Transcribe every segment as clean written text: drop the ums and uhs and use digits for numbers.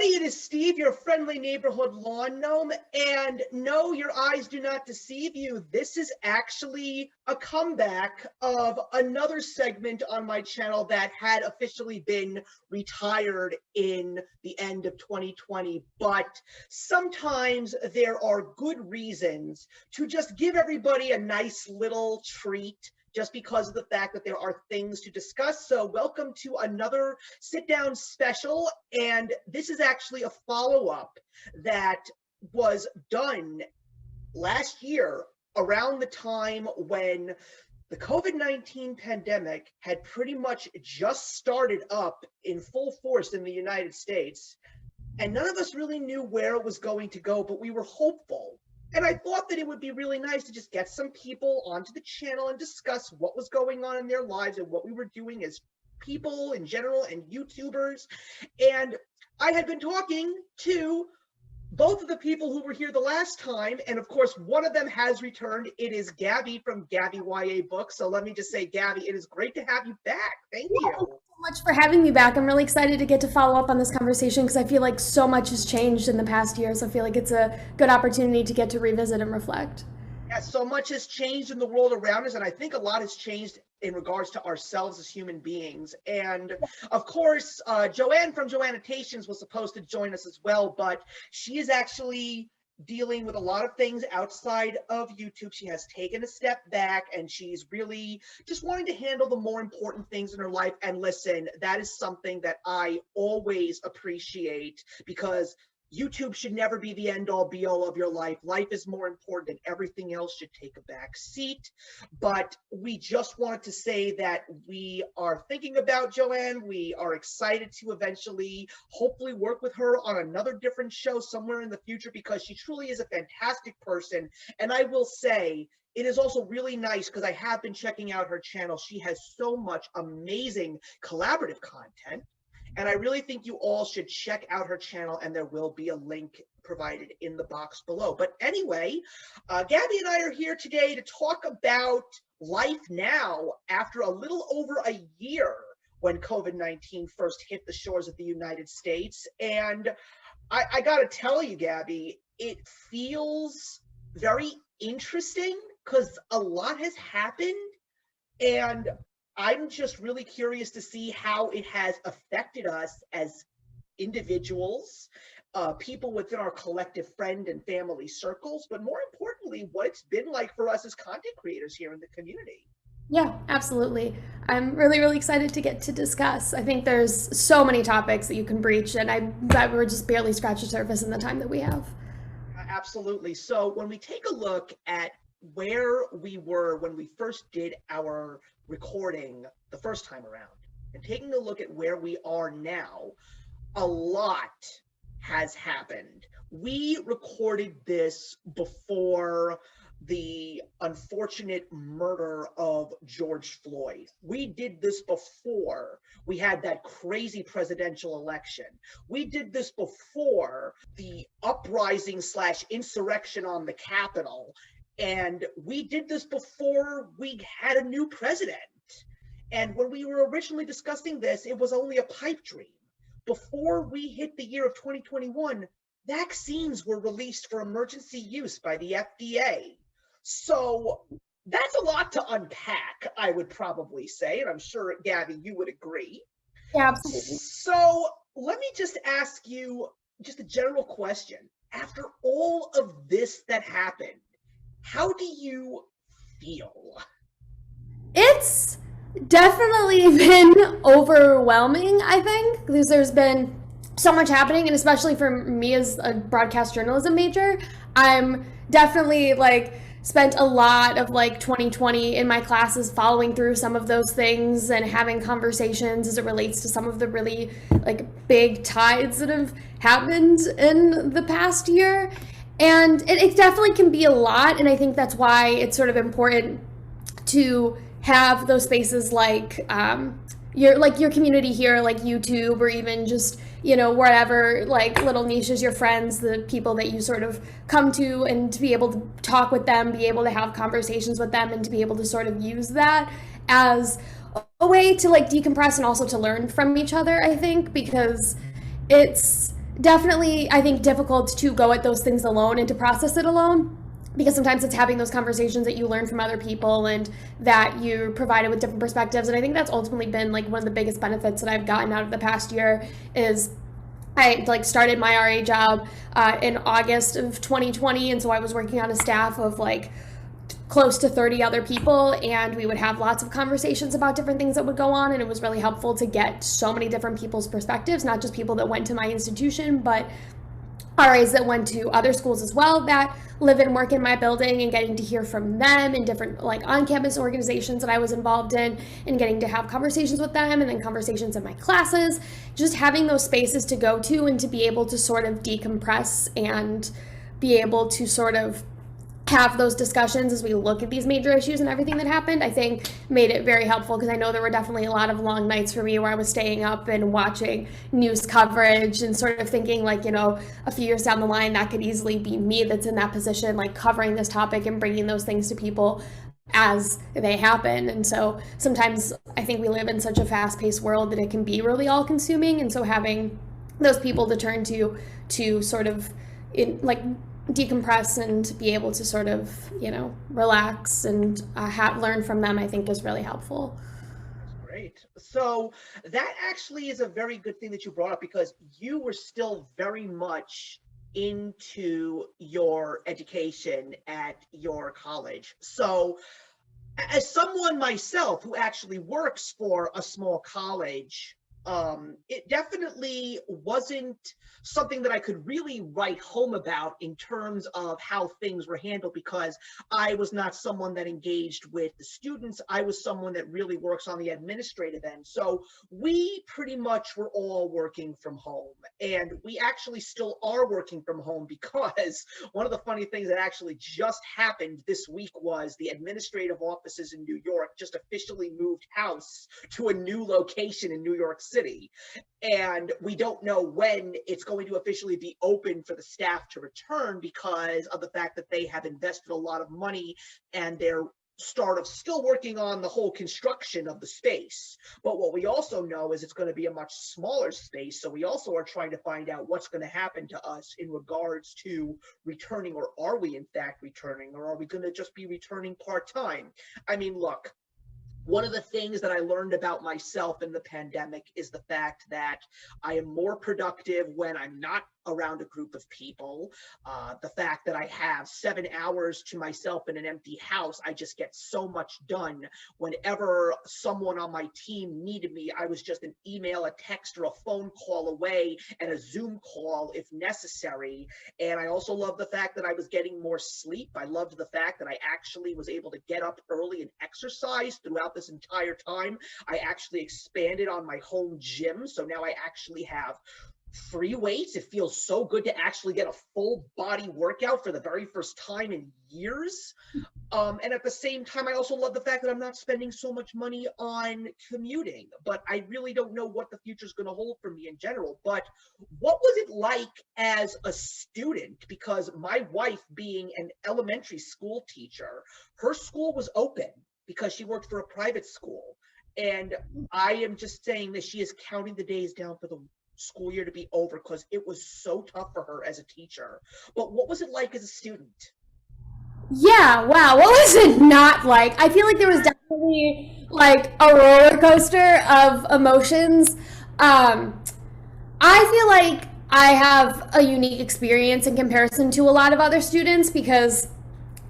It is Steve, your friendly neighborhood lawn gnome, and no, your eyes do not deceive you. This is actually a comeback of another segment on my channel that had officially been retired in the end of 2020, but sometimes there are good reasons to just give everybody a nice little treat just because of the fact that there are things to discuss. So welcome to another sit-down special, and this is actually a follow-up that was done last year around the time when the COVID-19 pandemic had pretty much just started up in full force in the United States, and none of us really knew where it was going to go, but we were hopeful. And I thought that it would be really nice to just get some people onto the channel and discuss what was going on in their lives and what we were doing as people in general and YouTubers. And I had been talking to both of the people who were here the last time, and of course, one of them has returned. It is Gabby from gabbYAbooks. So let me just say, Gabby, it is great to have you back. Thank you. Thank you so much for having me back. I'm really excited to get to follow up on this conversation because I feel like so much has changed in the past year. So I feel like it's a good opportunity to get to revisit and reflect. Yeah, so much has changed in the world around us, and I think a lot has changed in regards to ourselves as human beings. And of course, Joann from Joannotations was supposed to join us as well, but she is actually dealing with a lot of things outside of YouTube. She has taken a step back, and she's really just wanting to handle the more important things in her life. And listen, that is something that I always appreciate, because YouTube should never be the end-all be-all of your life. Life is more important, and everything else should take a back seat. But we just wanted to say that we are thinking about Joann. We are excited to eventually, hopefully, work with her on another different show somewhere in the future, because she truly is a fantastic person. And I will say, it is also really nice because I have been checking out her channel. She has so much amazing collaborative content. And I really think you all should check out her channel, and there will be a link provided in the box below. But anyway, Gabby and I are here today to talk about life now after a little over a year when COVID-19 first hit the shores of the United States. And I gotta tell you, Gabby, it feels very interesting because a lot has happened, and I'm just really curious to see how it has affected us as individuals, people within our collective friend and family circles, but more importantly, what it's been like for us as content creators here in the community. Yeah, absolutely. I'm really, really excited to get to discuss. I think there's so many topics that you can breach, and that we're just barely scratched the surface in the time that we have. Absolutely. So when we take a look at where we were when we first did our recording the first time around, and taking a look at where we are now, a lot has happened. We recorded this before the unfortunate murder of George Floyd. We did this before we had that crazy presidential election. We did this before the uprising / insurrection on the Capitol. And we did this before we had a new president. And when we were originally discussing this, it was only a pipe dream. Before we hit the year of 2021, vaccines were released for emergency use by the FDA. So that's a lot to unpack, I would probably say, and I'm sure, Gabby, you would agree. Yeah, absolutely. So let me just ask you just a general question. After all of this that happened, how do you feel? It's definitely been overwhelming, I think, because there's been so much happening, and especially for me as a broadcast journalism major, I'm definitely spent a lot of 2020 in my classes following through some of those things and having conversations as it relates to some of the really big tides that have happened in the past year. And it definitely can be a lot, and I think that's why it's sort of important to have those spaces like your community here, like YouTube, or even just you know, whatever, like little niches, your friends, the people that you sort of come to, and to be able to talk with them, be able to have conversations with them, and to be able to sort of use that as a way to like decompress and also to learn from each other, I think, because it's definitely, I think, difficult to go at those things alone and to process it alone, because sometimes it's having those conversations that you learn from other people and that you're provided with different perspectives. And I think that's ultimately been like one of the biggest benefits that I've gotten out of the past year is I like started my RA job in August of 2020, and so I was working on a staff of like close to 30 other people, and we would have lots of conversations about different things that would go on, and it was really helpful to get so many different people's perspectives, not just people that went to my institution, but RAs that went to other schools as well that live and work in my building, and getting to hear from them in different like on-campus organizations that I was involved in, and getting to have conversations with them, and then conversations in my classes, just having those spaces to go to and to be able to sort of decompress and be able to sort of have those discussions as we look at these major issues and everything that happened, I think made it very helpful, because I know there were definitely a lot of long nights for me where I was staying up and watching news coverage and sort of thinking like, you know, a few years down the line, that could easily be me that's in that position, like covering this topic and bringing those things to people as they happen. And so sometimes I think we live in such a fast-paced world that it can be really all-consuming, and so having those people to turn to sort of like decompress and be able to sort of, you know, relax and learn from them, I think is really helpful. Great. So that actually is a very good thing that you brought up, because you were still very much into your education at your college. So as someone myself who actually works for a small college, it definitely wasn't something that I could really write home about in terms of how things were handled, because I was not someone that engaged with the students. I was someone that really works on the administrative end. So we pretty much were all working from home, and we actually still are working from home, because one of the funny things that actually just happened this week was the administrative offices in New York just officially moved house to a new location in New York City. And we don't know when it's going to officially be open for the staff to return, because of the fact that they have invested a lot of money and they're still working on the whole construction of the space. But what we also know is it's going to be a much smaller space. So we also are trying to find out what's going to happen to us in regards to returning, or are we in fact returning, or are we going to just be returning part-time? I mean, look, one of the things that I learned about myself in the pandemic is the fact that I am more productive when I'm not around a group of people. The fact that I have 7 hours to myself in an empty house, I just get so much done. Whenever someone on my team needed me, I was just an email, a text, or a phone call away, and a Zoom call if necessary. And I also love the fact that I was getting more sleep. I loved the fact that I actually was able to get up early and exercise throughout this entire time. I actually expanded on my home gym, so now I actually have free weights. It feels so good to actually get a full body workout for the very first time in years. And at the same time, I also love the fact that I'm not spending so much money on commuting, but I really don't know what the future is going to hold for me in general. But what was it like as a student? Because my wife, being an elementary school teacher, her school was open because she worked for a private school. And I am just saying that she is counting the days down for the school year to be over, because it was so tough for her as a teacher. But what was it like as a student? Yeah, wow. What was it not like? I feel like there was definitely like a roller coaster of emotions. I feel like I have a unique experience in comparison to a lot of other students, because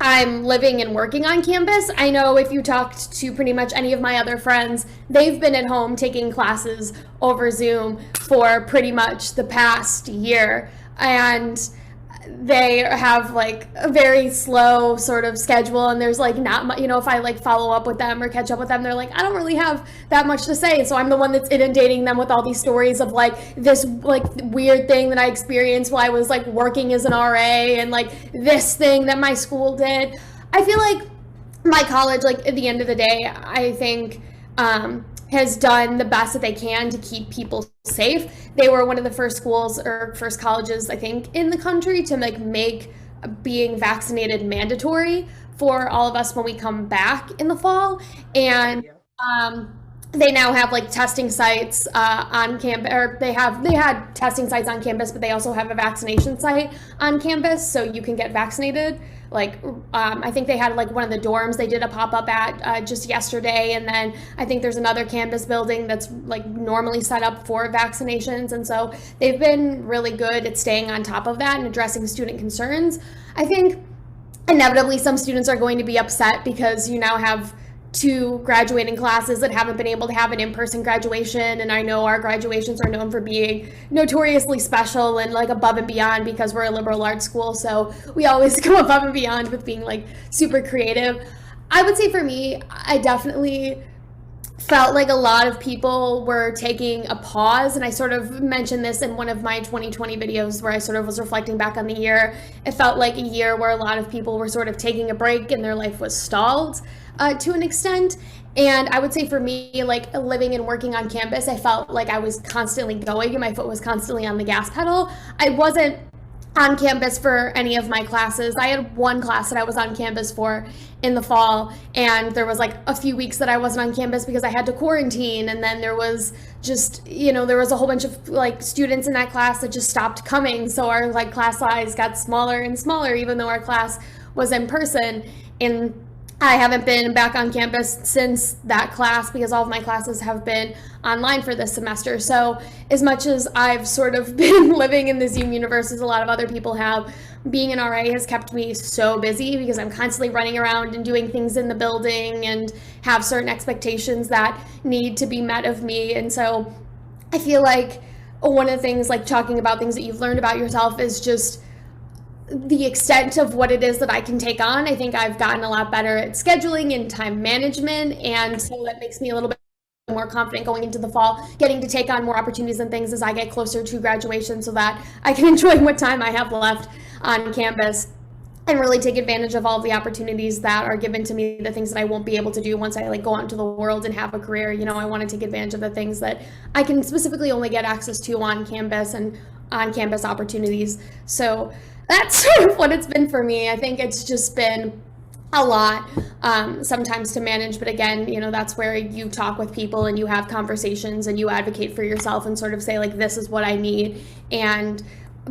I'm living and working on campus. I know if you talked to pretty much any of my other friends, they've been at home taking classes over Zoom for pretty much the past year. And they have like a very slow sort of schedule, and there's like not much, you know, if I like follow up with them or catch up with them, they're like, I don't really have that much to say. So I'm the one that's inundating them with all these stories of like this like weird thing that I experienced while I was like working as an RA, and like this thing that my school did. I feel like my college, like at the end of the day, I think has done the best that they can to keep people safe. They were one of the first schools or first colleges, I think, in the country to make being vaccinated mandatory for all of us when we come back in the fall. And they now have like testing sites on campus, or they had testing sites on campus, but they also have a vaccination site on campus, so you can get vaccinated. Like I think they had like one of the dorms they did a pop-up at just yesterday, and then I think there's another campus building that's like normally set up for vaccinations, and so they've been really good at staying on top of that and addressing student concerns. I think inevitably some students are going to be upset because you now have two graduating classes that haven't been able to have an in-person graduation, and I know our graduations are known for being notoriously special and like above and beyond because we're a liberal arts school, so we always go above and beyond with being like super creative. I would say for me, I definitely felt like a lot of people were taking a pause, and I sort of mentioned this in one of my 2020 videos where I sort of was reflecting back on the year. It felt like a year where a lot of people were sort of taking a break and their life was stalled to an extent. And I would say for me, like living and working on campus, I felt like I was constantly going and my foot was constantly on the gas pedal. I wasn't on campus for any of my classes. I had one class that I was on campus for in the fall, and there was like a few weeks that I wasn't on campus because I had to quarantine, and then there was just, you know, there was a whole bunch of like students in that class that just stopped coming, so our like class size got smaller and smaller even though our class was in person. And I haven't been back on campus since that class because all of my classes have been online for this semester. So as much as I've sort of been living in the Zoom universe as a lot of other people have, being an RA has kept me so busy because I'm constantly running around and doing things in the building and have certain expectations that need to be met of me. And so I feel like one of the things, like talking about things that you've learned about yourself, is just the extent of what it is that I can take on. I think I've gotten a lot better at scheduling and time management, and so that makes me a little bit more confident going into the fall, getting to take on more opportunities and things as I get closer to graduation so that I can enjoy what time I have left on campus and really take advantage of all of the opportunities that are given to me, the things that I won't be able to do once I like go out into the world and have a career. You know, I want to take advantage of the things that I can specifically only get access to on campus and on campus opportunities. So that's sort of what it's been for me. I think it's just been a lot sometimes to manage, but again, you know, that's where you talk with people and you have conversations and you advocate for yourself and sort of say like, this is what I need. And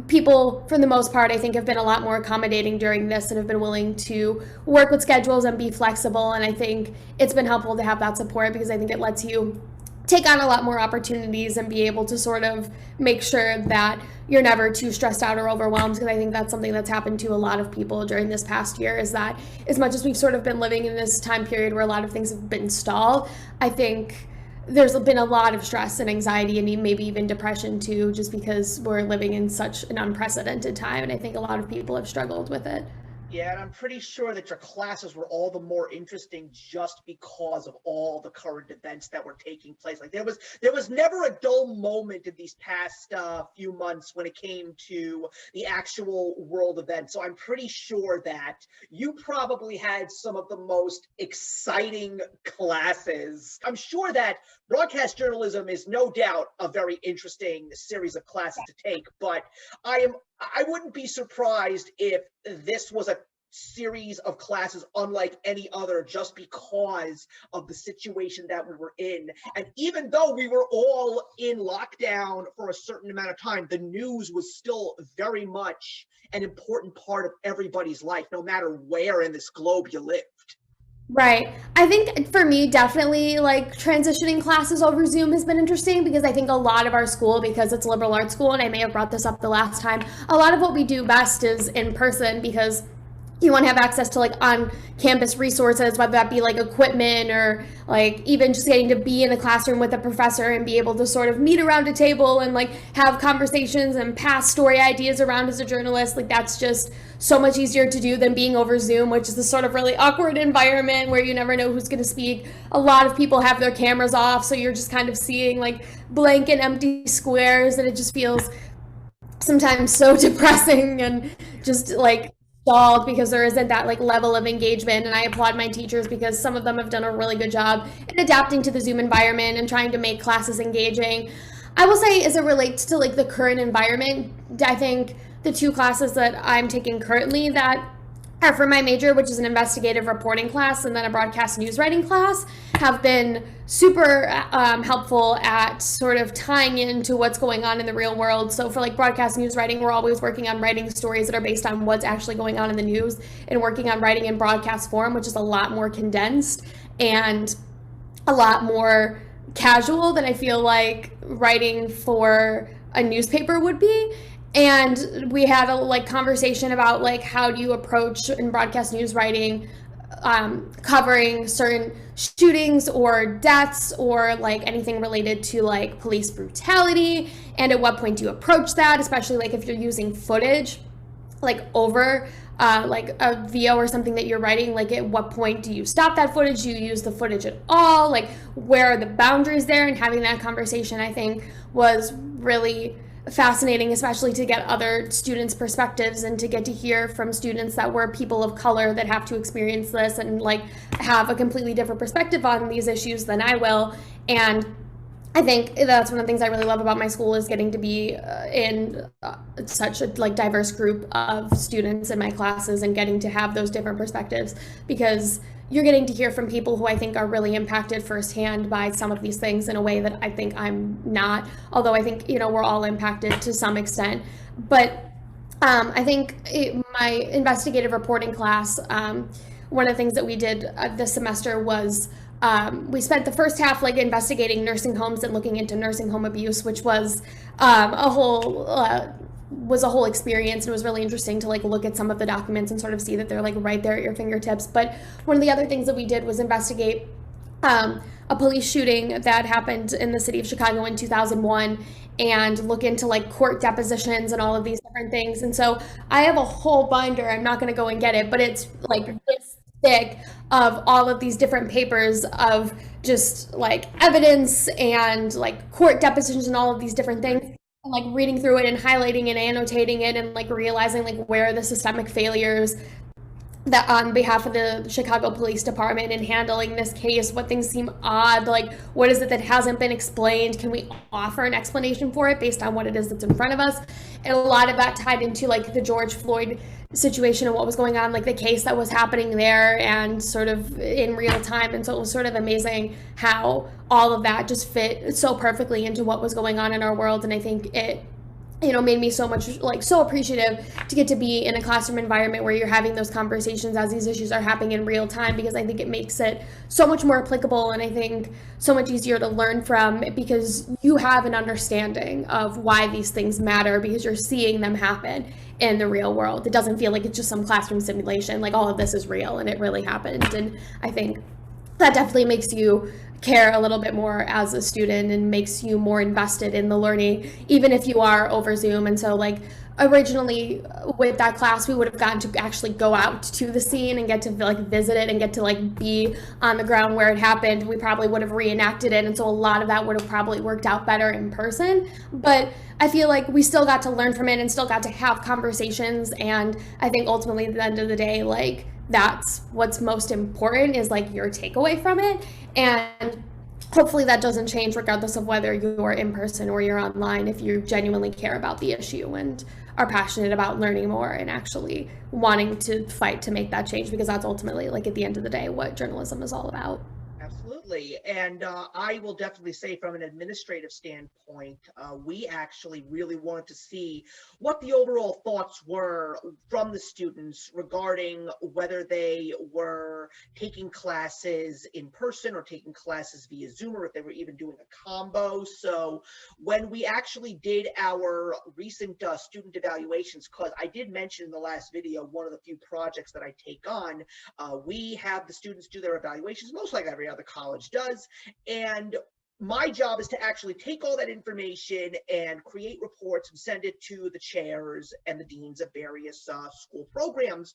people, for the most part, I think have been a lot more accommodating during this and have been willing to work with schedules and be flexible. And I think it's been helpful to have that support because I think it lets you take on a lot more opportunities and be able to sort of make sure that you're never too stressed out or overwhelmed, because I think that's something that's happened to a lot of people during this past year, is that as much as we've sort of been living in this time period where a lot of things have been stalled, I think there's been a lot of stress and anxiety and maybe even depression too, just because we're living in such an unprecedented time, and I think a lot of people have struggled with it. Yeah, and I'm pretty sure that your classes were all the more interesting just because of all the current events that were taking place. Like there was never a dull moment in these past few months when it came to the actual world event. So I'm pretty sure that you probably had some of the most exciting classes. I'm sure that broadcast journalism is no doubt a very interesting series of classes to take, but I wouldn't be surprised if this was a series of classes unlike any other just because of the situation that we were in. And even though we were all in lockdown for a certain amount of time, the news was still very much an important part of everybody's life, no matter where in this globe you lived. Right. I think for me, definitely like transitioning classes over Zoom has been interesting because I think a lot of our school, because it's a liberal arts school, and I may have brought this up the last time, a lot of what we do best is in person because you want to have access to like on campus resources, whether that be like equipment or like even just getting to be in a classroom with a professor and be able to sort of meet around a table and like have conversations and pass story ideas around as a journalist. Like that's just so much easier to do than being over Zoom, which is this sort of really awkward environment where you never know who's going to speak. A lot of people have their cameras off, so you're just kind of seeing like blank and empty squares, and it just feels sometimes so depressing and just like stalled because there isn't that like level of engagement. And I applaud my teachers because some of them have done a really good job in adapting to the Zoom environment and trying to make classes engaging. I will say, as it relates to like the current environment, I think the two classes that I'm taking currently that are for my major, which is an investigative reporting class and then a broadcast news writing class, have been super helpful at sort of tying into what's going on in the real world. So for like broadcast news writing, we're always working on writing stories that are based on what's actually going on in the news and working on writing in broadcast form, which is a lot more condensed and a lot more casual than I feel like writing for a newspaper would be. And we had a like conversation about like how do you approach in broadcast news writing covering certain shootings or deaths or like anything related to like police brutality, and at what point do you approach that, especially like if you're using footage like over like a VO or something that you're writing, like at what point do you stop that footage? Do you use the footage at all? Like where are the boundaries there? And having that conversation, I think, was really fascinating, especially to get other students' perspectives and to get to hear from students that were people of color that have to experience this and like have a completely different perspective on these issues than I will. And I think that's one of the things I really love about my school is getting to be in such a like diverse group of students in my classes and getting to have those different perspectives, because you're getting to hear from people who I think are really impacted firsthand by some of these things in a way that I think I'm not, although I think, you know, we're all impacted to some extent. But I think my investigative reporting class, one of the things that we did this semester was we spent the first half like investigating nursing homes and looking into nursing home abuse, which was a whole experience. It was really interesting to like look at some of the documents and sort of see that they're like right there at your fingertips. But one of the other things that we did was investigate a police shooting that happened in the city of Chicago in 2001 and look into like court depositions and all of these different things. And so I have a whole binder. I'm not going to go and get it, but it's like this thick of all of these different papers of just like evidence and like court depositions and all of these different things, and like reading through it and highlighting and annotating it and like realizing like where are the systemic failures that on behalf of the Chicago Police Department in handling this case, what things seem odd, like what is it that hasn't been explained, can we offer an explanation for it based on what it is that's in front of us. And a lot of that tied into like the George Floyd situation and what was going on, like the case that was happening there and sort of in real time. And so it was sort of amazing how all of that just fit so perfectly into what was going on in our world. And I think it, you know, made me so much like so appreciative to get to be in a classroom environment where you're having those conversations as these issues are happening in real time, because I think it makes it so much more applicable and I think so much easier to learn from, because you have an understanding of why these things matter because you're seeing them happen in the real world. It doesn't feel like it's just some classroom simulation, like all of this is real and it really happened. And I think that definitely makes you care a little bit more as a student and makes you more invested in the learning, even if you are over Zoom. And so like originally with that class, we would have gotten to actually go out to the scene and get to like visit it and get to like be on the ground where it happened. We probably would have reenacted it. And so a lot of that would have probably worked out better in person. But I feel like we still got to learn from it and still got to have conversations. And I think ultimately at the end of the day, like that's what's most important is like your takeaway from it. And hopefully that doesn't change regardless of whether you're in person or you're online, if you genuinely care about the issue and are passionate about learning more and actually wanting to fight to make that change, because that's ultimately like at the end of the day what journalism is all about. Absolutely. And I will definitely say from an administrative standpoint, we actually really wanted to see what the overall thoughts were from the students regarding whether they were taking classes in person or taking classes via Zoom, or if they were even doing a combo. So when we actually did our recent student evaluations, because I did mention in the last video, one of the few projects that I take on, we have the students do their evaluations, most like every other college does. And my job is to actually take all that information and create reports and send it to the chairs and the deans of various school programs.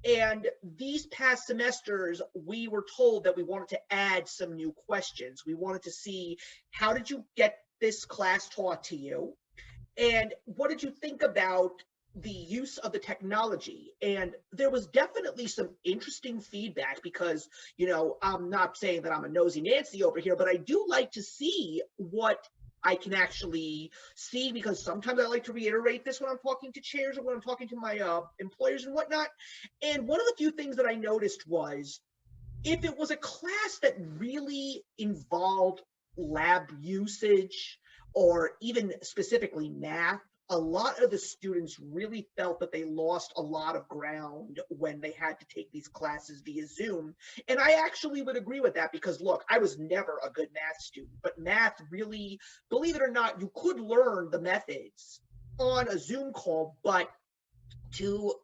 And these past semesters, we were told that we wanted to add some new questions. We wanted to see, how did you get this class taught to you? And what did you think about the use of the technology. And there was definitely some interesting feedback because, you know, I'm not saying that I'm a nosy Nancy over here, but I do like to see what I can actually see, because sometimes I like to reiterate this when I'm talking to chairs or when I'm talking to my employers and whatnot. And one of the few things that I noticed was, if it was a class that really involved lab usage or even specifically math, a lot of the students really felt that they lost a lot of ground when they had to take these classes via Zoom. And I actually would agree with that, because look, I was never a good math student, but math really, believe it or not, you could learn the methods on a Zoom call, but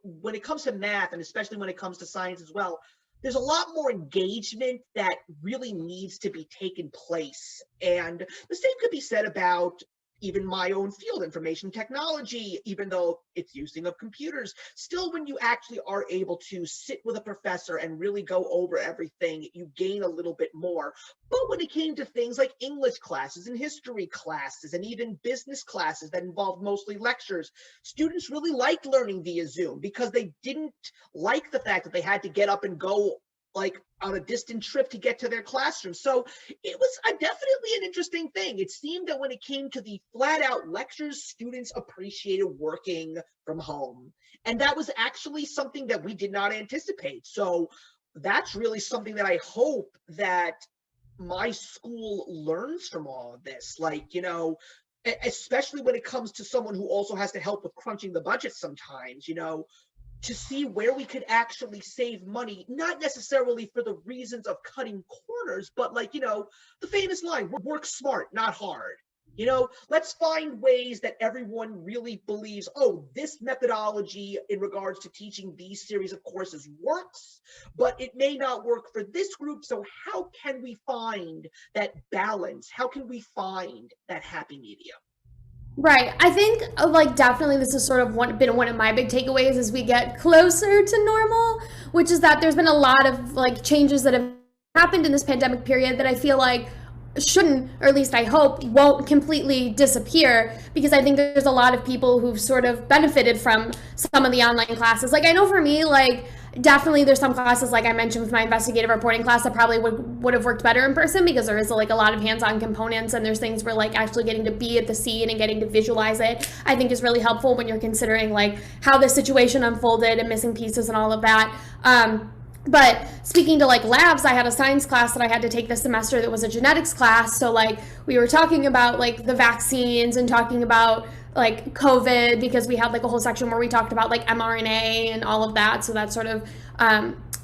when it comes to math, and especially when it comes to science as well, there's a lot more engagement that really needs to be taken place. And the same could be said about even my own field, information technology. Even though it's using of computers, still, when you actually are able to sit with a professor and really go over everything, you gain a little bit more. But when it came to things like English classes and history classes and even business classes that involved mostly lectures, students really liked learning via Zoom, because they didn't like the fact that they had to get up and go like on a distant trip to get to their classroom. So it was definitely an interesting thing. It seemed that when it came to the flat out lectures, students appreciated working from home. And that was actually something that we did not anticipate. So that's really something that I hope that my school learns from all of this. Like, you know, especially when it comes to someone who also has to help with crunching the budget sometimes, you know, to see where we could actually save money, not necessarily for the reasons of cutting corners, but like, you know, the famous line, work smart, not hard. You know, let's find ways that everyone really believes, oh, this methodology in regards to teaching these series of courses works, but it may not work for this group. So how can we find that balance? How can we find that happy medium? Right. I think like definitely this has sort of been one of my big takeaways as we get closer to normal, which is that there's been a lot of like changes that have happened in this pandemic period that I feel like shouldn't, or at least I hope won't completely disappear, because I think there's a lot of people who've sort of benefited from some of the online classes. Like I know for me, like definitely there's some classes, like I mentioned with my investigative reporting class, that probably would have worked better in person, because there is like a lot of hands-on components, and there's things where like actually getting to be at the scene and getting to visualize it, I think is really helpful when you're considering like how the situation unfolded and missing pieces and all of that. But speaking to like labs, I had a science class that I had to take this semester that was a genetics class. So like we were talking about like the vaccines and talking about like COVID, because we had like a whole section where we talked about like mRNA and all of that. So that sort of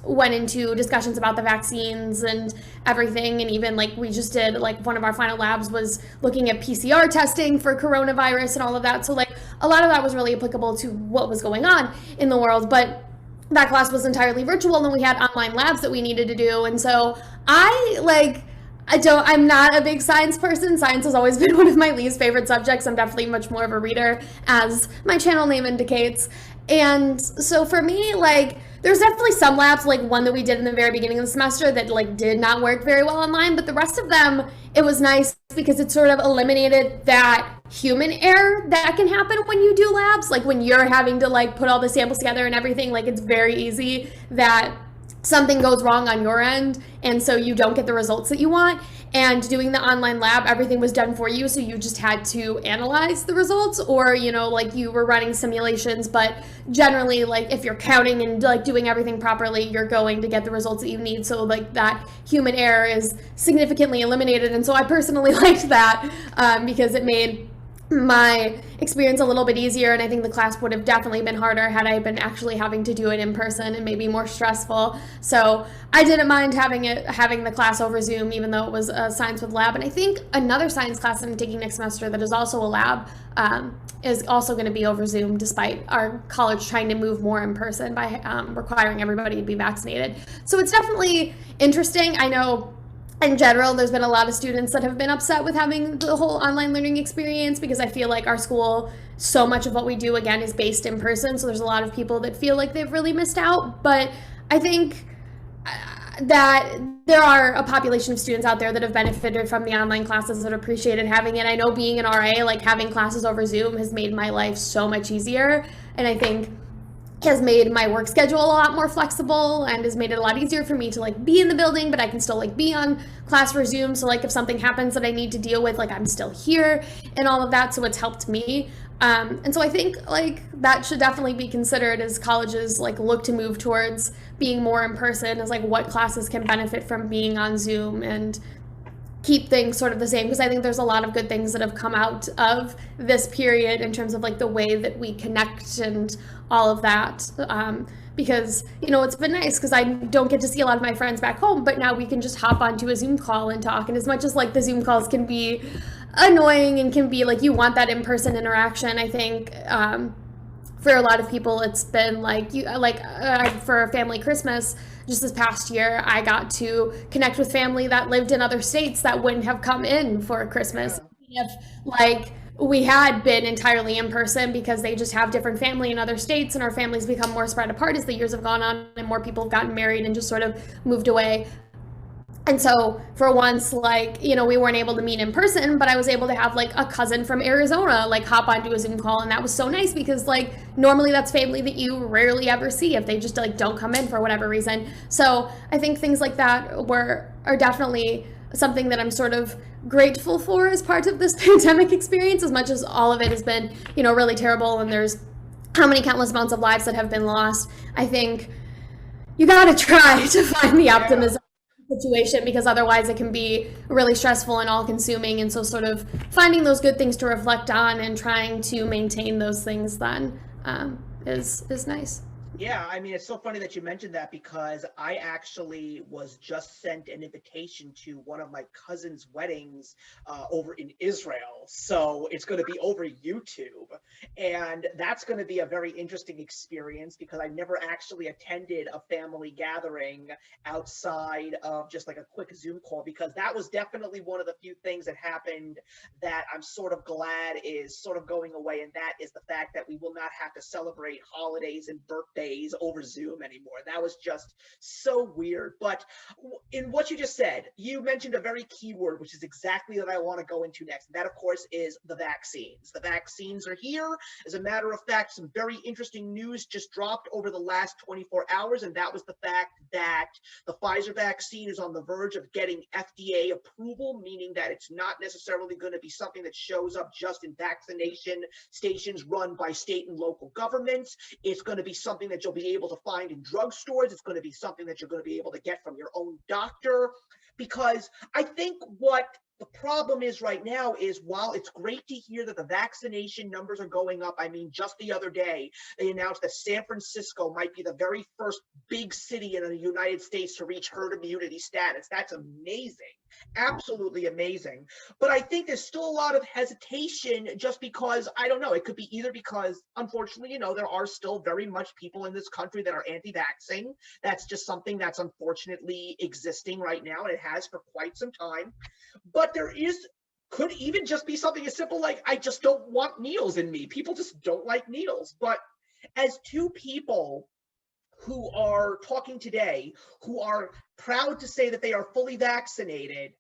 went into discussions about the vaccines and everything. And even like we just did like one of our final labs was looking at PCR testing for coronavirus and all of that. So like a lot of that was really applicable to what was going on in the world. But that class was entirely virtual, and then we had online labs that we needed to do. And so I'm not a big science person. Science has always been one of my least favorite subjects. I'm definitely much more of a reader, as my channel name indicates. And so for me, like, there's definitely some labs, like one that we did in the very beginning of the semester that like did not work very well online, but the rest of them, it was nice because it sort of eliminated that human error that can happen when you do labs. Like when you're having to like put all the samples together and everything, like it's very easy that something goes wrong on your end, and so you don't get the results that you want. And doing the online lab, everything was done for you, so you just had to analyze the results, or you know, like you were running simulations, but generally like if you're counting and like doing everything properly, you're going to get the results that you need. So like that human error is significantly eliminated. And so I personally liked that because it made my experience a little bit easier, and I think the class would have definitely been harder had I been actually having to do it in person, and maybe more stressful. So I didn't mind having the class over Zoom, even though it was a science with lab. And I think another science class I'm taking next semester that is also a lab is also going to be over Zoom, despite our college trying to move more in person by requiring everybody to be vaccinated. So it's definitely interesting. I know in general, there's been a lot of students that have been upset with having the whole online learning experience, because I feel like our school, so much of what we do, again, is based in person. So there's a lot of people that feel like they've really missed out. But I think that there are a population of students out there that have benefited from the online classes, that appreciated having it. I know being an RA, like having classes over Zoom has made my life so much easier. and I think has made my work schedule a lot more flexible and has made it a lot easier for me to like be in the building, but I can still like be on class for Zoom. So like if something happens that I need to deal with, like I'm still here and all of that. So it's helped me. And so I think like that should definitely be considered as colleges like look to move towards being more in person, as like what classes can benefit from being on Zoom and keep things sort of the same, because I think there's a lot of good things that have come out of this period in terms of like the way that we connect and all of that. Because, you know, it's been nice because I don't get to see a lot of my friends back home, but now we can just hop onto a Zoom call and talk. And as much as like the Zoom calls can be annoying and can be like you want that in-person interaction, I think for a lot of people it's been like for a family Christmas just this past year, I got to connect with family that lived in other states that wouldn't have come in for Christmas if like we had been entirely in person, because they just have different family in other states, and our families become more spread apart as the years have gone on and more people have gotten married and just sort of moved away. And so for once, like, you know, we weren't able to meet in person, but I was able to have like a cousin from Arizona like hop onto a Zoom call, and that was so nice because like normally that's family that you rarely ever see if they just like don't come in for whatever reason. So I think things like that are definitely something that I'm sort of grateful for as part of this pandemic experience, as much as all of it has been, you know, really terrible and there's how many countless amounts of lives that have been lost. I think you gotta try to find the optimism situation, because otherwise it can be really stressful and all-consuming. And so sort of finding those good things to reflect on and trying to maintain those things then is nice. Yeah, I mean, it's so funny that you mentioned that, because I actually was just sent an invitation to one of my cousin's weddings over in Israel. So it's going to be over YouTube. And that's going to be a very interesting experience, because I never actually attended a family gathering outside of just like a quick Zoom call, because that was definitely one of the few things that happened that I'm sort of glad is sort of going away. And that is the fact that we will not have to celebrate holidays and birthdays over Zoom anymore. That was just so weird. But in what you just said, you mentioned a very key word, which is exactly what I want to go into next. And that, of course, is the vaccines. The vaccines are here. As a matter of fact, some very interesting news just dropped over the last 24 hours, and that was the fact that the Pfizer vaccine is on the verge of getting FDA approval, meaning that it's not necessarily going to be something that shows up just in vaccination stations run by state and local governments. It's going to be something that you'll be able to find in drugstores. It's going to be something that you're going to be able to get from your own doctor, because I think what the problem is right now is, while it's great to hear that the vaccination numbers are going up, I mean, just the other day, they announced that San Francisco might be the very first big city in the United States to reach herd immunity status. That's amazing. Absolutely amazing. But I think there's still a lot of hesitation, just because, I don't know, it could be either because, unfortunately, you know, there are still very much people in this country that are anti-vaxxing. That's just something that's unfortunately existing right now, and it has for quite some time. But could even just be something as simple like, I just don't want needles in me. People just don't like needles. But as two people who are talking today, who are proud to say that they are fully vaccinated,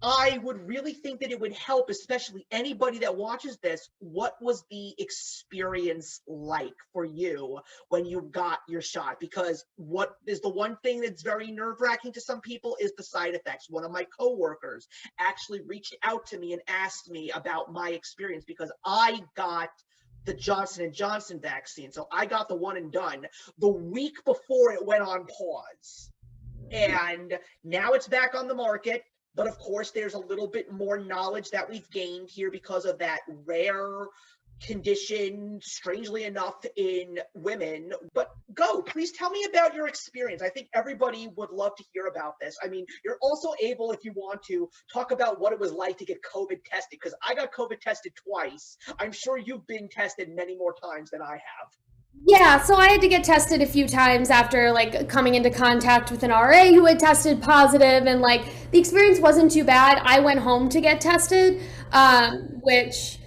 I would really think that it would help, especially anybody that watches this. What was the experience like for you when you got your shot? Because what is the one thing that's very nerve-wracking to some people is the side effects. One of my coworkers actually reached out to me and asked me about my experience, because I got the Johnson & Johnson vaccine. So I got the one and done the week before it went on pause. And now it's back on the market. But of course, there's a little bit more knowledge that we've gained here because of that rare condition, strangely enough, in women. But please tell me about your experience. I think everybody would love to hear about this. I mean, you're also able, if you want to, talk about what it was like to get COVID tested, because I got COVID tested twice. I'm sure you've been tested many more times than I have. Yeah, so I had to get tested a few times after like coming into contact with an RA who had tested positive, and like the experience wasn't too bad. I went home to get tested, which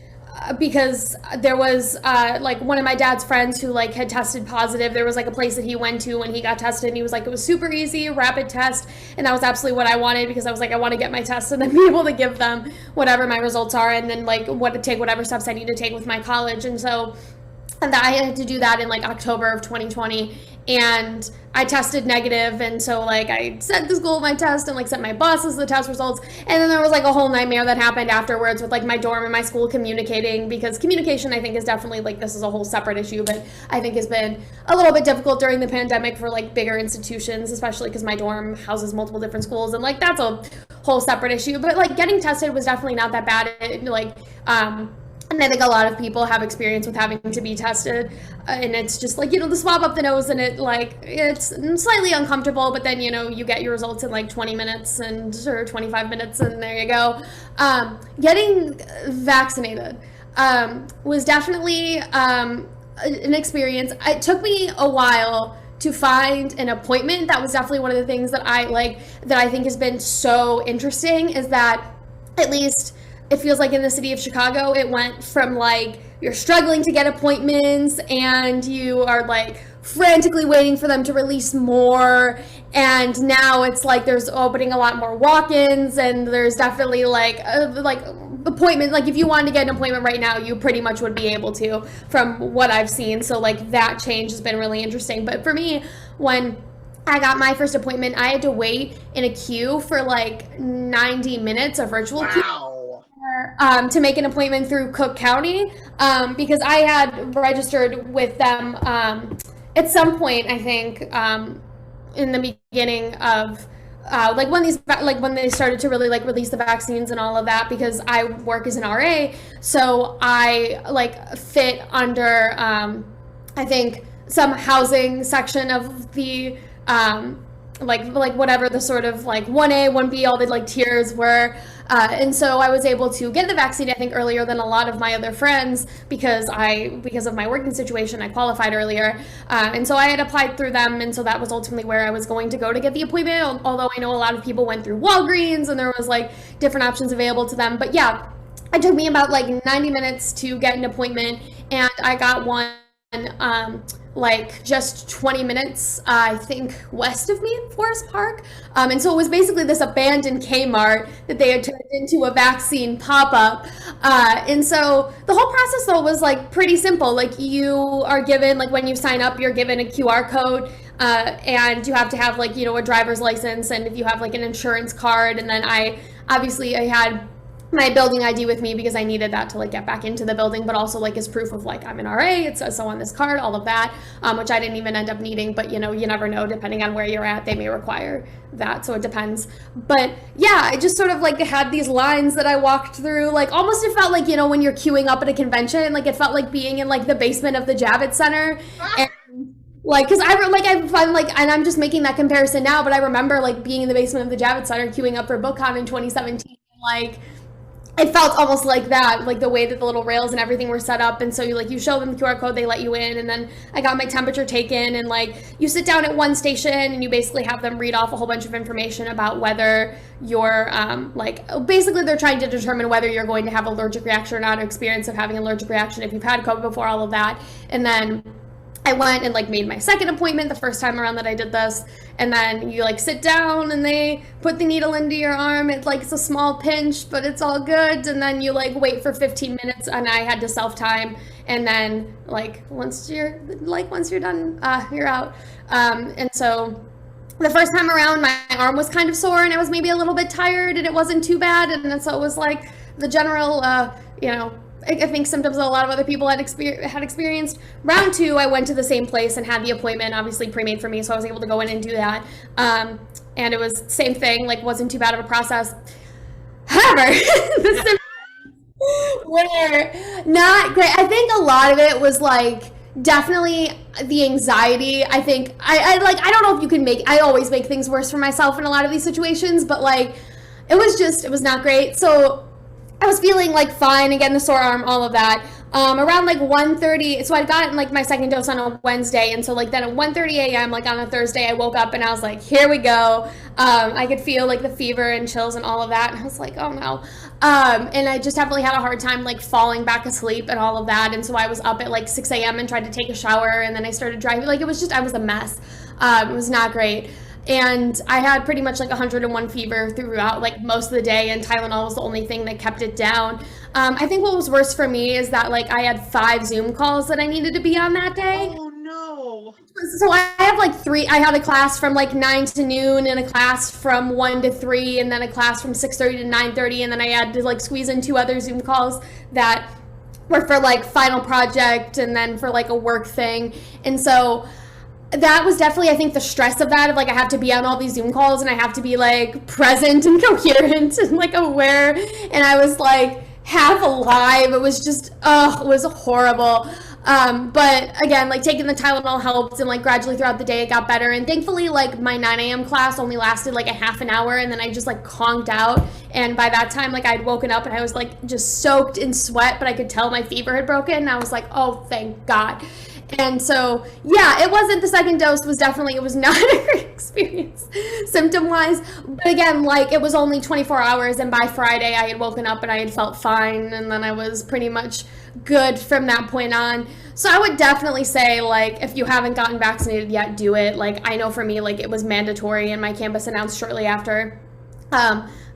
because there was like one of my dad's friends who like had tested positive. There was like a place that he went to when he got tested, and he was like, it was super easy, rapid test, and that was absolutely what I wanted, because I was like, I want to get my test and then be able to give them whatever my results are, and then like take whatever steps I need to take with my college. And so and that I had to do that in like October of 2020, and I tested negative, and so like I sent the school my test and like sent my bosses the test results, and then there was like a whole nightmare that happened afterwards with like my dorm and my school communicating, because communication I think is definitely like, this is a whole separate issue, but I think has been a little bit difficult during the pandemic for like bigger institutions, especially because my dorm houses multiple different schools, and like that's a whole separate issue. But like getting tested was definitely not that bad. And I think a lot of people have experience with having to be tested, and it's just like, the swab up the nose, and it's slightly uncomfortable, but then, you get your results in like 20 minutes or 25 minutes, and there you go. Getting vaccinated was definitely an experience. It took me a while to find an appointment. That was definitely one of the things that I think has been so interesting, is that at least it feels like in the city of Chicago, it went from like, you're struggling to get appointments and you are like frantically waiting for them to release more, and now it's like there's opening a lot more walk-ins, and there's definitely like appointment, like if you wanted to get an appointment right now, you pretty much would be able to, from what I've seen. So like that change has been really interesting. But for me, when I got my first appointment, I had to wait in a queue for like 90 minutes, a virtual queue. To make an appointment through Cook County, because I had registered with them at some point, I think, in the beginning of when they started to really like release the vaccines and all of that, because I work as an RA, so I like fit under I think some housing section of the like whatever the sort of like 1A, 1B, all the like tiers were. And so I was able to get the vaccine, I think, earlier than a lot of my other friends, because of my working situation, I qualified earlier. And so I had applied through them. And so that was ultimately where I was going to go to get the appointment. Although I know a lot of people went through Walgreens and there was like different options available to them. But yeah, it took me about like 90 minutes to get an appointment, and I got one like just 20 minutes, I think, west of me in Forest Park. And so it was basically this abandoned Kmart that they had turned into a vaccine pop-up. And so the whole process, though, was like pretty simple. Like you are given, like when you sign up, you're given a QR code, and you have to have like, a driver's license, and if you have like an insurance card. And then I had my building ID with me because I needed that to like get back into the building, but also like as proof of like I'm an RA, it says so on this card, all of that, which I didn't even end up needing, but you never know, depending on where you're at, they may require that, so it depends. But yeah, I just sort of like had these lines that I walked through, like almost it felt like, when you're queuing up at a convention, like it felt like being in like the basement of the Javits Center. And like, cause and I'm just making that comparison now, but I remember like being in the basement of the Javits Center queuing up for BookCon in 2017, like it felt almost like that, like the way that the little rails and everything were set up. And so you show them the QR code, they let you in, and then I got my temperature taken, and like you sit down at one station and you basically have them read off a whole bunch of information about whether you're basically they're trying to determine whether you're going to have allergic reaction or not, or experience of having an allergic reaction if you've had COVID before, all of that. And then I went and like made my second appointment the first time around that I did this, and then you like sit down and they put the needle into your arm. It's like, it's a small pinch, but it's all good. And then you like wait for 15 minutes, and I had to self-time. And then like once you're done, you're out. And so the first time around, my arm was kind of sore and I was maybe a little bit tired, and it wasn't too bad. And then so it was like the general, I think symptoms that a lot of other people had experienced. Round two, I went to the same place and had the appointment, obviously pre-made for me, so I was able to go in and do that. And it was the same thing, like wasn't too bad of a process. However, the symptoms were not great. I think a lot of it was like definitely the anxiety. I think I don't know if you can I always make things worse for myself in a lot of these situations, but like it was not great. So I was feeling like fine, again, the sore arm, all of that. Around like 1:30, so I got like my second dose on a Wednesday, and so like then at 1:30 a.m. like on a Thursday, I woke up and I was like, here we go. I could feel like the fever and chills and all of that, and I was like, oh no. And I just definitely had a hard time like falling back asleep and all of that, and so I was up at like 6 a.m. and tried to take a shower, and then I started driving. Like I was a mess. It was not great. and I had pretty much like 101 fever throughout like most of the day, and Tylenol was the only thing that kept it down. I think what was worse for me is that like I had 5 Zoom calls that I needed to be on that day. Oh no. So I have like three. I had a class from like 9 to noon, and a class from 1 to 3, and then a class from 6:30 to 9:30, and then I had to like squeeze in 2 other Zoom calls that were for like final project and then for like a work thing. And so that was definitely, I think, the stress of that, of like I have to be on all these Zoom calls and I have to be like present and coherent and like aware, and I was like half alive. It was just, it was horrible. But again, like taking the Tylenol helped, and like gradually throughout the day it got better. And thankfully, like my 9 a.m. class only lasted like a half an hour, and then I just like conked out. And by that time, like I'd woken up and I was like just soaked in sweat, but I could tell my fever had broken. And I was like, oh, thank God. And so, yeah, it wasn't, the second dose was definitely, it was not a great experience symptom-wise. But again, like it was only 24 hours, and by Friday I had woken up and I had felt fine, and then I was pretty much good from that point on. So I would definitely say, like, if you haven't gotten vaccinated yet, do it. Like, I know for me, like, it was mandatory, and my campus announced shortly after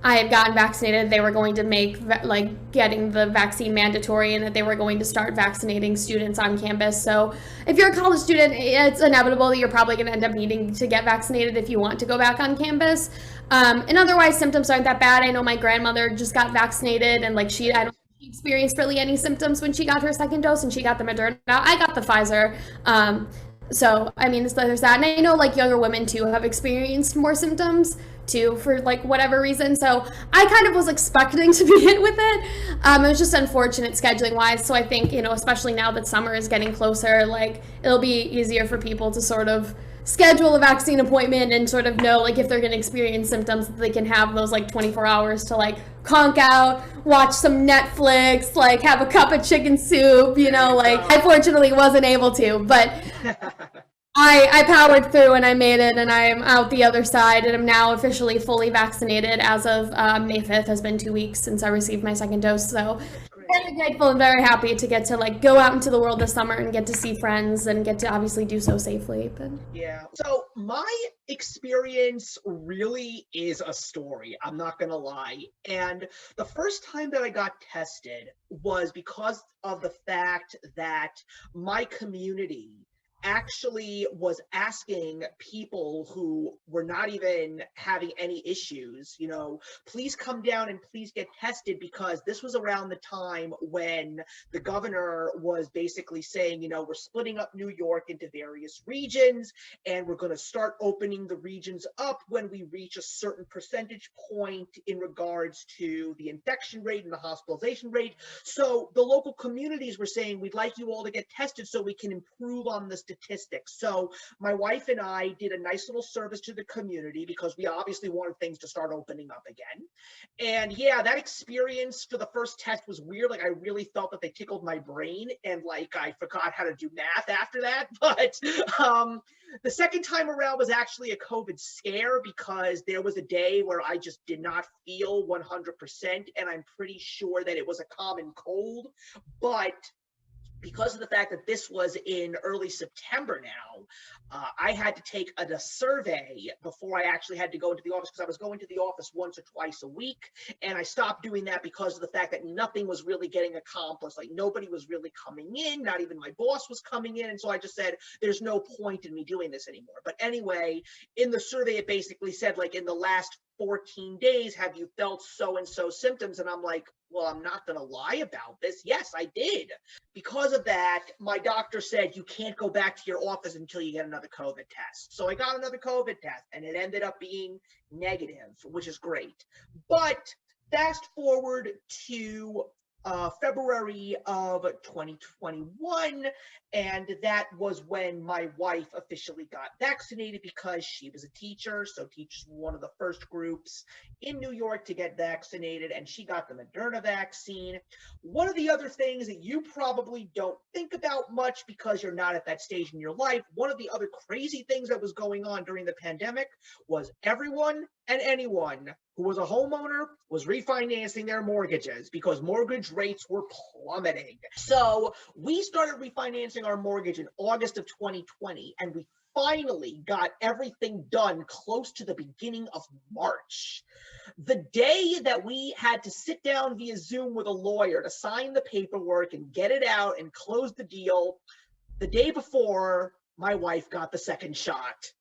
I had gotten vaccinated, they were going to make like getting the vaccine mandatory, and that they were going to start vaccinating students on campus. So if you're a college student, it's inevitable that you're probably going to end up needing to get vaccinated if you want to go back on campus. And otherwise, symptoms aren't that bad. I know my grandmother just got vaccinated, and like I don't experienced really any symptoms when she got her second dose, and she got the Moderna. I got the Pfizer. So I mean, there's that. And I know like younger women too have experienced more symptoms too for like whatever reason. So I kind of was expecting to be hit with it. It was just unfortunate scheduling wise. So I think, you know, especially now that summer is getting closer, like it'll be easier for people to sort of schedule a vaccine appointment and sort of know like if they're going to experience symptoms, that they can have those like 24 hours to like conk out, watch some Netflix, like have a cup of chicken soup, you know, like I fortunately wasn't able to, but I powered through and I made it, and I'm out the other side, and I'm now officially fully vaccinated as of May 5th. Has been 2 weeks since I received my second dose. So very grateful and very happy to get to like go out into the world this summer and get to see friends and get to obviously do so safely. But yeah, so my experience really is a story, I'm not gonna lie. And the first time that I got tested was because of the fact that my community actually was asking people who were not even having any issues, you know, please come down and please get tested, because this was around the time when the governor was basically saying, you know, we're splitting up New York into various regions, and we're going to start opening the regions up when we reach a certain percentage point in regards to the infection rate and the hospitalization rate. So the local communities were saying, we'd like you all to get tested so we can improve on the statistics. So my wife and I did a nice little service to the community, because we obviously wanted things to start opening up again. And yeah, that experience for the first test was weird. Like I really felt that they tickled my brain, and like I forgot how to do math after that. But the second time around was actually a COVID scare, because there was a day where I just did not feel 100%, and I'm pretty sure that it was a common cold. But because of the fact that this was in early September now, I had to take a survey before I actually had to go into the office, because I was going to the office once or twice a week. And I stopped doing that because of the fact that nothing was really getting accomplished. Like nobody was really coming in, not even my boss was coming in. And so I just said, there's no point in me doing this anymore. But anyway, in the survey, it basically said, like, in the last 14 days, have you felt so-and-so symptoms? And I'm like, well, I'm not going to lie about this. Yes, I did. Because of that, my doctor said, you can't go back to your office until you get another COVID test. So I got another COVID test, and it ended up being negative, which is great. But fast forward to February of 2021, and that was when my wife officially got vaccinated, because she was a teacher. So teachers were one of the first groups in New York to get vaccinated, and she got the Moderna vaccine. One of the other things that you probably don't think about much because you're not at that stage in your life, one of the other crazy things that was going on during the pandemic was everyone and anyone who was a homeowner was refinancing their mortgages, because mortgage rates were plummeting. So we started refinancing our mortgage in August of 2020, and we finally got everything done close to the beginning of March. The day that we had to sit down via Zoom with a lawyer to sign the paperwork and get it out and close the deal, the day before, my wife got the second shot.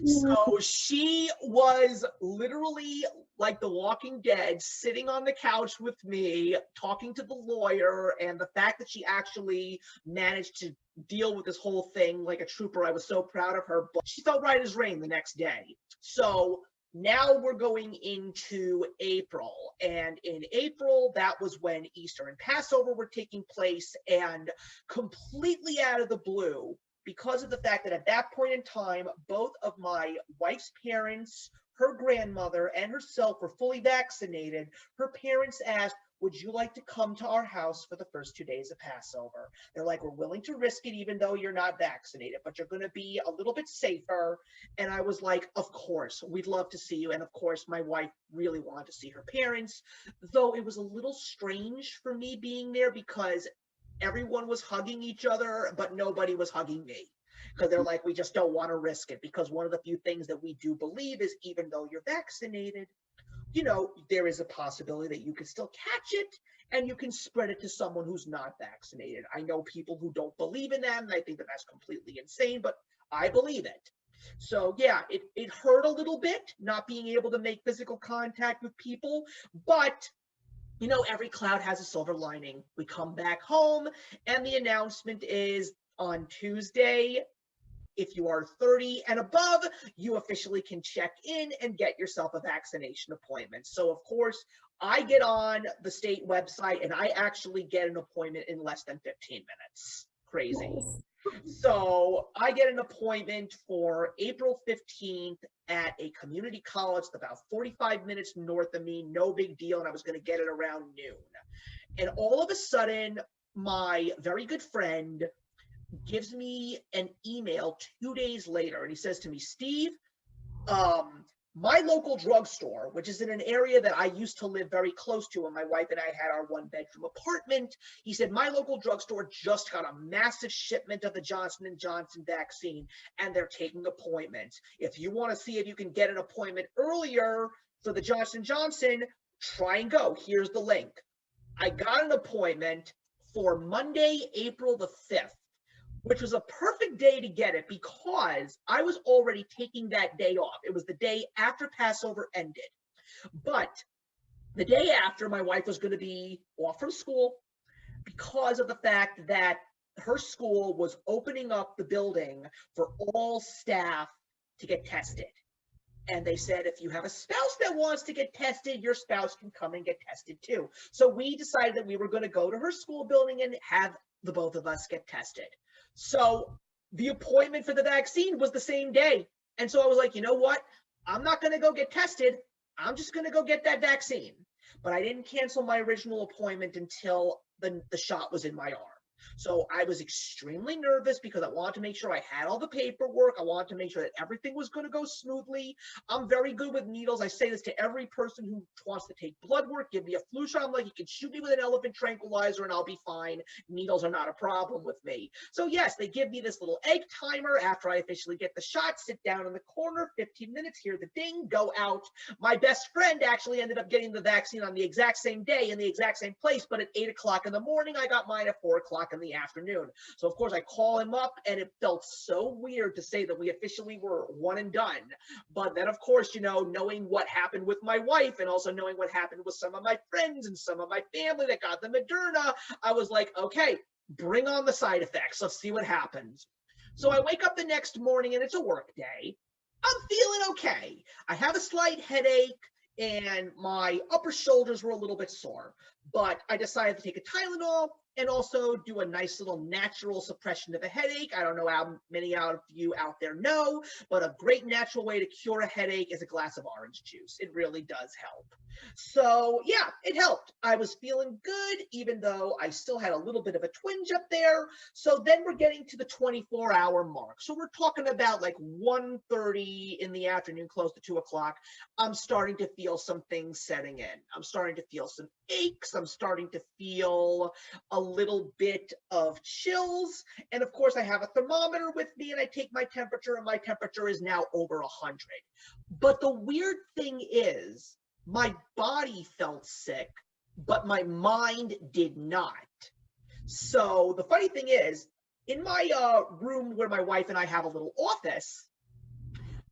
So she was literally like the Walking Dead, sitting on the couch with me, talking to the lawyer, and the fact that she actually managed to deal with this whole thing like a trooper, I was so proud of her, but she felt right as rain the next day. So now we're going into April, and in April, that was when Easter and Passover were taking place, and completely out of the blue, because of the fact that at that point in time, both of my wife's parents, her grandmother, and herself were fully vaccinated, her parents asked, would you like to come to our house for the first 2 days of Passover? They're like, we're willing to risk it even though you're not vaccinated, but you're going to be a little bit safer. And I was like, of course, we'd love to see you. And of course, my wife really wanted to see her parents, though it was a little strange for me being there because everyone was hugging each other, but nobody was hugging me. Because they're like, we just don't want to risk it. Because one of the few things that we do believe is even though you're vaccinated, you know, there is a possibility that you can still catch it and you can spread it to someone who's not vaccinated. I know people who don't believe in that, and I think that that's completely insane, but I believe it. So yeah, it hurt a little bit not being able to make physical contact with people, but you know, every cloud has a silver lining. We come back home, and the announcement is on Tuesday, if you are 30 and above, you officially can check in and get yourself a vaccination appointment. So, of course, I get on the state website, and I actually get an appointment in less than 15 minutes. Crazy. Nice. So I get an appointment for April 15th at a community college about 45 minutes north of me, no big deal, and I was going to get it around noon. And all of a sudden, my very good friend gives me an email 2 days later, and he says to me, Steve, my local drugstore, which is in an area that I used to live very close to when my wife and I had our one-bedroom apartment, he said, my local drugstore just got a massive shipment of the Johnson & Johnson vaccine, and they're taking appointments. If you want to see if you can get an appointment earlier for the Johnson & Johnson, try and go. Here's the link. I got an appointment for Monday, April the 5th. Which was a perfect day to get it because I was already taking that day off. It was the day after Passover ended. But the day after, my wife was going to be off from school because of the fact that her school was opening up the building for all staff to get tested. And they said, if you have a spouse that wants to get tested, your spouse can come and get tested too. So we decided that we were going to go to her school building and have the both of us get tested. So the appointment for the vaccine was the same day. And so I was like, you know what? I'm not going to go get tested. I'm just going to go get that vaccine. But I didn't cancel my original appointment until the shot was in my arm. So I was extremely nervous because I wanted to make sure I had all the paperwork. I wanted to make sure that everything was going to go smoothly. I'm very good with needles. I say this to every person who wants to take blood work. Give me a flu shot. I'm like, you can shoot me with an elephant tranquilizer and I'll be fine. Needles are not a problem with me. So yes, they give me this little egg timer after I officially get the shot, sit down in the corner, 15 minutes, hear the ding, go out. My best friend actually ended up getting the vaccine on the exact same day in the exact same place, but at 8 o'clock in the morning, I got mine at 4 o'clock in the afternoon. So of course I call him up, and it felt so weird to say that we officially were one and done. But then of course, you know, knowing what happened with my wife and also knowing what happened with some of my friends and some of my family that got the Moderna, I was like, okay, bring on the side effects. Let's see what happens. So I wake up the next morning and it's a work day. I'm feeling okay. I have a slight headache and my upper shoulders were a little bit sore, but I decided to take a Tylenol and also do a nice little natural suppression of a headache. I don't know how many of you out there know, but a great natural way to cure a headache is a glass of orange juice. It really does help. So yeah, it helped. I was feeling good, even though I still had a little bit of a twinge up there. So then we're getting to the 24-hour mark. So we're talking about like 1:30 in the afternoon, close to 2 o'clock. I'm starting to feel some things setting in. I'm starting to feel some aches. I'm starting to feel a little bit of chills. And of course, I have a thermometer with me and I take my temperature, and my temperature is now over 100. But the weird thing is, my body felt sick, but my mind did not. So the funny thing is, in my room where my wife and I have a little office,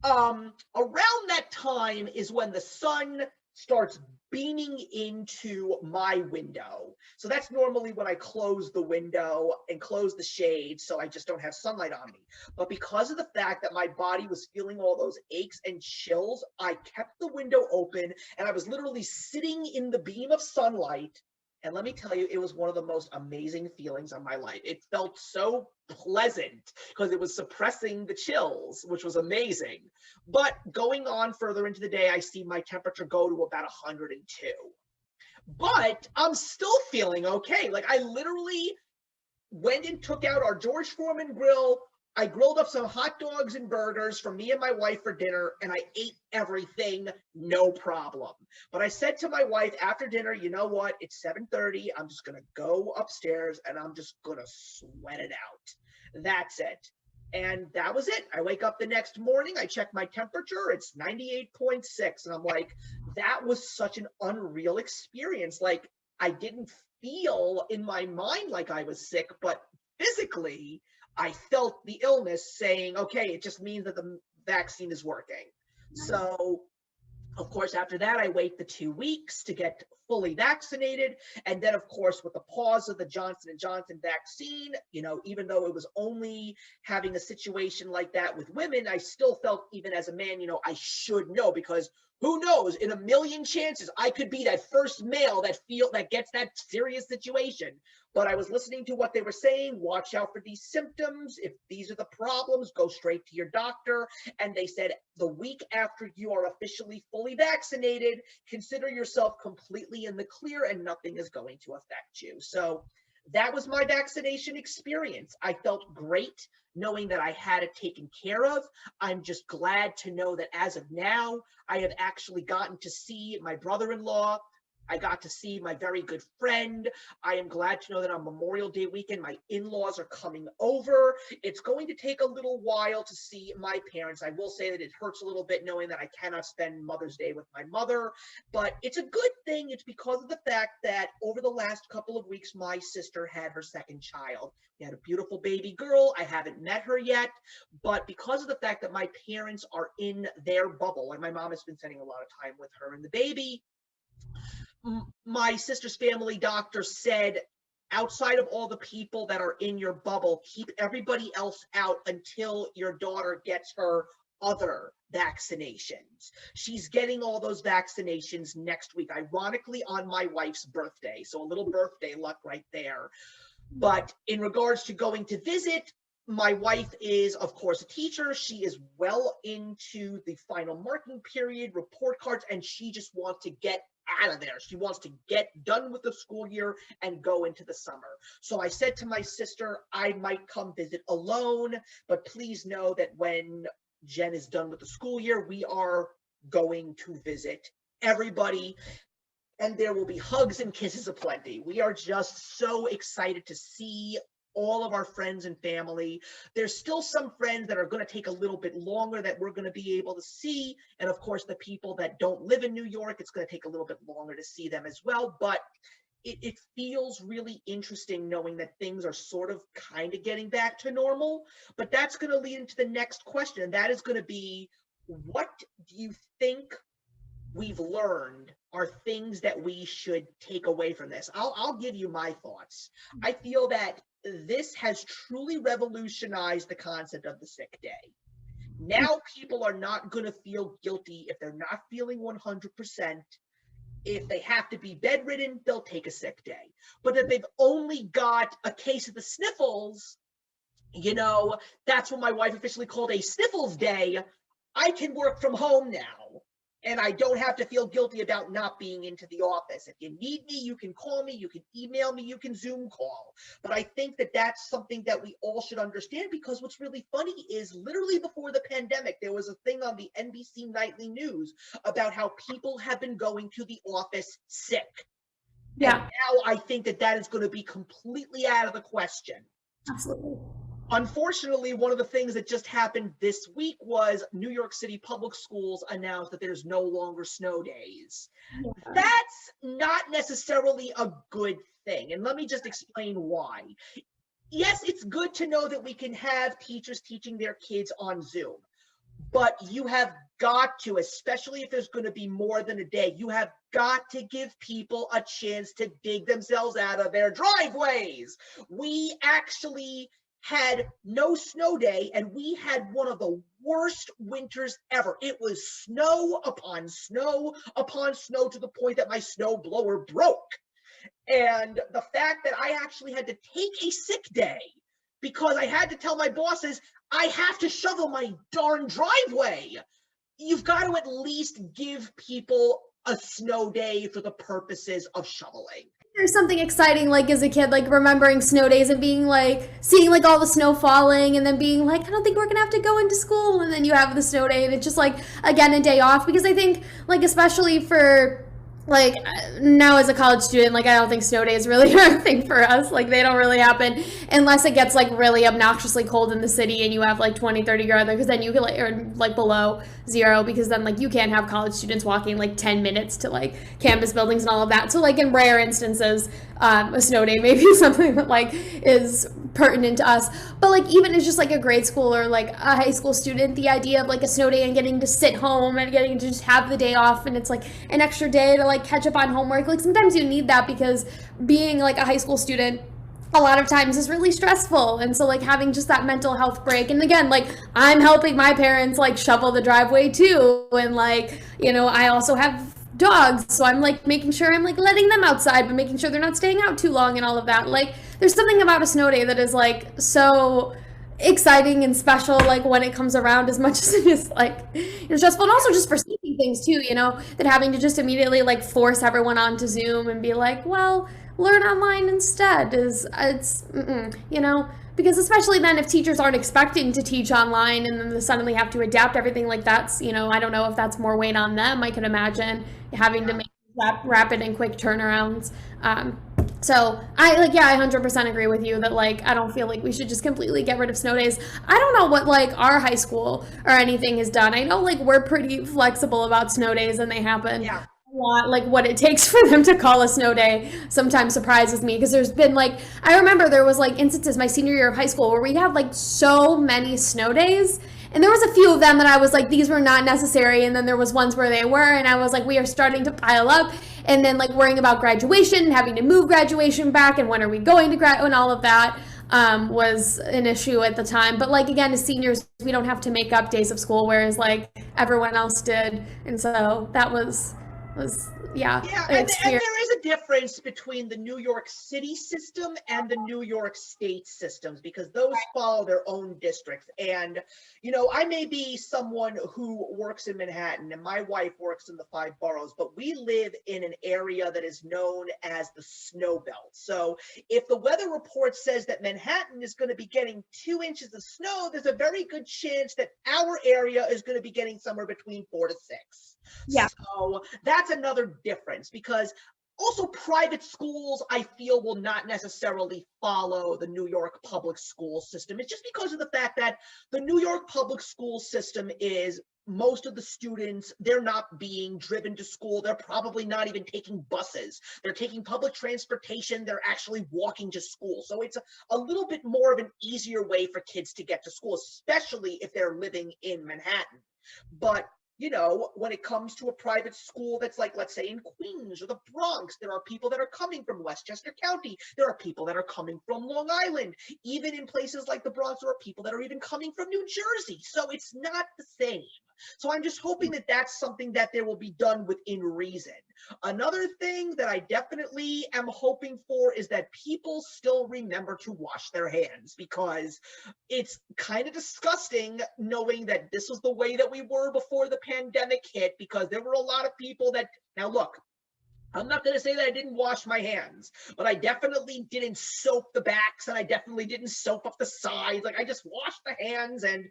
around that time is when the sun starts beaming into my window. So that's normally when I close the window and close the shade so I just don't have sunlight on me. But because of the fact that my body was feeling all those aches and chills, I kept the window open and I was literally sitting in the beam of sunlight. And let me tell you, it was one of the most amazing feelings of my life. It felt so pleasant because it was suppressing the chills, which was amazing. But going on further into the day, I see my temperature go to about 102. But I'm still feeling okay. Like, I literally went and took out our George Foreman grill. I grilled up some hot dogs and burgers for me and my wife for dinner, and I ate everything, no problem. But I said to my wife after dinner, you know what? It's 7:30. I'm just going to go upstairs and I'm just going to sweat it out. That's it. And that was it. I wake up the next morning, I check my temperature, it's 98.6. And I'm like, that was such an unreal experience. Like, I didn't feel in my mind like I was sick, but physically, I felt the illness saying, okay, it just means that the vaccine is working. So, of course, after that, I wait the 2 weeks to get fully vaccinated. And then, of course, with the pause of the Johnson & Johnson vaccine, you know, even though it was only having a situation like that with women, I still felt, even as a man, you know, I should know, because who knows, in a million chances, I could be that first male that gets that serious situation. But I was listening to what they were saying. Watch out for these symptoms. If these are the problems, go straight to your doctor. And they said, the week after you are officially fully vaccinated, consider yourself completely in the clear and nothing is going to affect you. So that was my vaccination experience. I felt great knowing that I had it taken care of. I'm just glad to know that as of now, I have actually gotten to see my brother-in-law. I got to see my very good friend. I am glad to know that on Memorial Day weekend, my in-laws are coming over. It's going to take a little while to see my parents. I will say that it hurts a little bit knowing that I cannot spend Mother's Day with my mother, but it's a good thing. It's because of the fact that over the last couple of weeks, my sister had her second child. We had a beautiful baby girl. I haven't met her yet, but because of the fact that my parents are in their bubble, and my mom has been spending a lot of time with her and the baby, my sister's family doctor said, outside of all the people that are in your bubble, keep everybody else out until your daughter gets her other vaccinations. She's getting all those vaccinations next week, ironically on my wife's birthday. So a little birthday luck right there. But in regards to going to visit, my wife is, of course, a teacher. She is well into the final marking period, report cards, and she just wants to get out of there. She wants to get done with the school year and go into the summer. So I said to my sister, I might come visit alone, but please know that when Jen is done with the school year, we are going to visit everybody, and there will be hugs and kisses aplenty. We are just so excited to see all of our friends and family. There's still some friends that are going to take a little bit longer that we're going to be able to see. And of course, the people that don't live in New York, it's going to take a little bit longer to see them as well. But it feels really interesting knowing that things are sort of kind of getting back to normal. But that's going to lead into the next question. And that is going to be, what do you think we've learned are things that we should take away from this? I'll give you my thoughts. I feel that this has truly revolutionized the concept of the sick day. Now people are not going to feel guilty if they're not feeling 100%. If they have to be bedridden, they'll take a sick day. But if they've only got a case of the sniffles, you know, that's what my wife officially called a sniffles day. I can work from home now. And I don't have to feel guilty about not being into the office. If you need me, you can call me, you can email me, you can Zoom call. But I think that that's something that we all should understand, because what's really funny is literally before the pandemic, there was a thing on the NBC Nightly News about how people have been going to the office sick. Yeah. And now I think that is going to be completely out of the question. Absolutely. Unfortunately, one of the things that just happened this week was New York City public schools announced that there's no longer snow days. Yeah. That's not necessarily a good thing. And let me just explain why. Yes, it's good to know that we can have teachers teaching their kids on Zoom, but you have got to, especially if there's going to be more than a day, you have got to give people a chance to dig themselves out of their driveways. We actually had no snow day, and we had one of the worst winters ever. It was snow upon snow upon snow, to the point that my snow blower broke. And the fact that I actually had to take a sick day because I had to tell my bosses I have to shovel my darn driveway. You've got to at least give people a snow day for the purposes of shoveling. There's something exciting, like as a kid, like remembering snow days and being like, seeing like all the snow falling and then being like, I don't think we're gonna have to go into school. And then you have the snow day and it's just like, again, a day off. Because I think, like, especially for, like, now as a college student, like, I don't think snow days really are a thing for us. Like, they don't really happen unless it gets like really obnoxiously cold in the city and you have like 20, 30 degree weather, because then you can like, or like below zero, because then like you can't have college students walking like 10 minutes to like campus buildings and all of that. So like in rare instances, a snow day may be something that like is pertinent to us. But like even as just like a grade school or like a high school student, the idea of like a snow day and getting to sit home and getting to just have the day off, and it's like an extra day to like catch up on homework. Like sometimes you need that, because being like a high school student a lot of times is really stressful. And so like having just that mental health break, and again, like I'm helping my parents like shovel the driveway too, and like, you know, I also have dogs, so I'm like making sure I'm like letting them outside but making sure they're not staying out too long and all of that. Like there's something about a snow day that is like so exciting and special, like when it comes around, as much as it is like, you know, stressful. And also just for speaking things too, you know, that having to just immediately like force everyone onto Zoom and be like, well, learn online instead is, it's you know, because especially then if teachers aren't expecting to teach online and then they suddenly have to adapt everything, like that's, you know, I don't know if that's more weight on them. I can imagine having to make rapid and quick turnarounds. So I like, yeah, I 100% agree with you that like, I don't feel like we should just completely get rid of snow days. I don't know what like our high school or anything has done. I know like we're pretty flexible about snow days and they happen. Yeah. Like what it takes for them to call a snow day sometimes surprises me, because there's been like, I remember there was like instances my senior year of high school where we had like so many snow days, and there was a few of them that I was like, these were not necessary, and then there was ones where they were, and I was like, we are starting to pile up. And then like worrying about graduation and having to move graduation back and when are we going to grad, and all of that was an issue at the time. But like again, as seniors, we don't have to make up days of school, whereas like everyone else did, and so that was yeah. And there is a difference between the New York City system and the New York State systems, because those follow their own districts. And, you know, I may be someone who works in Manhattan and my wife works in the 5 boroughs, but we live in an area that is known as the snow belt. So if the weather report says that Manhattan is going to be getting 2 inches of snow, there's a very good chance that our area is going to be getting somewhere between 4 to 6. Yeah. So that's another difference, because also private schools, I feel, will not necessarily follow the New York public school system. It's just because of the fact that the New York public school system is, most of the students, they're not being driven to school. They're probably not even taking buses. They're taking public transportation. They're actually walking to school. So it's a little bit more of an easier way for kids to get to school, especially if they're living in Manhattan. But you know, when it comes to a private school that's like, let's say in Queens or the Bronx, there are people that are coming from Westchester County. There are people that are coming from Long Island. Even in places like the Bronx, there are people that are even coming from New Jersey. So it's not the same. So I'm just hoping that that's something that there will be done within reason. Another thing that I definitely am hoping for is that people still remember to wash their hands, because it's kind of disgusting knowing that this was the way that we were before the pandemic hit, because there were a lot of people that, now look, I'm not going to say that I didn't wash my hands, but I definitely didn't soap the backs and I definitely didn't soap up the sides. Like I just washed the hands, and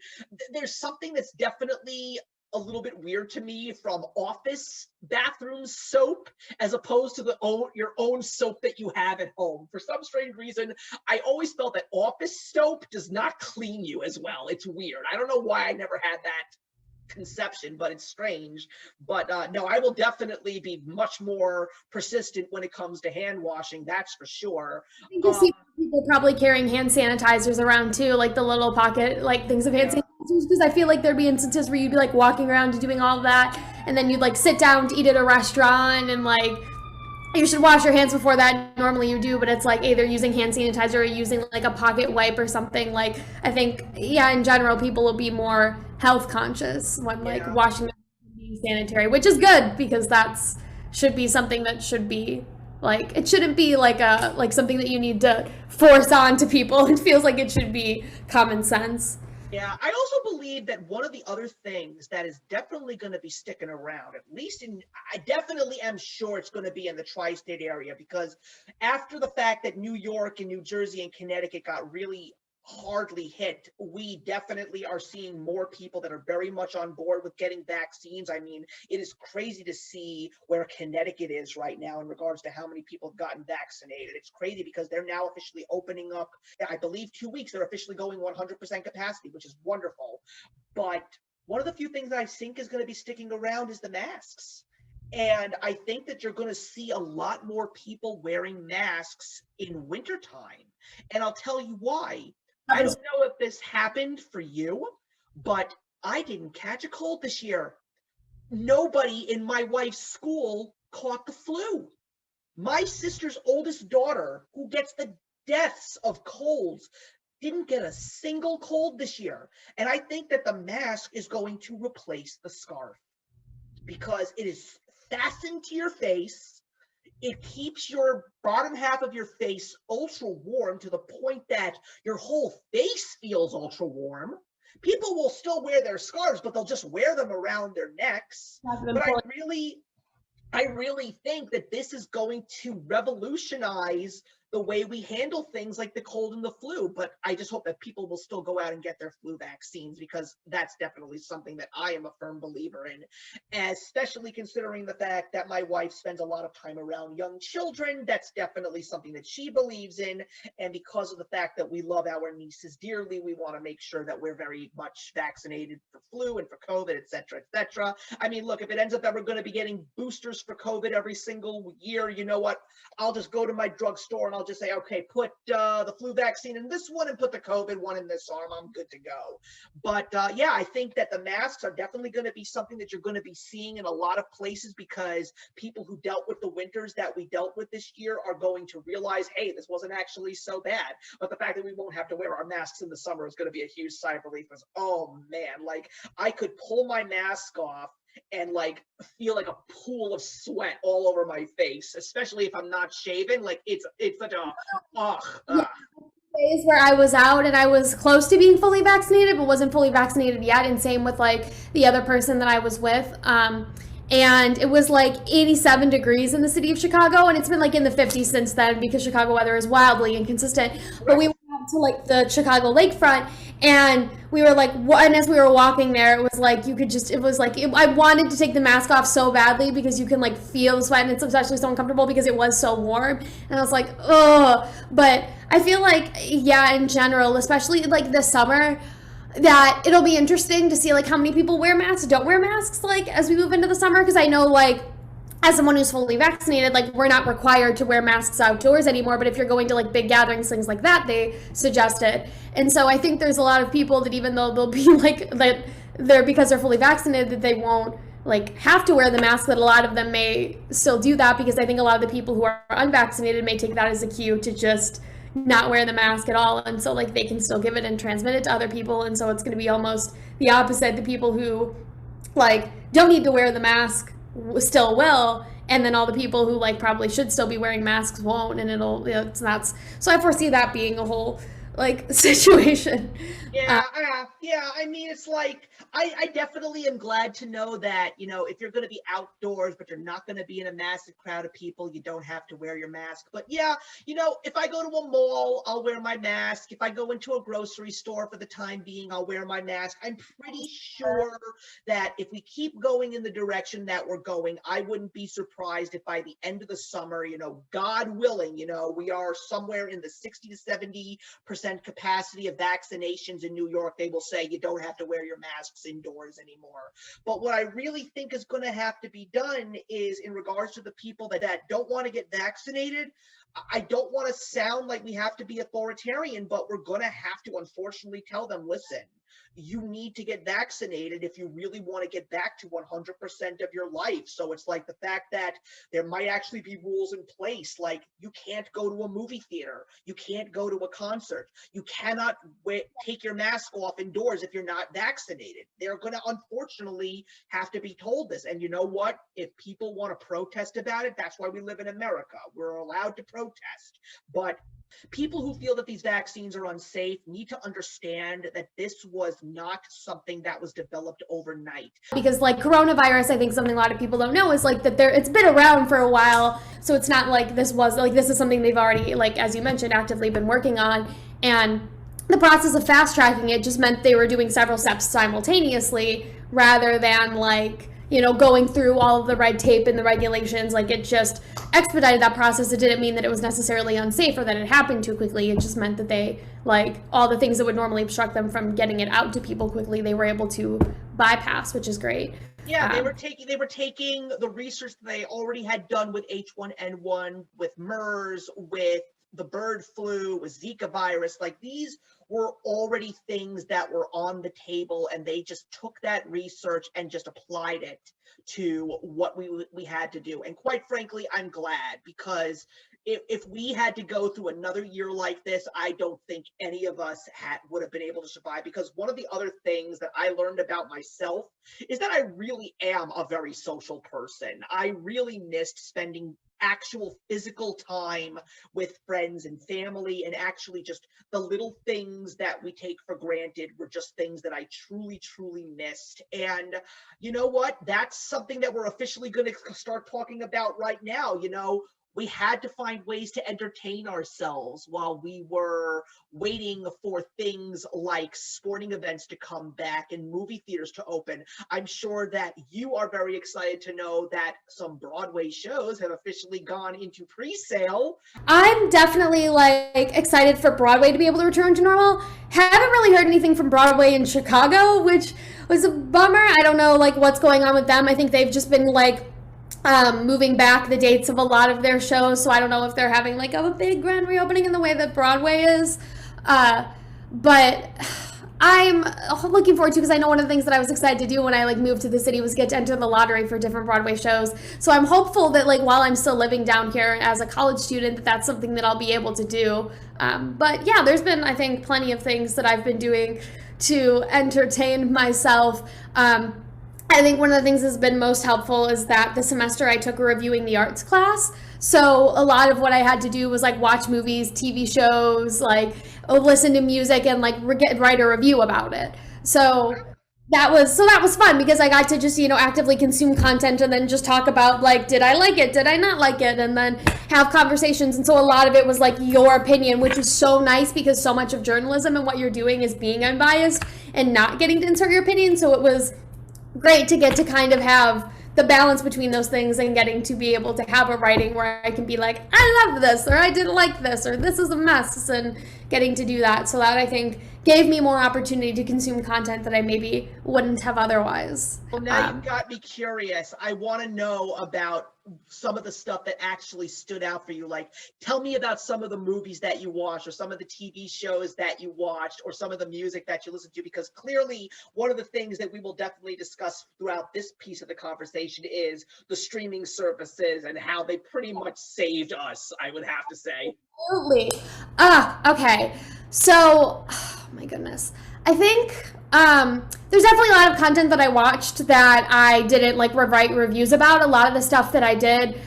there's something that's definitely a little bit weird to me from office bathroom soap as opposed to your own soap that you have at home. For some strange reason, I always felt that office soap does not clean you as well. It's weird. I don't know why I never had that conception, but it's strange. But no, I will definitely be much more persistent when it comes to hand washing, that's for sure. I think you see people probably carrying hand sanitizers around too, like the little pocket, like things of hand sanitizers, because I feel like there'd be instances where you'd be like walking around and doing all of that, and then you'd like sit down to eat at a restaurant, and like you should wash your hands before that. Normally you do, but it's like either using hand sanitizer or using like a pocket wipe or something. Like I think, yeah, in general, people will be more health conscious when like washing their hands and being sanitary, which is good because that's should be something that should be like, it shouldn't be like something that you need to force on to people. It feels like it should be common sense. Yeah, I also believe that one of the other things that is definitely going to be sticking around, at least I definitely am sure it's going to be in the tri-state area, because after the fact that New York and New Jersey and Connecticut got really hardly hit, we definitely are seeing more people that are very much on board with getting vaccines. I mean, it is crazy to see where Connecticut is right now in regards to how many people have gotten vaccinated. It's crazy because they're now officially opening up, I believe 2 weeks, they're officially going 100% capacity, which is wonderful. But one of the few things that I think is going to be sticking around is the masks. And I think that you're going to see a lot more people wearing masks in wintertime. And I'll tell you why. I don't know if this happened for you, but I didn't catch a cold this year. Nobody in my wife's school caught the flu. My sister's oldest daughter, who gets the deaths of colds, didn't get a single cold this year. And I think that the mask is going to replace the scarf because it is fastened to your face. It keeps your bottom half of your face ultra warm to the point that your whole face feels ultra warm. People will still wear their scarves, but they'll just wear them around their necks. But I really think that this is going to revolutionize the way we handle things like the cold and the flu. But I just hope that people will still go out and get their flu vaccines, because that's definitely something that I am a firm believer in, especially considering the fact that my wife spends a lot of time around young children. That's definitely something that she believes in. And because of the fact that we love our nieces dearly, we want to make sure that we're very much vaccinated for flu and for COVID, et cetera, et cetera. I mean, look, if it ends up that we're going to be getting boosters for COVID every single year, you know what? I'll just go to my drugstore and I'll just say, okay, put the flu vaccine in this one and put the COVID one in this arm. I'm good to go. But yeah, I think that the masks are definitely going to be something that you're going to be seeing in a lot of places, because people who dealt with the winters that we dealt with this year are going to realize, hey, this wasn't actually so bad. But the fact that we won't have to wear our masks in the summer is going to be a huge sigh of relief. Because, oh man, like I could pull my mask off and like feel like a pool of sweat all over my face, especially if I'm not shaven. Like it's such a days where I was out and I was close to being fully vaccinated but wasn't fully vaccinated yet, and same with like the other person that I was with, and it was like 87 degrees in the city of Chicago, and it's been like in the 50s since then because Chicago weather is wildly inconsistent. But we went out to like the Chicago lakefront, and we were like, and as we were walking there, it was like you could just, it was like, I wanted to take the mask off so badly because you can like feel the sweat, and it's especially so uncomfortable because it was so warm. And I was like, oh, but I feel like, yeah, in general, especially like this summer, that it'll be interesting to see like how many people wear masks, don't wear masks, like as we move into the summer. Because I know, like, as someone who's fully vaccinated, like we're not required to wear masks outdoors anymore, but if you're going to like big gatherings, things like that, they suggest it. And so I think there's a lot of people that even though they'll be like that they're, because they're fully vaccinated, that they won't like have to wear the mask, that a lot of them may still do that, because I think a lot of the people who are unvaccinated may take that as a cue to just not wear the mask at all, and so like they can still give it and transmit it to other people. And so it's going to be almost the opposite. The people who like don't need to wear the mask still will, and then all the people who like probably should still be wearing masks won't, and it'll, you know, it's not. So I foresee that being a whole like situation. Yeah, yeah. I mean, it's like I definitely am glad to know that, if you're going to be outdoors, but you're not going to be in a massive crowd of people, you don't have to wear your mask. But yeah, if I go to a mall, I'll wear my mask. If I go into a grocery store for the time being, I'll wear my mask. I'm pretty sure that if we keep going in the direction that we're going, I wouldn't be surprised if by the end of the summer, God willing, we are somewhere in the 60 to 70% capacity of vaccinations in New York. They will say you don't have to wear your masks indoors anymore. But what I really think is going to have to be done is, in regards to the people that don't want to get vaccinated, I don't want to sound like we have to be authoritarian, but we're going to have to unfortunately tell them, listen, you need to get vaccinated if you really want to get back to 100% of your life. So it's like the fact that there might actually be rules in place, like you can't go to a movie theater, you can't go to a concert, you cannot take your mask off indoors if you're not vaccinated. They're going to unfortunately have to be told this. And you know what? If people want to protest about it, that's why we live in America. We're allowed to protest. But people who feel that these vaccines are unsafe need to understand that this was not something that was developed overnight. Because like coronavirus, I think something a lot of people don't know is like that it's been around for a while. So it's not like this is something they've already, like, as you mentioned, actively been working on. And the process of fast tracking it just meant they were doing several steps simultaneously rather than going through all of the red tape and the regulations. Like, it just expedited that process. It didn't mean that it was necessarily unsafe or that it happened too quickly. It just meant that they, all the things that would normally obstruct them from getting it out to people quickly, they were able to bypass, which is great. Yeah, they were taking the research that they already had done with H1N1, with MERS, with the bird flu, with Zika virus. Like, these were already things that were on the table, and they just took that research and just applied it to what we had to do. And quite frankly, I'm glad, because if we had to go through another year like this, I don't think any of us would have been able to survive. Because one of the other things that I learned about myself is that I really am a very social person. I really missed spending actual physical time with friends and family, and actually just the little things that we take for granted were just things that I truly, truly missed. And you know what? That's something that we're officially going to start talking about right now. We had to find ways to entertain ourselves while we were waiting for things like sporting events to come back and movie theaters to open. I'm sure that you are very excited to know that some Broadway shows have officially gone into pre-sale. I'm definitely excited for Broadway to be able to return to normal. Haven't really heard anything from Broadway in Chicago, which was a bummer. I don't know what's going on with them. I think they've just been moving back the dates of a lot of their shows, so I don't know if they're having a big grand reopening in the way that Broadway is, but I'm looking forward to, because I know one of the things that I was excited to do when I moved to the city was get to enter the lottery for different Broadway shows. So I'm hopeful that while I'm still living down here as a college student, that's something that I'll be able to do. But yeah, there's been, I think, plenty of things that I've been doing to entertain myself. I think one of the things that's been most helpful is that this semester I took a reviewing the arts class. So a lot of what I had to do was watch movies, TV shows, listen to music, and write a review about it. So that was fun, because I got to just actively consume content and then just talk about did I like it, did I not like it, and then have conversations. And so a lot of it was your opinion, which is so nice, because so much of journalism and what you're doing is being unbiased and not getting to insert your opinion. So it was great to get to kind of have the balance between those things, and getting to be able to have a writing where I can be I love this, or I didn't like this, or this is a mess, and getting to do that. So that, I think, gave me more opportunity to consume content that I maybe wouldn't have otherwise. Well, now you've got me curious. I want to know about some of the stuff that actually stood out for you. Tell me about some of the movies that you watched, or some of the TV shows that you watched, or some of the music that you listened to, because clearly one of the things that we will definitely discuss throughout this piece of the conversation is the streaming services and how they pretty much saved us, I would have to say. Absolutely. Okay. So, oh my goodness. I think there's definitely a lot of content that I watched that I didn't write reviews about. A lot of the stuff that I did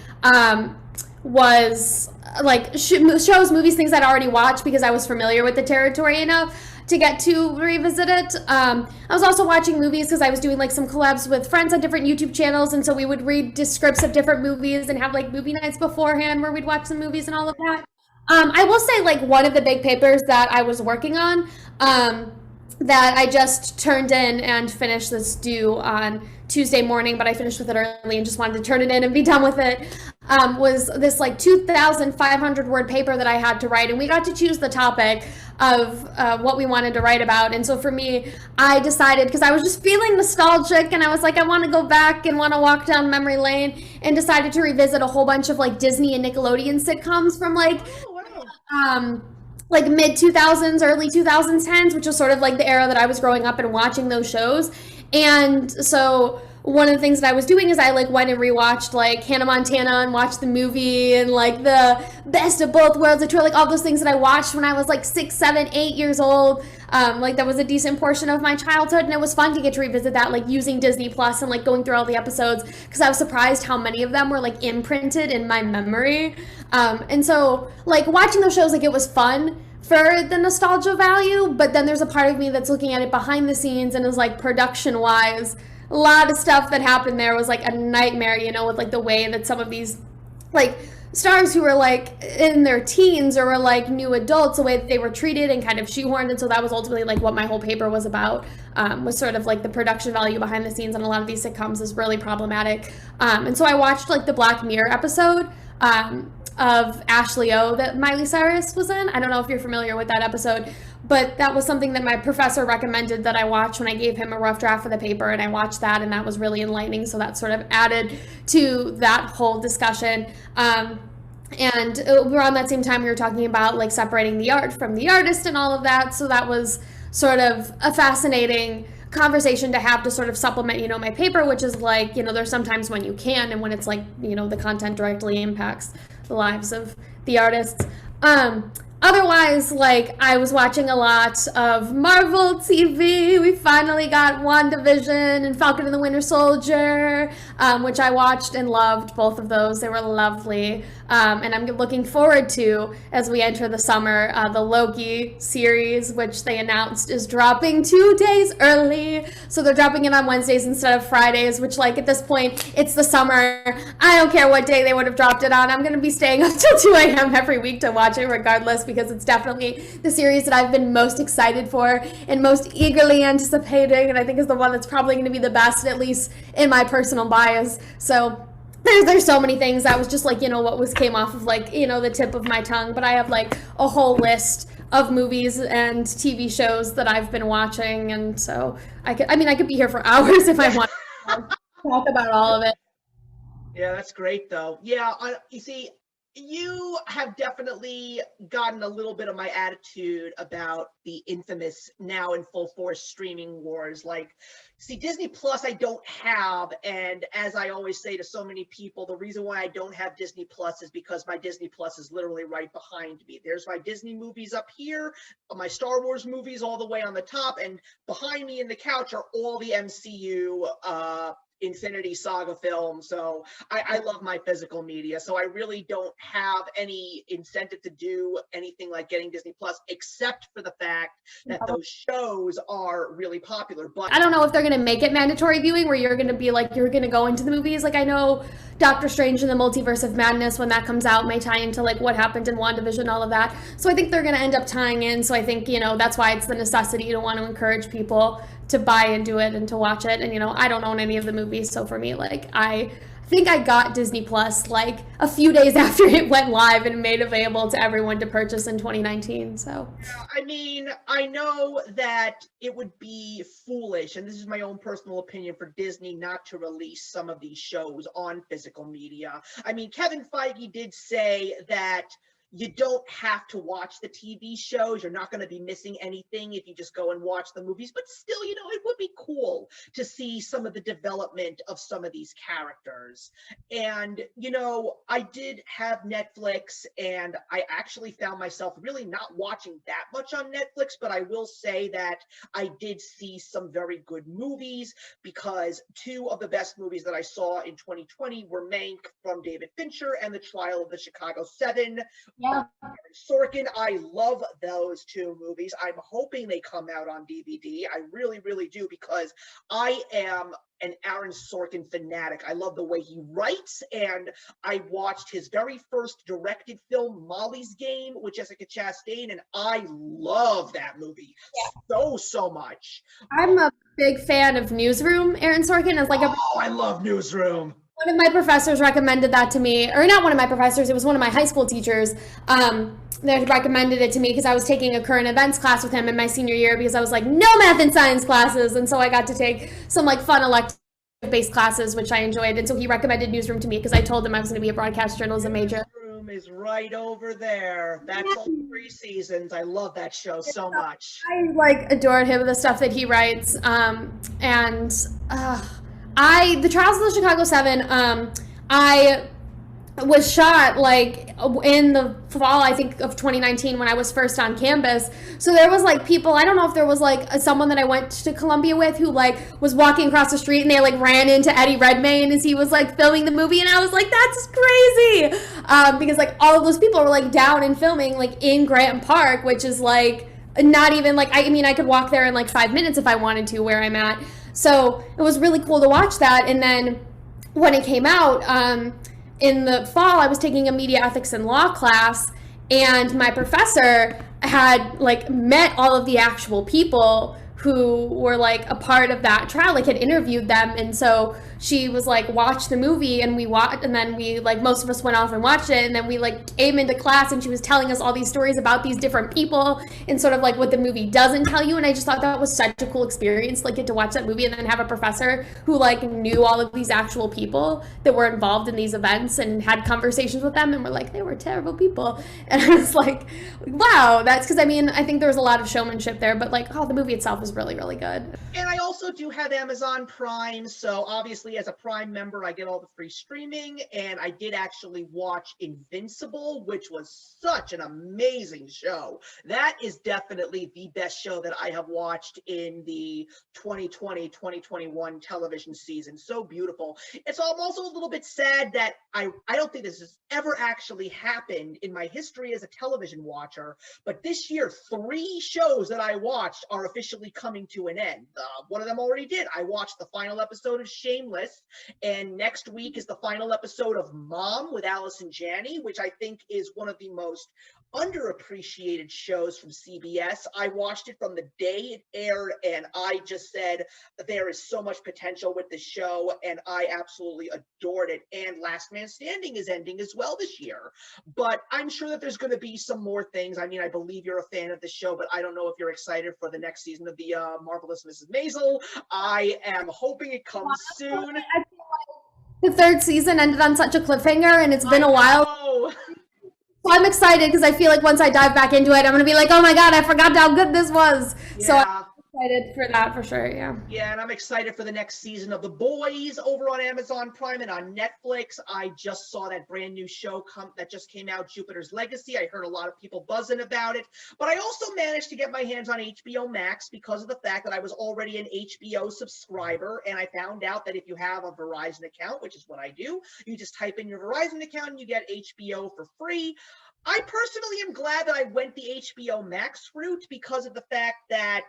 was like shows, movies, things I'd already watched because I was familiar with the territory enough to get to revisit it. I was also watching movies because I was doing like some collabs with friends on different YouTube channels, and so we would read scripts of different movies and have like movie nights beforehand where we'd watch some movies and all of that. I will say, like, one of the big papers that I was working on, that I just turned in and finished this due on Tuesday morning, but I finished with it early and just wanted to turn it in and be done with it, was this like 2,500 word paper that I had to write. And we got to choose the topic of what we wanted to write about. And so for me, I decided, because I was just feeling nostalgic and I was like, I want to go back and want to walk down memory lane, and decided to revisit a whole bunch of like Disney and Nickelodeon sitcoms from like mid 2000s, early 2010s, which was sort of like the era that I was growing up and watching those shows. And so one of the things that I was doing is I like went and rewatched like Hannah Montana and watched the movie and like the Best of Both Worlds, like all those things that I watched when I was like 6, 7, 8 years old. Like that was a decent portion of my childhood, and it was fun to get to revisit that, like using Disney Plus and like going through all the episodes, because I was surprised how many of them were like imprinted in my memory. And so like watching those shows, like it was fun for the nostalgia value, but then there's a part of me that's looking at it behind the scenes and is like, production wise, a lot of stuff that happened there was like a nightmare, with like the way that some of these like stars who were like in their teens or were like new adults, the way that they were treated and kind of shoehorned. And so that was ultimately like what my whole paper was about, was sort of like the production value behind the scenes on a lot of these sitcoms is really problematic. And so I watched like the Black Mirror episode of Ashley O that Miley Cyrus was in. I don't know if you're familiar with that episode, but that was something that my professor recommended that I watch when I gave him a rough draft of the paper, and I watched that, and that was really enlightening. So that sort of added to that whole discussion. And around that same time, we were talking about like separating the art from the artist and all of that. So that was sort of a fascinating conversation to have to sort of supplement, my paper, which is like, there's sometimes when you can, and when it's like, the content directly impacts the lives of the artists. Otherwise, like, I was watching a lot of Marvel TV. We finally got WandaVision and Falcon and the Winter Soldier, which I watched and loved both of those. They were lovely. And I'm looking forward to, as we enter the summer, the Loki series, which they announced is dropping 2 days early. So they're dropping it on Wednesdays instead of Fridays, which, like, at this point, it's the summer. I don't care what day they would have dropped it on. I'm going to be staying up till 2 a.m. every week to watch it regardless, because it's definitely the series that I've been most excited for and most eagerly anticipating, and I think is the one that's probably going to be the best, at least in my personal bias. So there's so many things that was just like, what came off of like, the tip of my tongue, but I have like a whole list of movies and TV shows that I've been watching, and so I could be here for hours if I want to talk about all of it. Yeah, that's great though. Yeah, you see, you have definitely gotten a little bit of my attitude about the infamous, now in full force streaming wars. Like, see, Disney Plus I don't have, and as I always say to so many people, the reason why I don't have Disney Plus is because my Disney Plus is literally right behind me. There's my Disney movies up here, my Star Wars movies all the way on the top, and behind me in the couch are all the MCU Infinity Saga film. So I love my physical media. So I really don't have any incentive to do anything like getting Disney Plus, except for the fact that those shows are really popular. But I don't know if they're going to make it mandatory viewing where you're going to be like, you're going to go into the movies. Like, I know Doctor Strange and the Multiverse of Madness, when that comes out, may tie into like what happened in WandaVision, all of that. So I think they're going to end up tying in. So I think, that's why it's the necessity to want to encourage people to buy into it and to watch it. And, I don't own any of the movies. So for me, like, I think I got Disney Plus like a few days after it went live and made available to everyone to purchase in 2019. So yeah, I mean, I know that it would be foolish, and this is my own personal opinion, for Disney not to release some of these shows on physical media. I mean, Kevin Feige did say that you don't have to watch the TV shows. You're not going to be missing anything if you just go and watch the movies. But still, you know, it would be cool to see some of the development of some of these characters. And, you know, I did have Netflix, and I actually found myself really not watching that much on Netflix, but I will say that I did see some very good movies, because two of the best movies that I saw in 2020 were Mank from David Fincher and The Trial of the Chicago 7. Yeah. Sorkin. I love those two movies. I'm hoping they come out on DVD. I really, really do, because I am an Aaron Sorkin fanatic. I love the way he writes, and I watched his very first directed film, Molly's Game, with Jessica Chastain, and I love that movie so much. I'm a big fan of Newsroom. Aaron Sorkin is like I love Newsroom. One of my professors recommended that to me, or not one of my professors, it was one of my high school teachers that recommended it to me, because I was taking a current events class with him in my senior year, because I was like, no math and science classes, and so I got to take some like fun elective-based classes, which I enjoyed, and so he recommended Newsroom to me because I told him I was going to be a broadcast journalism major. Newsroom is right over there. That's all 3 seasons. I love that show so much. I like adored him, the stuff that he writes, The Trials of the Chicago 7, I was shot like in the fall, I think, of 2019 when I was first on campus. So there was like people, I don't know if there was like someone that I went to Columbia with who like was walking across the street and they like ran into Eddie Redmayne as he was like filming the movie, and I was like, that's crazy, because like all of those people were like down and filming like in Grant Park, which is like not even like, I mean I could walk there in like 5 minutes if I wanted to where I'm at. So it was really cool to watch that. And then when it came out in the fall, I was taking a media ethics and law class, and my professor had like met all of the actual people who were like a part of that trial, like had interviewed them. And so she was like, watch the movie, and we watched, and then we like, most of us went off and watched it, and then we like came into class and she was telling us all these stories about these different people and sort of like what the movie doesn't tell you. And I just thought that was such a cool experience, like get to watch that movie and then have a professor who like knew all of these actual people that were involved in these events and had conversations with them, and were like, they were terrible people. And I was like, wow, that's because I mean, I think there was a lot of showmanship there, but like, oh, the movie itself is really, really good. And I also do have Amazon Prime, so obviously as a Prime member, I get all the free streaming, and I did actually watch Invincible, which was such an amazing show. That is definitely the best show that I have watched in the 2020-2021 television season. So beautiful. And so I'm also a little bit sad that I don't think this has ever actually happened in my history as a television watcher, but this year, 3 shows that I watched are officially coming to an end. One of them already did. I watched the final episode of Shameless, and next week is the final episode of Mom with Allison Janney, which I think is one of the most underappreciated shows from CBS. I watched it from the day it aired, and I just said there is so much potential with this show, and I absolutely adored it. And Last Man Standing is ending as well this year, but I'm sure that there's going to be some more things. I mean, I believe you're a fan of the show, but I don't know if you're excited for the next season of the Marvelous Mrs. Maisel. I am hoping it comes soon. The 3rd season ended on such a cliffhanger, and it's been a while. So I'm excited because I feel like once I dive back into it, I'm going to be like, oh my God, I forgot how good this was. Yeah. So I'm excited for that for sure, yeah. Yeah, and I'm excited for the next season of The Boys over on Amazon Prime and on Netflix. I just saw that brand new show that just came out, Jupiter's Legacy. I heard a lot of people buzzing about it, but I also managed to get my hands on HBO Max because of the fact that I was already an HBO subscriber, and I found out that if you have a Verizon account, which is what I do, you just type in your Verizon account and you get HBO for free. I personally am glad that I went the HBO Max route because of the fact that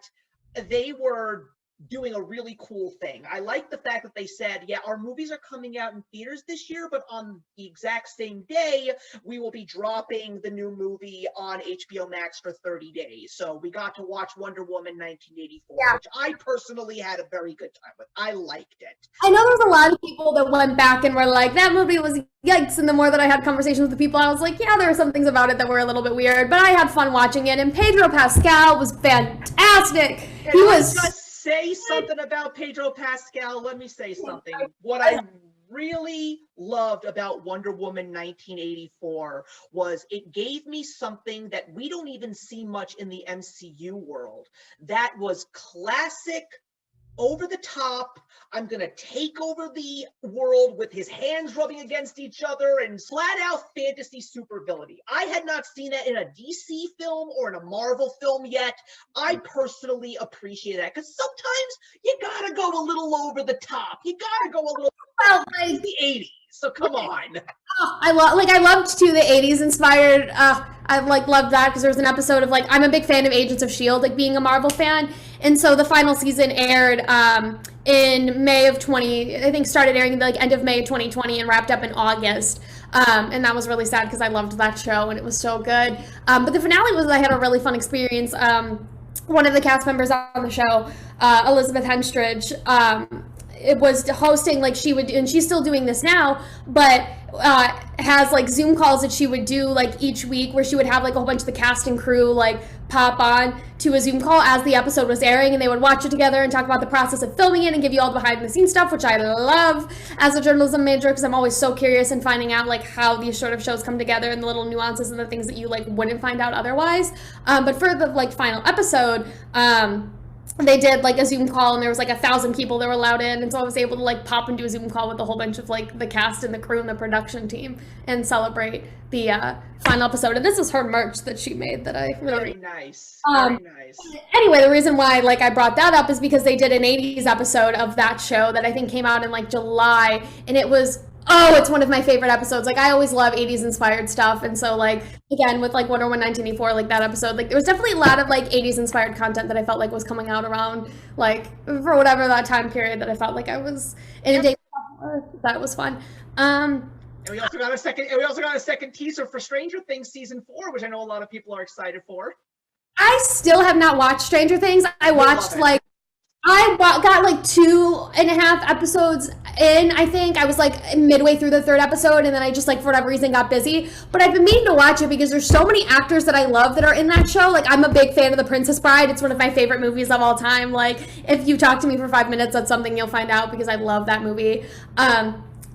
they were doing a really cool thing. I like the fact that they said, yeah, our movies are coming out in theaters this year, but on the exact same day, we will be dropping the new movie on HBO Max for 30 days. So we got to watch Wonder Woman 1984, which I personally had a very good time with. I liked it. I know there's a lot of people that went back and were like, that movie was yikes. And the more that I had conversations with the people, I was like, yeah, there were some things about it that were a little bit weird, but I had fun watching it. And Pedro Pascal was fantastic. He was say something about Pedro Pascal. Let me say something. What I really loved about Wonder Woman 1984 was it gave me something that we don't even see much in the MCU world. That was classic, over the top, I'm gonna take over the world with his hands rubbing against each other and flat out fantasy supervillainy. I had not seen that in a DC film or in a Marvel film yet. I personally appreciate that because sometimes you gotta go a little over the top. You gotta go a little like the 80s. So come on. Oh, I loved too the 80s inspired. I loved that because there was an episode of I'm a big fan of Agents of S.H.I.E.L.D., being a Marvel fan. And so the final season aired in May of I think started airing the end of May of 2020 and wrapped up in August. And that was really sad because I loved that show and it was so good. But the finale was I had a really fun experience. One of the cast members on the show, Elizabeth Henstridge, it was hosting she would, and she's still doing this now, but has Zoom calls that she would do each week where she would have a whole bunch of the cast and crew pop on to a Zoom call as the episode was airing, and they would watch it together and talk about the process of filming it and give you all the behind the scenes stuff, which I love as a journalism major because I'm always so curious in finding out how these sort of shows come together and the little nuances and the things that you wouldn't find out otherwise. But for the final episode, they did a Zoom call and there was 1,000 people that were allowed in, and so I was able to pop and do a Zoom call with a whole bunch of the cast and the crew and the production team and celebrate the final episode. And this is her merch that she made that I really very nice. Very nice. Anyway, the reason why I brought that up is because they did an 80s episode of that show that I think came out in July, and it was it's one of my favorite episodes. I always love 80s inspired stuff, and so again with Wonder Woman 1984, that episode, there was definitely a lot of 80s inspired content that I felt was coming out around for whatever that time period that I felt I was inundated with. That was fun. And we also got a second teaser for Stranger Things season 4, which I know a lot of people are excited for. I still have not watched Stranger Things. I watched I got 2.5 episodes in, I think. I was midway through the 3rd episode, and then I just for whatever reason got busy. But I've been meaning to watch it because there's so many actors that I love that are in that show. I'm a big fan of The Princess Bride. It's one of my favorite movies of all time. If you talk to me for 5 minutes, that's something you'll find out because I love that movie.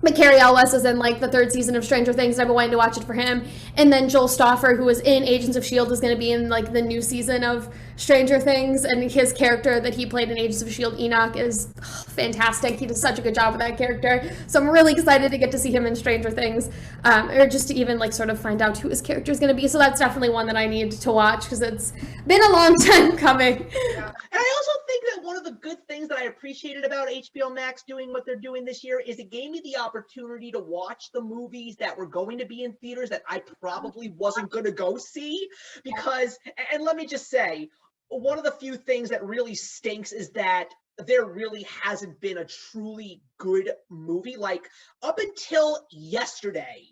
But Carrie Elwes is in the 3rd season of Stranger Things, and I've been wanting to watch it for him. And then Joel Stoffer, who was in Agents of S.H.I.E.L.D., is going to be in the new season of Stranger Things, and his character that he played in Agents of S.H.I.E.L.D., Enoch, is fantastic. He does such a good job with that character. So I'm really excited to get to see him in Stranger Things, or just to even sort of find out who his character is going to be. So that's definitely one that I need to watch because it's been a long time coming. Yeah. And I also think that one of the good things that I appreciated about HBO Max doing what they're doing this year is it gave me the opportunity to watch the movies that were going to be in theaters that I probably wasn't going to go see because, and let me just say, one of the few things that really stinks is that there really hasn't been a truly good movie. Up until yesterday,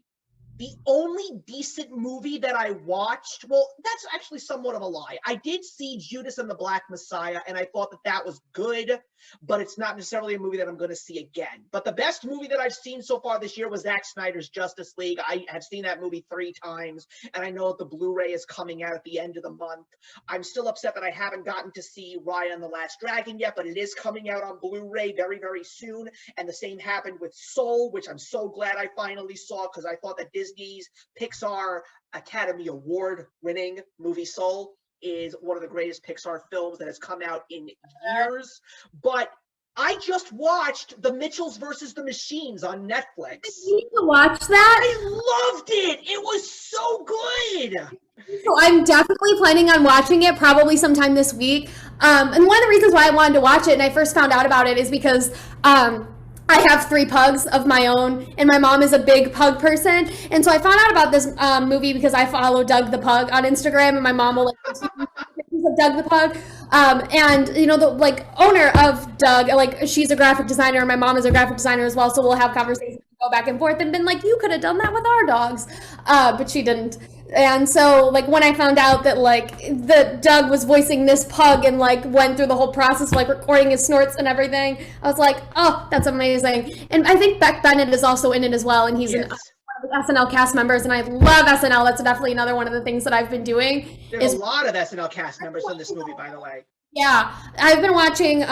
the only decent movie that I watched, well, that's actually somewhat of a lie. I did see Judas and the Black Messiah, and I thought that was good, but it's not necessarily a movie that I'm going to see again. But the best movie that I've seen so far this year was Zack Snyder's Justice League. I have seen that movie 3 times, and I know that the Blu-ray is coming out at the end of the month. I'm still upset that I haven't gotten to see Raya and the Last Dragon yet, but it is coming out on Blu-ray very, very soon. And the same happened with Soul, which I'm so glad I finally saw because I thought that Disney's Pixar Academy Award winning movie Soul is one of the greatest Pixar films that has come out in years. But I just watched The Mitchells versus the Machines on Netflix. You need to watch that? I loved it. It was so good. So I'm definitely planning on watching it probably sometime this week. And one of the reasons why I wanted to watch it and I first found out about it is because I have 3 pugs of my own, and my mom is a big pug person. And so I found out about this movie because I follow Doug the Pug on Instagram, and my mom will pictures of Doug the Pug. And the owner of Doug, she's a graphic designer, and my mom is a graphic designer as well. So we'll have conversations, go back and forth, and been you could have done that with our dogs, but she didn't. And so when I found out that the Doug was voicing this pug and went through the whole process of recording his snorts and everything, I was oh, that's amazing. And I think Beck Bennett is also in it as well, and he's one of the SNL cast members, and I love SNL. That's definitely another one of the things that I've been doing. There's a lot of SNL cast members in this movie, by the way. Yeah, I've been watching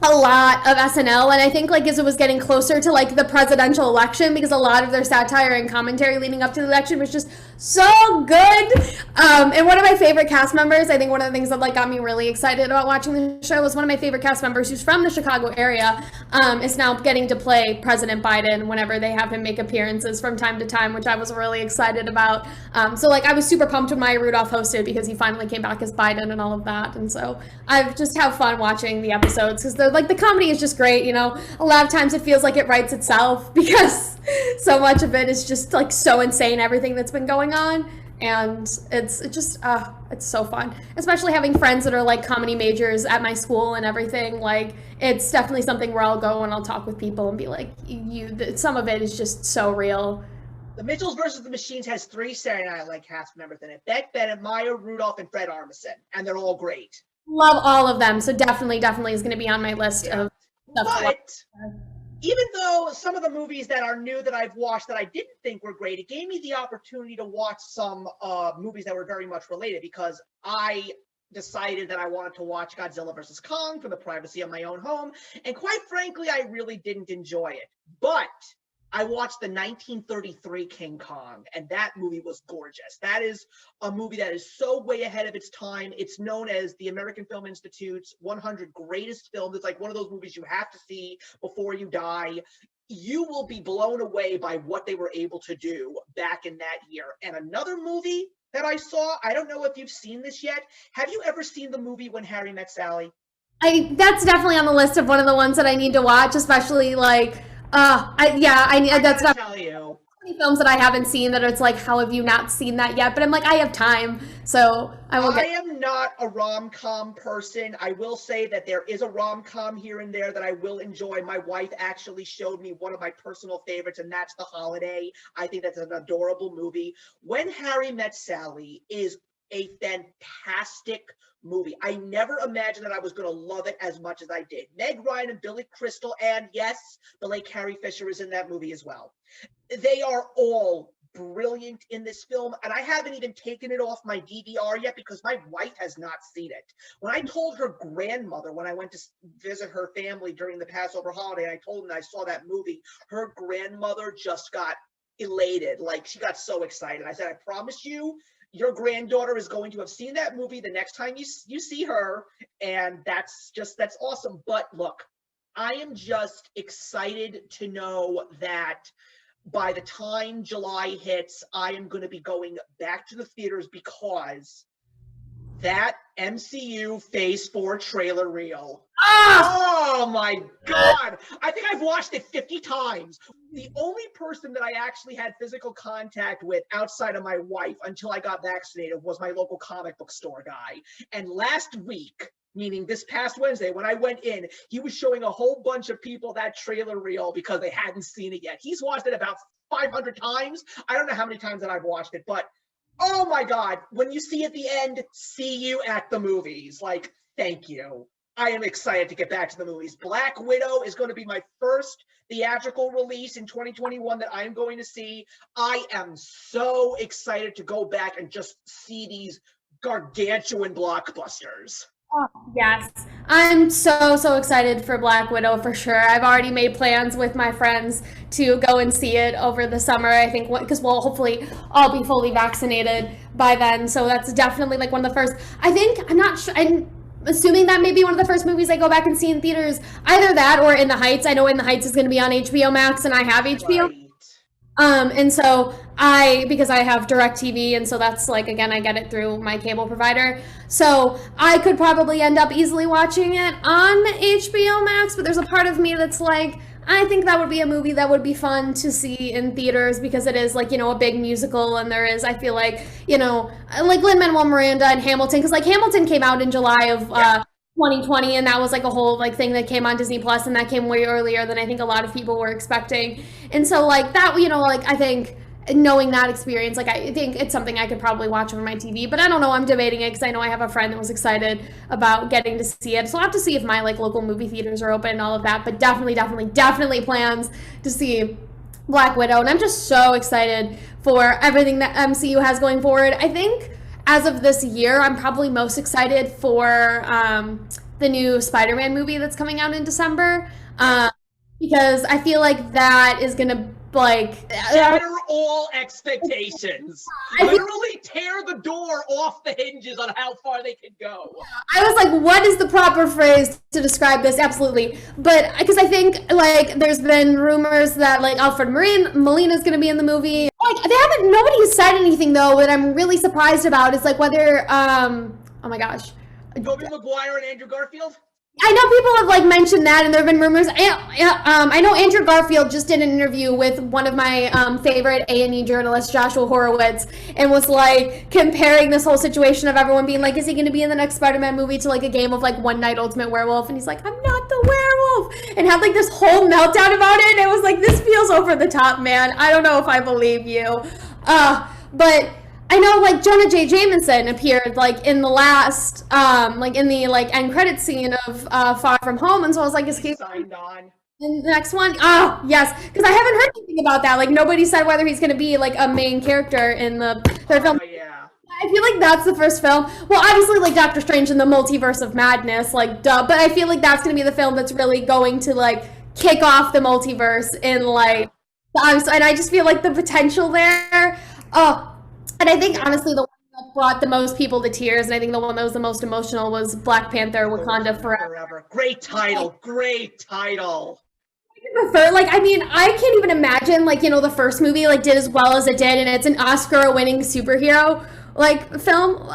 a lot of SNL, and I think like as it was getting closer to like the presidential election, because a lot of their satire and commentary leading up to the election was just so good. And one of my favorite cast members, I think one of the things that like got me really excited about watching the show was one of my favorite cast members who's from the Chicago area, is now getting to play President Biden whenever they have him make appearances from time to time, which I was really excited about. So like I was super pumped when Maya Rudolph hosted because he finally came back as Biden and all of that, and so I've just have fun watching the episodes because like the comedy is just great. You know, a lot of times it feels like it writes itself because so much of it is just like so insane, everything that's been going on, and it's so fun, especially having friends that are like comedy majors at my school and everything. Like it's definitely something where I'll go and I'll talk with people and be like, some of it is just so real. The Mitchells versus the Machines has 3 Saturday Night Live cast members in it: Beck Bennett, Maya Rudolph, and Fred Armisen, and they're all great. Love all of them, so definitely is going to be on my list of stuff. But even though some of the movies that are new that I've watched that I didn't think were great, it gave me the opportunity to watch some movies that were very much related, because I decided that I wanted to watch Godzilla vs. Kong from the privacy of my own home, and quite frankly, I really didn't enjoy it. But I watched the 1933 King Kong, and that movie was gorgeous. That is a movie that is so way ahead of its time. It's known as the American Film Institute's 100 greatest films. It's like one of those movies you have to see before you die. You will be blown away by what they were able to do back in that year. And another movie that I saw, I don't know if you've seen this yet. Have you ever seen the movie When Harry Met Sally? That's definitely on the list of one of the ones that I need to watch, especially like that's not tell you. Films that I haven't seen that it's like, how have you not seen that yet? But I'm like, I have time, so I will. I am not a rom-com person. I will say that there is a rom-com here and there that I will enjoy. My wife actually showed me one of my personal favorites, and that's The Holiday. I think that's an adorable movie. When Harry Met Sally is a fantastic movie. I never imagined that I was going to love it as much as I did. Meg Ryan and Billy Crystal, and yes, the late Carrie Fisher is in that movie as well. They are all brilliant in this film, and I haven't even taken it off my DVR yet because my wife has not seen it. When I told her grandmother, when I went to visit her family during the Passover holiday, I told them I saw that movie, her grandmother just got elated. Like, she got so excited. I said, I promise you, your granddaughter is going to have seen that movie the next time you see her, and that's awesome. But look, I am just excited to know that by the time July hits, I am going to be going back to the theaters because that MCU Phase 4 trailer reel. Oh my God. I think I've watched it 50 times. The only person that I actually had physical contact with outside of my wife until I got vaccinated was my local comic book store guy. And last week, meaning this past Wednesday, when I went in, he was showing a whole bunch of people that trailer reel because they hadn't seen it yet. He's watched it about 500 times. I don't know how many times that I've watched it, but oh my God, when you see at the end, see you at the movies. Like, thank you. I am excited to get back to the movies. Black Widow is going to be my first theatrical release in 2021 that I'm going to see. I am so excited to go back and just see these gargantuan blockbusters. Oh, yes. I'm so excited for Black Widow for sure. I've already made plans with my friends to go and see it over the summer, I think, because we'll hopefully all be fully vaccinated by then. So that's definitely like one of the first, I'm not sure, I'm assuming that may be one of the first movies I go back and see in theaters. Either that or In the Heights. I know In the Heights is going to be on HBO Max, and I have HBO. Right. And so because I have DirecTV, and so that's like, again, I get it through my cable provider. So I could probably end up easily watching it on HBO Max, but there's a part of me that's like, I think that would be a movie that would be fun to see in theaters because it is like, a big musical, and there is, I feel like, like Lin-Manuel Miranda and Hamilton, because like Hamilton came out in July of 2020, and that was like a whole like thing that came on Disney Plus, and that came way earlier than I think a lot of people were expecting. And so like that, like I think knowing that experience, like I think it's something I could probably watch on my TV, but I don't know, I'm debating it because I know I have a friend that was excited about getting to see it. So I'll have to see if my like local movie theaters are open and all of that, but definitely plans to see Black Widow. And I'm just so excited for everything that MCU has going forward. I think as of this year, I'm probably most excited for the new Spider-Man movie that's coming out in December. Because I feel like that is gonna like shatter all expectations. I feel- Literally tear the door off the hinges on how far they can go. I was like, what is the proper phrase to describe this? Absolutely. But because I think like there's been rumors that like Alfred Molina is going to be in the movie. Like nobody has said anything though. What I'm really surprised about is like whether oh my gosh, Tobey Maguire and Andrew Garfield. I know people have like mentioned that, and there have been rumors. I know Andrew Garfield just did an interview with one of my favorite A&E journalists, Joshua Horowitz, and was like comparing this whole situation of everyone being like, "Is he going to be in the next Spider-Man movie?" to like a game of like One Night Ultimate Werewolf, and he's like, "I'm not the werewolf," and had like this whole meltdown about it. And it was like, this feels over the top, man. I don't know if I believe you, but. I know, like, Jonah J. Jameson appeared, like, in the last, like, in the, like, end credit scene of Far From Home, and so I was like, is he signed on in the next one? Oh, yes, because I haven't heard anything about that. Like, nobody said whether he's going to be, like, a main character in the third film. Yeah. I feel like that's the first film. Well, obviously, like, Doctor Strange and the Multiverse of Madness, like, duh, but I feel like that's going to be the film that's really going to, like, kick off the multiverse in, like, and I just feel like the potential there, and I think, honestly, the one that brought the most people to tears, and I think the one that was the most emotional was Black Panther, Wakanda Forever. Great title. Great title. I prefer, like, I mean, I can't even imagine, like, you know, the first movie, like, did as well as it did, and it's an Oscar-winning superhero, like, film.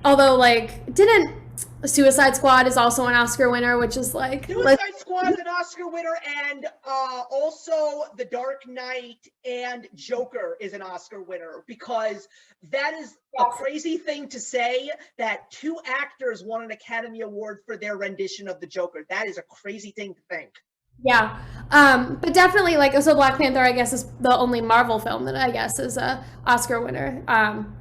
Although, like, didn't Suicide Squad is also an Oscar winner, which is, like... Suicide Squad is an Oscar winner, and also The Dark Knight and Joker is an Oscar winner, because that is a crazy thing to say, that 2 actors won an Academy Award for their rendition of the Joker. That is a crazy thing to think. Yeah, but definitely, like, so Black Panther, I guess, is the only Marvel film that I guess is a Oscar winner.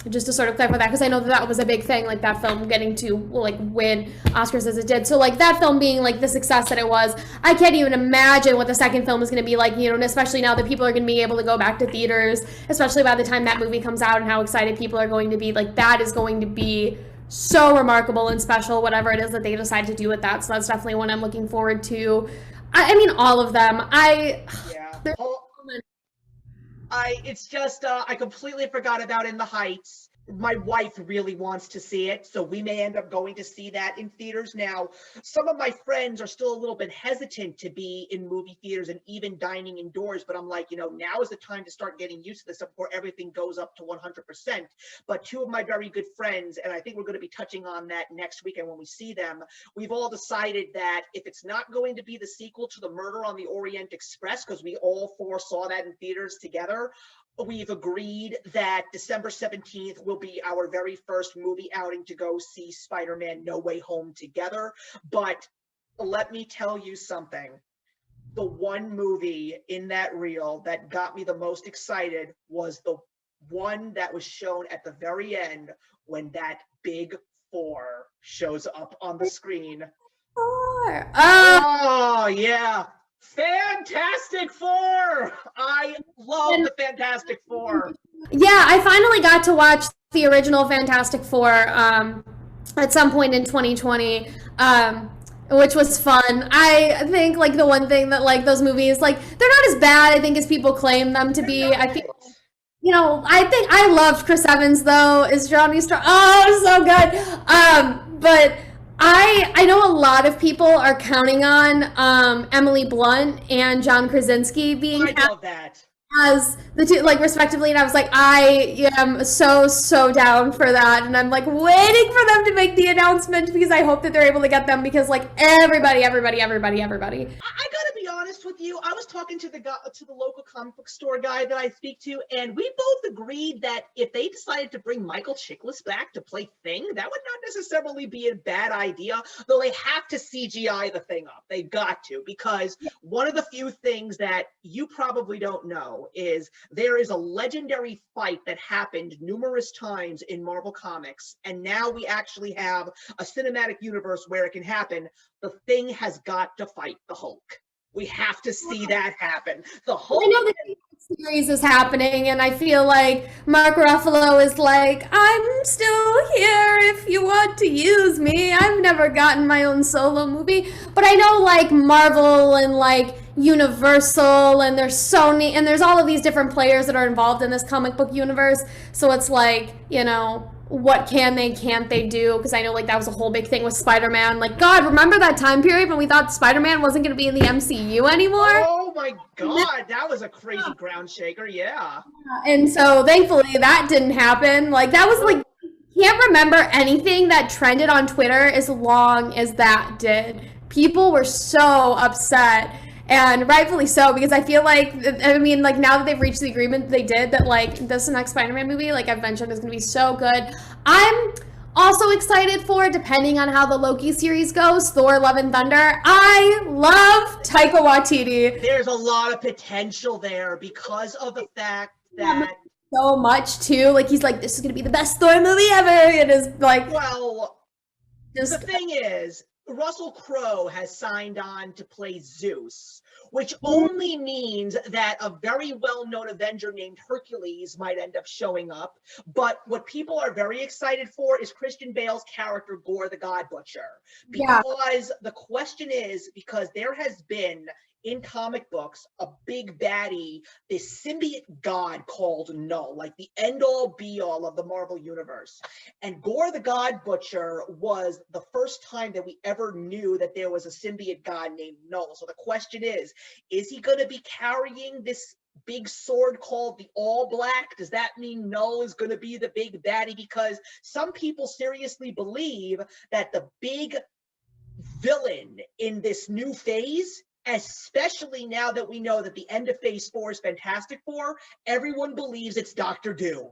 Just to sort of clarify that, because I know that was a big thing, like that film getting to like win Oscars as it did. So like that film being like the success that it was, I can't even imagine what the second film is going to be like. You know, and especially now that people are going to be able to go back to theaters, especially by the time that movie comes out, and how excited people are going to be. Like that is going to be so remarkable and special, whatever it is that they decide to do with that. So that's definitely one I'm looking forward to. I mean, all of them. It's just, I completely forgot about In the Heights. My wife really wants to see it, so we may end up going to see that in theaters. Now, some of my friends are still a little bit hesitant to be in movie theaters and even dining indoors, but I'm like, you know, now is the time to start getting used to this before everything goes up to 100%. But 2 of my very good friends, and I think we're going to be touching on that next weekend when we see them, we've all decided that if it's not going to be the sequel to The Murder on the Orient Express, because we all 4 saw that in theaters together, we've agreed that December 17th will be our very first movie outing to go see Spider-Man No Way Home together. But let me tell you something. The one movie in that reel that got me the most excited was the one that was shown at the very end when that big 4 shows up on the screen. 4. Oh, yeah. Fantastic Four! I love the Fantastic Four. Yeah, I finally got to watch the original Fantastic Four at some point in 2020, which was fun. I think like the one thing that like those movies, like they're not as bad, I think, as people claim them to be. I think, you know, I think I loved Chris Evans though as Johnny Storm. Oh, so good. But I know a lot of people are counting on Emily Blunt and John Krasinski being love that. As the 2, like, respectively, and I was like, I am so down for that, and I'm like waiting for them to make the announcement because I hope that they're able to get them, because like everybody. I gotta be honest with you. I was talking to the local comic book store guy that I speak to, and we both agreed that if they decided to bring Michael Chiklis back to play Thing, that would not necessarily be a bad idea, though they have to CGI the Thing up. They got to, because one of the few things that you probably don't know is there is a legendary fight that happened numerous times in Marvel Comics, and now we actually have a cinematic universe where it can happen. The Thing has got to fight the Hulk. We have to see that happen. The Hulk. I know that series is happening, and I feel like Mark Ruffalo is like, I'm still here if you want to use me. I've never gotten my own solo movie, but I know like Marvel and like Universal and there's Sony and there's all of these different players that are involved in this comic book universe. So it's like, what can't they do? Because I know like that was a whole big thing with Spider-Man. Like, God, remember that time period when we thought Spider-Man wasn't going to be in the MCU anymore? Oh my God, that was a crazy ground shaker. Yeah. And so thankfully that didn't happen. Like that was like, can't remember anything that trended on Twitter as long as that did. People were so upset, and rightfully so, because I feel like, I mean, like now that they've reached the agreement they did, that like this next Spider-Man movie, like I've mentioned, is going to be so good. I'm also excited for, depending on how the Loki series goes, Thor: Love and Thunder. I love Taika Waititi. There's a lot of potential there because of the fact that so much too. Like he's like, this is gonna be the best Thor movie ever. It is like, well, just the thing is, Russell Crowe has signed on to play Zeus, which only means that a very well-known Avenger named Hercules might end up showing up. But what people are very excited for is Christian Bale's character, Gore the God Butcher. Because the question is, because there has been in comic books a big baddie, this symbiote god called Null, like the end-all be-all of the Marvel universe. And Gore the God Butcher was the first time that we ever knew that there was a symbiote god named Null. So the question is he going to be carrying this big sword called the All Black? Does that mean Null is going to be the big baddie? Because some people seriously believe that the big villain in this new phase, especially now that we know that the end of Phase 4 is Fantastic Four, everyone believes it's Doctor Doom.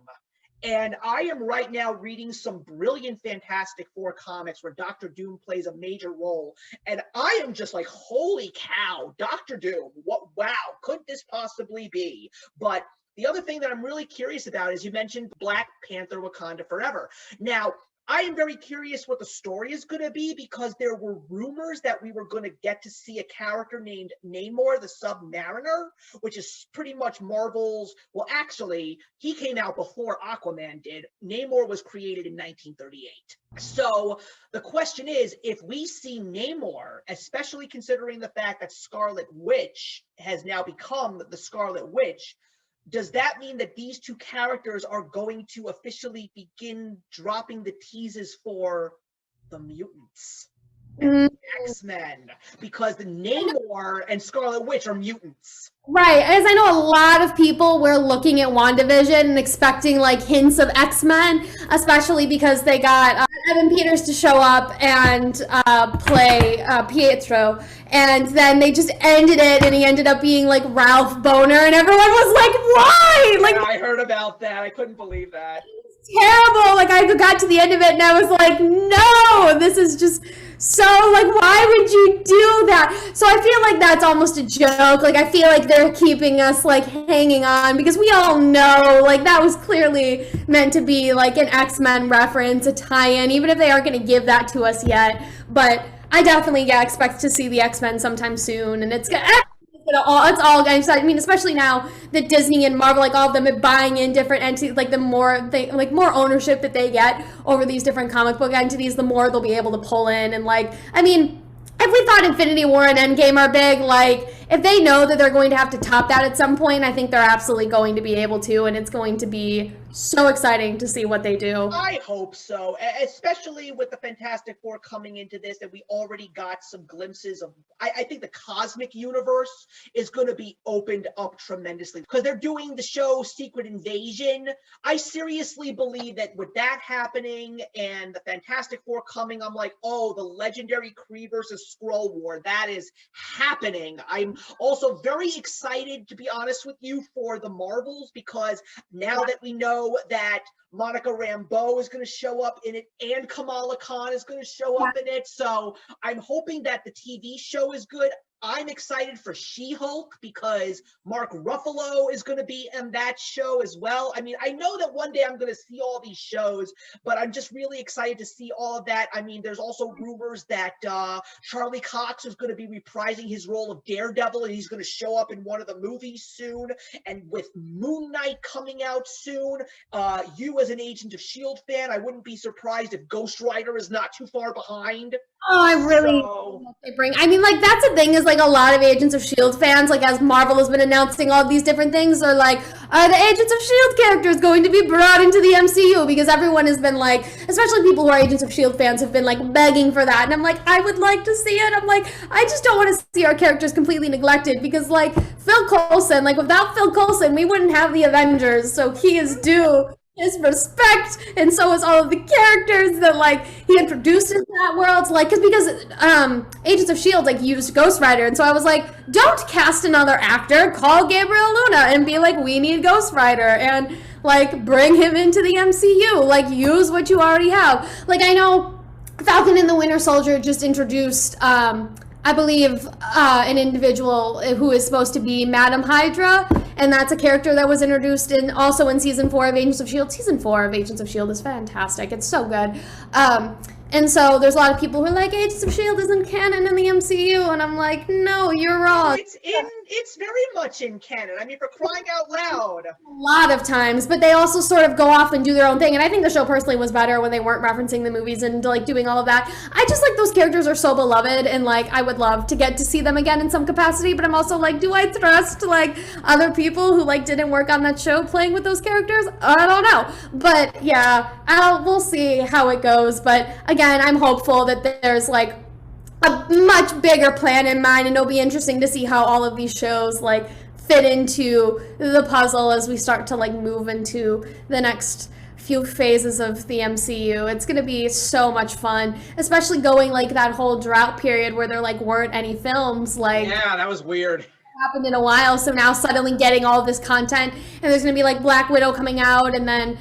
And I am right now reading some brilliant Fantastic Four comics where Doctor Doom plays a major role. And I am just like, holy cow, Doctor Doom, what, wow, could this possibly be? But the other thing that I'm really curious about is you mentioned Black Panther Wakanda Forever. Now, I am very curious what the story is going to be, because there were rumors that we were going to get to see a character named Namor the Submariner, which is pretty much Marvel's, well, actually, he came out before Aquaman did. Namor was created in 1938. So the question is, if we see Namor, especially considering the fact that Scarlet Witch has now become the Scarlet Witch, does that mean that these two characters are going to officially begin dropping the teases for the mutants? X-Men, because the Namor and Scarlet Witch are mutants. Right, as I know a lot of people were looking at WandaVision and expecting like hints of X-Men, especially because they got Evan Peters to show up and play Pietro, and then they just ended it and he ended up being like Ralph Boner, and everyone was like, why? Like, yeah, I heard about that. I couldn't believe that. Terrible. Like I got to the end of it and I was like, no, this is just so like, why would you do that? So I feel like that's almost a joke. Like I feel like they're keeping us like hanging on, because we all know like that was clearly meant to be like an X-Men reference, a tie-in, even if they aren't going to give that to us yet. But I definitely expect to see the X-Men sometime soon, and it's all guys. I mean, especially now that Disney and Marvel, like all of them, are buying in different entities. Like the more more ownership that they get over these different comic book entities, the more they'll be able to pull in. And like, I mean, if we thought Infinity War and Endgame are big, like if they know that they're going to have to top that at some point, I think they're absolutely going to be able to, and it's going to be so exciting to see what they do. I hope so, especially with the Fantastic Four coming into this, and we already got some glimpses of, I think the cosmic universe is going to be opened up tremendously, because they're doing the show Secret Invasion. I seriously believe that with that happening and the Fantastic Four coming, I'm like, oh, the legendary Kree versus Skrull war, that is happening. I'm also very excited, to be honest with you, for the Marvels, because now that we know that Monica Rambeau is going to show up in it and Kamala Khan is going to show up in it, so I'm hoping that the TV show is good. I'm excited for She-Hulk because Mark Ruffalo is going to be in that show as well. I mean, I know that one day I'm going to see all these shows, but I'm just really excited to see all of that. I mean, there's also rumors that Charlie Cox is going to be reprising his role of Daredevil, and he's going to show up in one of the movies soon. And with Moon Knight coming out soon, you as an Agent of S.H.I.E.L.D. fan, I wouldn't be surprised if Ghost Rider is not too far behind. Oh, I really hope they bring. I mean, like that's the thing is like a lot of Agents of S.H.I.E.L.D. fans, like as Marvel has been announcing all these different things, are like, are the Agents of S.H.I.E.L.D. characters going to be brought into the MCU? Because everyone has been like, especially people who are Agents of S.H.I.E.L.D. fans, have been like begging for that, and I'm like, I would like to see it. I'm like, I just don't want to see our characters completely neglected because like Phil Coulson, like without Phil Coulson, we wouldn't have the Avengers, so he is due his respect, and so is all of the characters that like he introduced into that world. Like, because Agents of S.H.I.E.L.D. like used Ghost Rider, and so I was like, don't cast another actor, call Gabriel Luna and be like, we need Ghost Rider, and like bring him into the MCU. Like, use what you already have. Like, I know Falcon and the Winter Soldier just introduced I believe an individual who is supposed to be Madam Hydra, and that's a character that was introduced also in season 4 of Agents of S.H.I.E.L.D. Season 4 of Agents of S.H.I.E.L.D. is fantastic. It's so good. And so there's a lot of people who are like, Agents of S.H.I.E.L.D. isn't canon in the MCU, and I'm like, no, you're wrong. It's very much in canon. I mean, for crying out loud. A lot of times, but they also sort of go off and do their own thing, and I think the show personally was better when they weren't referencing the movies and like doing all of that. I just like those characters are so beloved, and like I would love to get to see them again in some capacity, but I'm also like, do I trust like other people who like didn't work on that show playing with those characters? I don't know, but yeah, we'll see how it goes. But again, I'm hopeful that there's like a much bigger plan in mind, and it'll be interesting to see how all of these shows like fit into the puzzle as we start to like move into the next few phases of the MCU. It's gonna be so much fun, especially going like that whole drought period where there like weren't any films. Like, yeah, that was weird. Happened in a while, so now suddenly getting all this content, and there's gonna be like Black Widow coming out, and then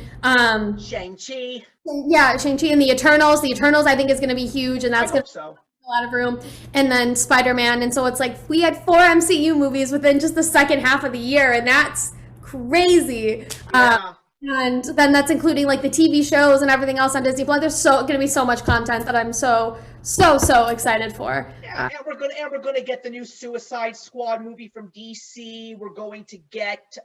Shang-Chi. Yeah, Shang-Chi and the Eternals. The Eternals I think is gonna be huge, and that's gonna so. A lot of room. And then Spider-Man, and so it's like we had 4 MCU movies within just the second half of the year, and that's crazy. Yeah. And then that's including like the TV shows and everything else on Disney Plus. There's gonna be so much content that I'm so excited for. Yeah, and we're gonna get the new Suicide Squad movie from DC. We're going to get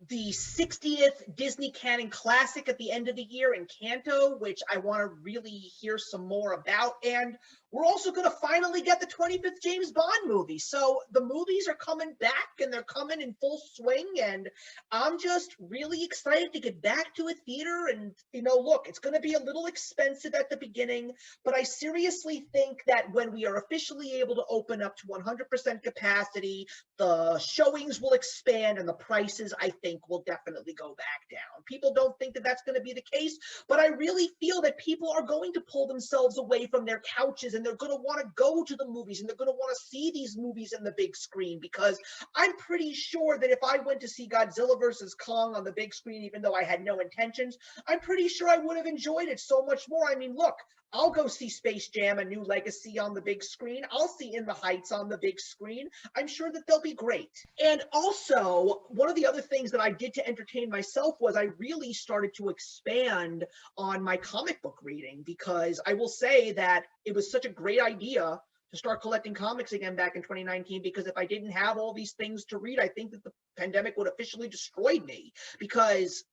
the 60th Disney Canon Classic at the end of the year in Kanto, which I want to really hear some more about. And we're also going to finally get the 25th James Bond movie. So the movies are coming back, and they're coming in full swing. And I'm just really excited to get back to a theater. And, you know, look, it's going to be a little expensive at the beginning, but I seriously think that when we are officially able to open up to 100% capacity, the showings will expand and the prices, I think, will definitely go back down. People don't think that that's going to be the case, but I really feel that people are going to pull themselves away from their couches, and they're going to want to go to the movies, and they're going to want to see these movies in the big screen, because I'm pretty sure that if I went to see Godzilla versus Kong on the big screen, even though I had no intentions, I'm pretty sure I would have enjoyed it so much more. I mean, look, I'll go see Space Jam: A New Legacy on the big screen. I'll see In the Heights on the big screen. I'm sure that they'll be great. And also, one of the other things that I did to entertain myself was I really started to expand on my comic book reading, because I will say that it was such a great idea to start collecting comics again back in 2019, because if I didn't have all these things to read, I think that the pandemic would officially destroy me, because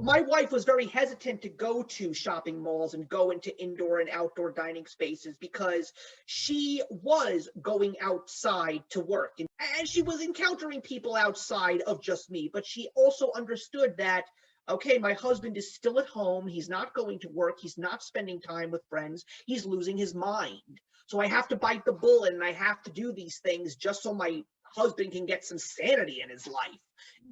my wife was very hesitant to go to shopping malls and go into indoor and outdoor dining spaces, because she was going outside to work, and she was encountering people outside of just me. But she also understood that, okay, my husband is still at home. He's not going to work. He's not spending time with friends. He's losing his mind. So I have to bite the bullet, and I have to do these things just so my husband can get some sanity in his life.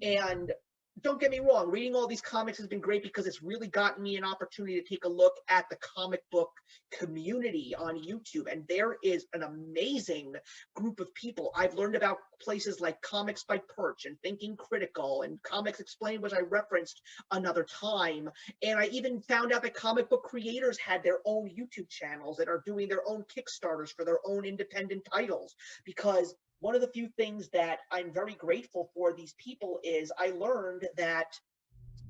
And don't get me wrong, reading all these comics has been great because it's really gotten me an opportunity to take a look at the comic book community on YouTube. And there is an amazing group of people. I've learned about places like Comics by Perch and Thinking Critical and Comics Explained, which I referenced another time. And I even found out that comic book creators had their own YouTube channels that are doing their own Kickstarters for their own independent titles, because one of the few things that I'm very grateful for these people is I learned that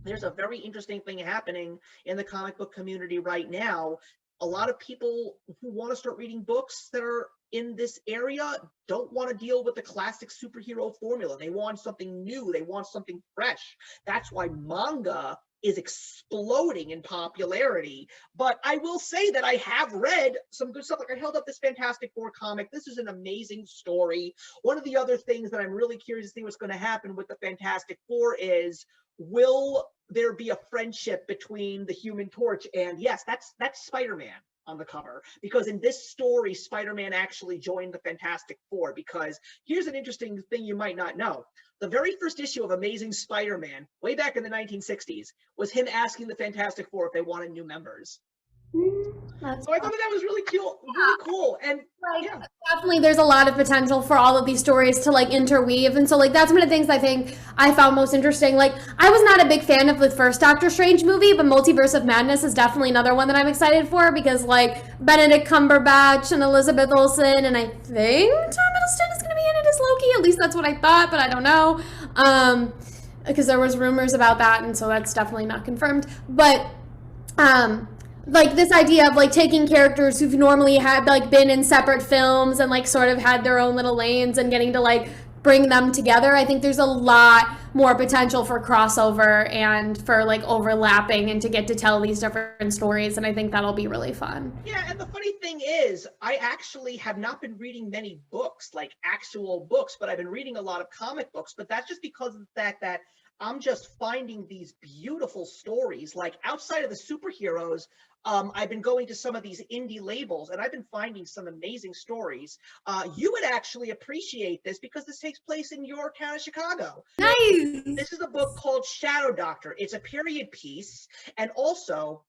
there's a very interesting thing happening in the comic book community right now. A lot of people who want to start reading books that are in this area don't want to deal with the classic superhero formula. They want something new. They want something fresh. That's why manga is exploding in popularity. But I will say that I have read some good stuff. Like I held up this Fantastic Four comic. This is an amazing story. One of the other things that I'm really curious to see what's going to happen with the Fantastic Four is, will there be a friendship between the Human Torch and, yes, that's Spider-Man on the cover, because in this story, Spider-Man actually joined the Fantastic Four. Because here's an interesting thing you might not know. The very first issue of Amazing Spider-Man, way back in the 1960s, was him asking the Fantastic Four if they wanted new members. So I thought that was really cool. And like, yeah, definitely there's a lot of potential for all of these stories to like interweave, and so like that's one of the things I think I found most interesting. Like I was not a big fan of the first Doctor Strange movie, but Multiverse of Madness is definitely another one that I'm excited for, because like Benedict Cumberbatch and Elizabeth Olsen, and I think Tom Hiddleston is going to be in it as Loki. At least that's what I thought, but I don't know, because there was rumors about that, and so that's definitely not confirmed. But like this idea of like taking characters who've normally had like been in separate films and like sort of had their own little lanes and getting to like bring them together. I think there's a lot more potential for crossover and for like overlapping and to get to tell these different stories, and I think that'll be really fun. Yeah, and the funny thing is, I actually have not been reading many books, like actual books, but I've been reading a lot of comic books, but that's just because of the fact that I'm just finding these beautiful stories. Like outside of the superheroes, I've been going to some of these indie labels and I've been finding some amazing stories. You would actually appreciate this because this takes place in your town of Chicago. Nice. This is a book called Shadow Doctor. It's a period piece, and also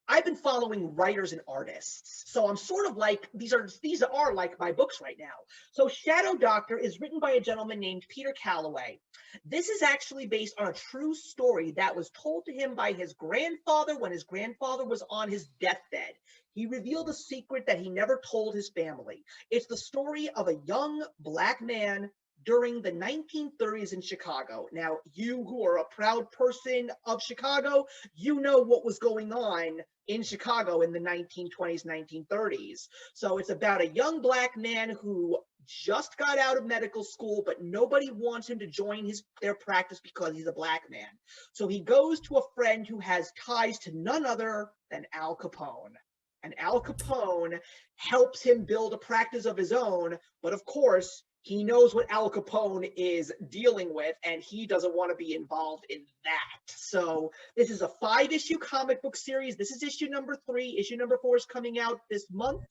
I've been following writers and artists. So I'm sort of like, these are like my books right now. So Shadow Doctor is written by a gentleman named Peter Calloway. This is actually based on a true story that was told to him by his grandfather when his grandfather was on his deathbed. He revealed a secret that he never told his family. It's the story of a young Black man during the 1930s in Chicago. Now, you who are a proud person of Chicago, you know what was going on in Chicago in the 1920s, 1930s. So it's about a young Black man who just got out of medical school, but nobody wants him to join their practice because he's a Black man. So he goes to a friend who has ties to none other than Al Capone. And Al Capone helps him build a practice of his own, but of course, he knows what Al Capone is dealing with, and he doesn't want to be involved in that. So this is a 5-issue comic book series. This is issue number 3. Issue number 4 is coming out this month.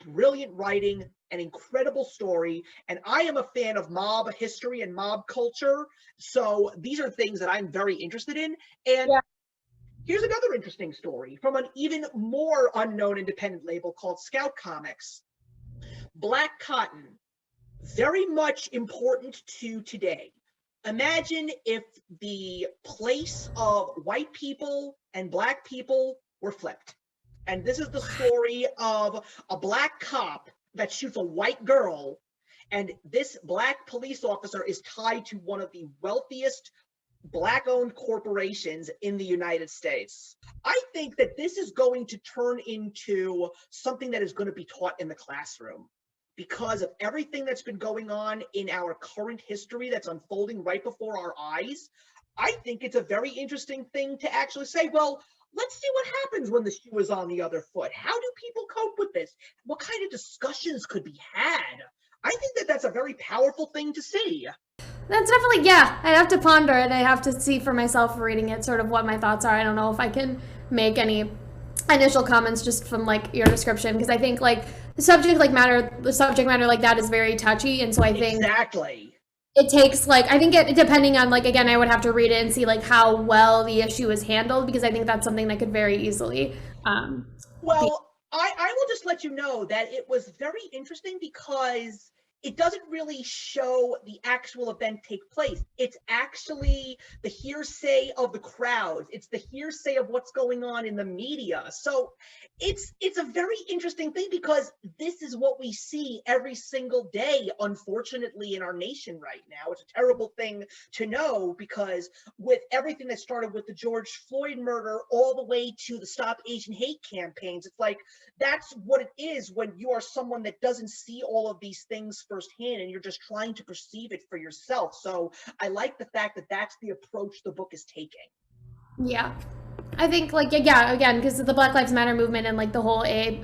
Brilliant writing, an incredible story, and I am a fan of mob history and mob culture. So these are things that I'm very interested in. And yeah. Here's another interesting story from an even more unknown independent label called Scout Comics. Black Cotton. Very much important to today. Imagine if the place of white people and Black people were flipped. And this is the story of a Black cop that shoots a white girl, and this Black police officer is tied to one of the wealthiest Black-owned corporations in the United States. I think that this is going to turn into something that is going to be taught in the classroom, because of everything that's been going on in our current history that's unfolding right before our eyes. I think it's a very interesting thing to actually say, well, let's see what happens when the shoe is on the other foot. How do people cope with this? What kind of discussions could be had? I think that that's a very powerful thing to see. That's definitely, yeah, I'd have to ponder it. I have to see for myself reading it sort of what my thoughts are. I don't know if I can make any initial comments just from like your description, because I think like the subject matter like that is very touchy, and so I think exactly it takes like, I think it, depending on like, again, I would have to read it and see like how well the issue is handled, because I think that's something that could very easily be. Well, I will just let you know that it was very interesting because it doesn't really show the actual event take place. It's actually the hearsay of the crowds. It's the hearsay of what's going on in the media. So it's a very interesting thing because this is what we see every single day, unfortunately, in our nation right now. It's a terrible thing to know because with everything that started with the George Floyd murder all the way to the Stop Asian Hate campaigns, it's like that's what it is when you are someone that doesn't see all of these things firsthand and you're just trying to perceive it for yourself. So I like the fact that that's the approach the book is taking. Yeah. I think like, yeah, again, because the Black Lives Matter movement and like the whole a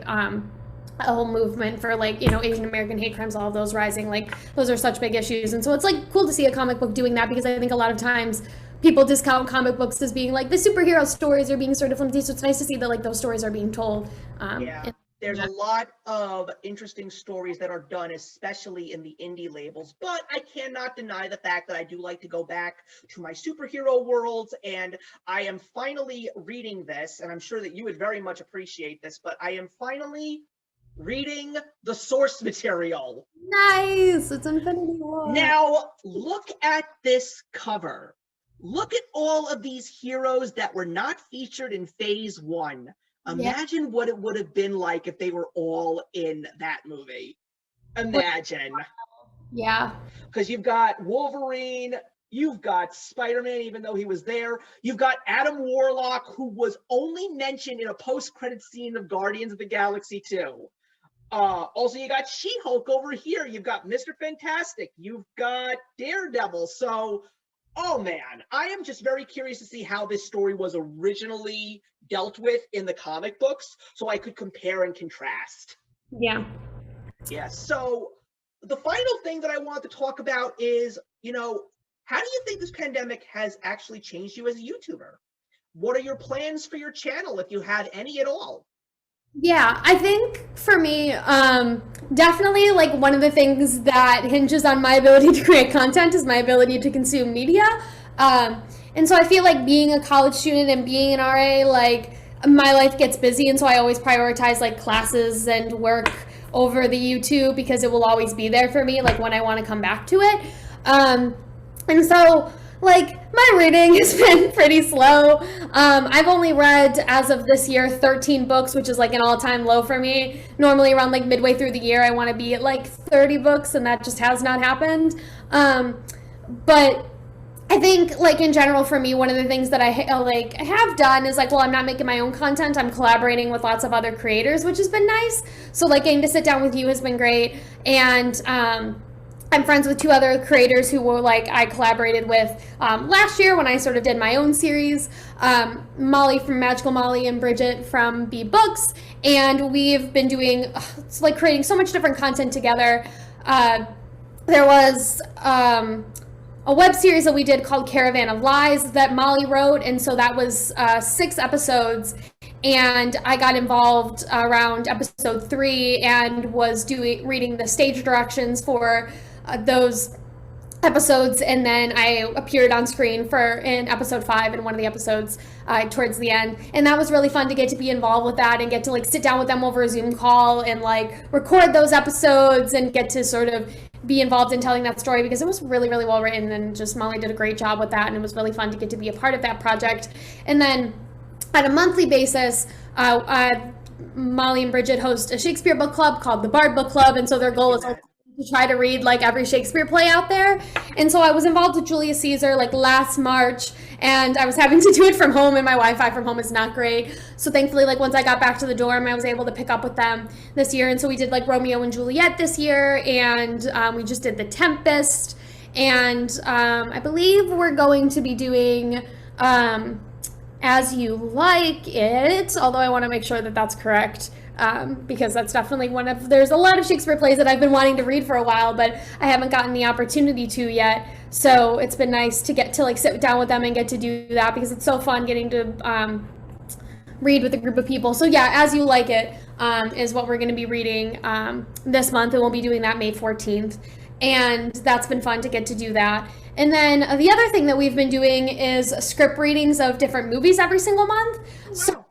whole movement for like, you know, Asian American hate crimes, all of those rising, like those are such big issues. And so it's like cool to see a comic book doing that, because I think a lot of times people discount comic books as being like the superhero stories are being sort of limited. So it's nice to see that like those stories are being told. Yeah. There's a lot of interesting stories that are done, especially in the indie labels, but I cannot deny the fact that I do like to go back to my superhero worlds, and I am finally reading this, and I'm sure that you would very much appreciate this, but I am finally reading the source material. Nice. It's Infinity War. Now, look at this cover. Look at all of these heroes that were not featured in Phase 1. Imagine what it would have been like if they were all in that movie. Imagine. Yeah. Because you've got Wolverine, you've got Spider-Man, even though he was there. You've got Adam Warlock, who was only mentioned in a post-credit scene of Guardians of the Galaxy 2. Also, you got She-Hulk over here. You've got Mr. Fantastic. You've got Daredevil. So, oh man, I am just very curious to see how this story was originally dealt with in the comic books, so I could compare and contrast. Yeah. Yeah, so the final thing that I want to talk about is, you know, how do you think this pandemic has actually changed you as a YouTuber? What are your plans for your channel, if you had any at all? Yeah, I think for me, definitely like one of the things that hinges on my ability to create content is my ability to consume media. And so I feel like being a college student and being an RA, like my life gets busy. And so I always prioritize like classes and work over the YouTube, because it will always be there for me, like when I want to come back to it. And so like my reading has been pretty slow. I've only read, as of this year, 13 books, which is like an all-time low for me. Normally around like midway through the year, I want to be at like 30 books, and that just has not happened. But I think like in general for me, one of the things that I have done is like, well, I'm not making my own content. I'm collaborating with lots of other creators, which has been nice. So like getting to sit down with you has been great. And I'm friends with two other creators who were like I collaborated with last year when I sort of did my own series, Molly from Magical Molly and Bridget from gabbYAbooks, and we've been doing it's like creating so much different content together. There was a web series that we did called Caravan of Lies that Molly wrote, and so that was 6 episodes, and I got involved around episode 3 and was reading the stage directions for those episodes, and then I appeared on screen in episode 5 in one of the episodes towards the end, and that was really fun to get to be involved with that and get to like sit down with them over a Zoom call and like record those episodes and get to sort of be involved in telling that story, because it was really, really well written, and just Molly did a great job with that, and it was really fun to get to be a part of that project. And then on a monthly basis, Molly and Bridget host a Shakespeare book club called the Bard Book Club, and so their goal is to try to read like every Shakespeare play out there. And so I was involved with Julius Caesar like last March, and I was having to do it from home, and my Wi-Fi from home is not great. So thankfully, like once I got back to the dorm, I was able to pick up with them this year. And so we did like Romeo and Juliet this year, and we just did The Tempest, and I believe we're going to be doing As You Like It, although I want to make sure that that's correct. Because that's definitely there's a lot of Shakespeare plays that I've been wanting to read for a while, but I haven't gotten the opportunity to yet. So it's been nice to get to like sit down with them and get to do that, because it's so fun getting to read with a group of people. So yeah, As You Like It is what we're going to be reading this month, and we'll be doing that May 14th. and that's been fun to get to do that. And then the other thing that we've been doing is script readings of different movies every single month. So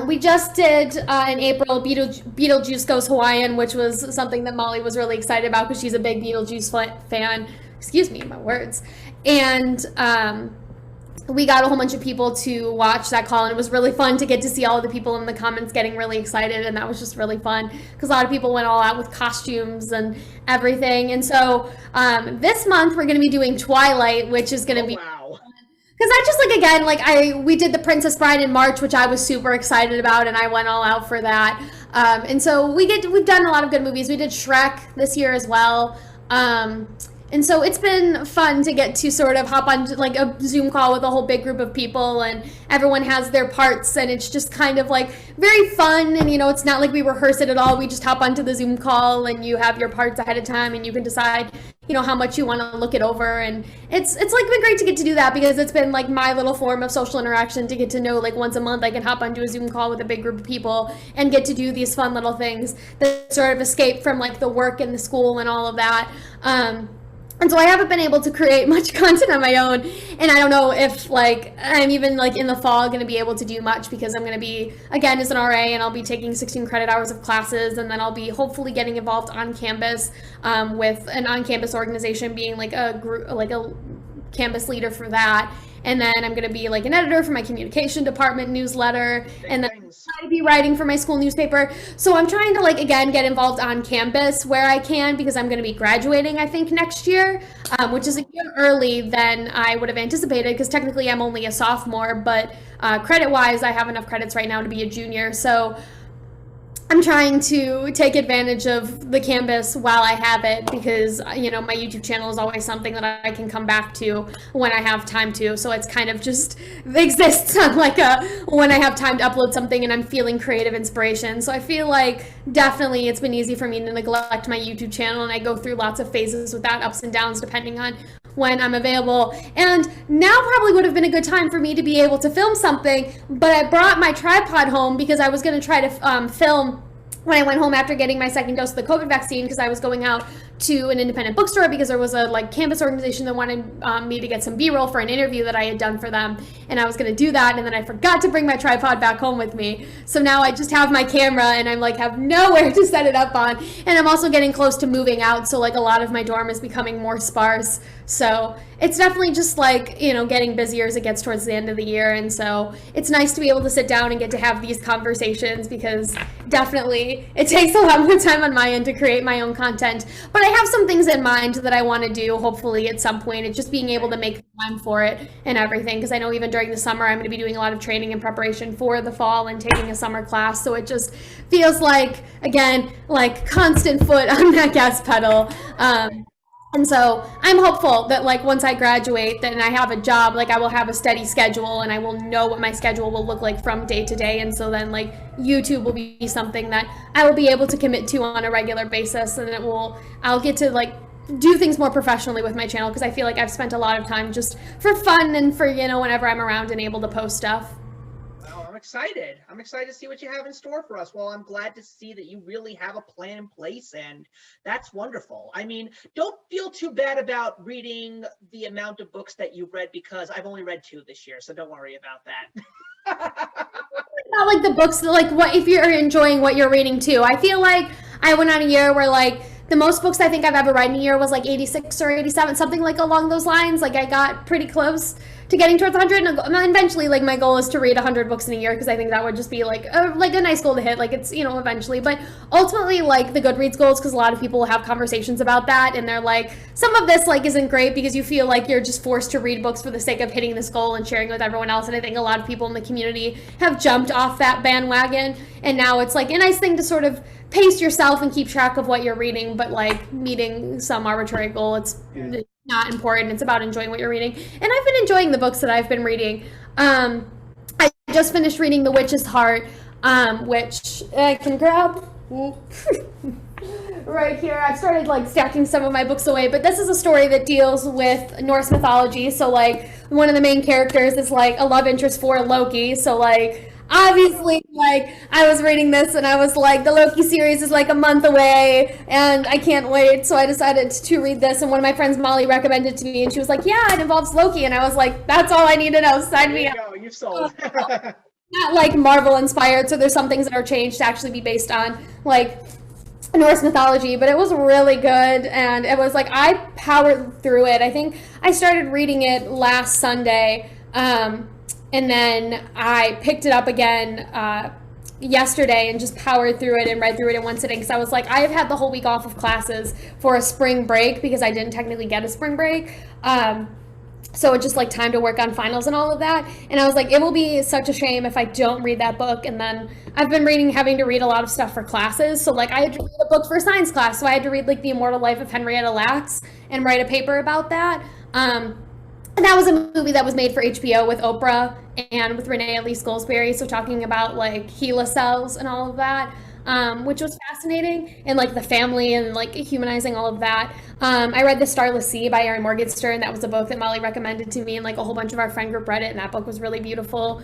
we just did in April Beetlejuice Goes Hawaiian, which was something that Molly was really excited about because she's a big Beetlejuice fan. Excuse me, my words. And we got a whole bunch of people to watch that call, and it was really fun to get to see all of the people in the comments getting really excited, and that was just really fun because a lot of people went all out with costumes and everything. And so this month we're going to be doing Twilight, which is going to be wow. Because I just like, again, we did The Princess Bride in March, which I was super excited about, and I went all out for that. And so we've done a lot of good movies. We did Shrek this year as well. And so it's been fun to get to sort of hop on like a Zoom call with a whole big group of people, and everyone has their parts, and it's just kind of like very fun. And, you know, it's not like we rehearse it at all. We just hop onto the Zoom call and you have your parts ahead of time and you can decide, you know, how much you want to look it over. And it's like been great to get to do that because it's been like my little form of social interaction to get to know, like, once a month I can hop onto a Zoom call with a big group of people and get to do these fun little things that sort of escape from like the work and the school and all of that. And so I haven't been able to create much content on my own, and I don't know if like I'm even like in the fall going to be able to do much because I'm going to be, again, as an RA, and I'll be taking 16 credit hours of classes, and then I'll be hopefully getting involved on campus with an on-campus organization, being like a group, like a campus leader for that. And then I'm going to be like an editor for my communication department newsletter, and then I'll be writing for my school newspaper. So I'm trying to, like, again, get involved on campus where I can, because I'm going to be graduating, I think, next year, which is a year early than I would have anticipated, because technically I'm only a sophomore, but credit-wise, I have enough credits right now to be a junior. So I'm trying to take advantage of the campus while I have it, because, you know, my YouTube channel is always something that I can come back to when I have time to. So it's kind of just exists on like when I have time to upload something and I'm feeling creative inspiration. So I feel like definitely it's been easy for me to neglect my YouTube channel, and I go through lots of phases with that, ups and downs, depending on when I'm available. And now probably would have been a good time for me to be able to film something, but I brought my tripod home because I was going to try to film when I went home after getting my second dose of the COVID vaccine, because I was going out to an independent bookstore because there was a like campus organization that wanted me to get some B-roll for an interview that I had done for them, and I was going to do that, and then I forgot to bring my tripod back home with me. So now I just have my camera, and I'm like have nowhere to set it up on, and I'm also getting close to moving out, so like a lot of my dorm is becoming more sparse. So it's definitely just like, you know, getting busier as it gets towards the end of the year. And so it's nice to be able to sit down and get to have these conversations, because definitely it takes a lot more time on my end to create my own content. But I have some things in mind that I want to do, hopefully at some point. It's just being able to make time for it and everything, because I know even during the summer I'm going to be doing a lot of training and preparation for the fall and taking a summer class. So it just feels like, again, like constant foot on that gas pedal. And so I'm hopeful that like once I graduate and I have a job, like I will have a steady schedule and I will know what my schedule will look like from day to day. And so then like YouTube will be something that I will be able to commit to on a regular basis, and I'll get to like do things more professionally with my channel, because I feel like I've spent a lot of time just for fun and for, you know, whenever I'm around and able to post stuff. I'm excited. I'm excited to see what you have in store for us. Well, I'm glad to see that you really have a plan in place, and that's wonderful. I mean, don't feel too bad about reading the amount of books that you've read, because I've only read 2 this year, so don't worry about that. Not like the books, like what if you're enjoying what you're reading too. I feel like I went on a year where like the most books I think I've ever read in a year was like 86 or 87, something like along those lines. Like I got pretty close to getting towards 100, and eventually like my goal is to read 100 books in a year, because I think that would just be like a nice goal to hit, like it's, you know, eventually. But ultimately like the Goodreads goals, because a lot of people have conversations about that, and they're like, some of this like isn't great because you feel like you're just forced to read books for the sake of hitting this goal and sharing with everyone else. And I think a lot of people in the community have jumped off that bandwagon, and now it's like a nice thing to sort of pace yourself and keep track of what you're reading, but like meeting some arbitrary goal, it's not important. It's about enjoying what you're reading. And I've been enjoying the books that I've been reading. I just finished reading The Witch's Heart, which I can grab right here. I've started like stacking some of my books away, but this is a story that deals with Norse mythology. So like one of the main characters is like a love interest for Loki. So like obviously, like, I was reading this and I was like, the Loki series is like a month away and I can't wait. So I decided to read this. And one of my friends, Molly, recommended it to me and she was like, yeah, it involves Loki. And I was like, that's all I need to know. Sign There me you up. go. You sold. Not like Marvel inspired. So there's some things that are changed to actually be based on like Norse mythology, but it was really good. And it was like, I powered through it. I think I started reading it last Sunday. And then I picked it up again yesterday and just powered through it and read through it in one sitting because I was like, I have had the whole week off of classes for a spring break because I didn't technically get a spring break. So it's just like time to work on finals and all of that. And I was like, it will be such a shame if I don't read that book. And then I've been having to read a lot of stuff for classes. So like I had to read a book for a science class. So I had to read like The Immortal Life of Henrietta Lacks and write a paper about that. And that was a movie that was made for HBO with Oprah and with Renee Elise Goldsberry. So talking about like HeLa cells and all of that, which was fascinating, and like the family and like humanizing all of that. I read The Starless Sea by Erin Morgenstern. That was a book that Molly recommended to me, and like a whole bunch of our friend group read it, and that book was really beautiful.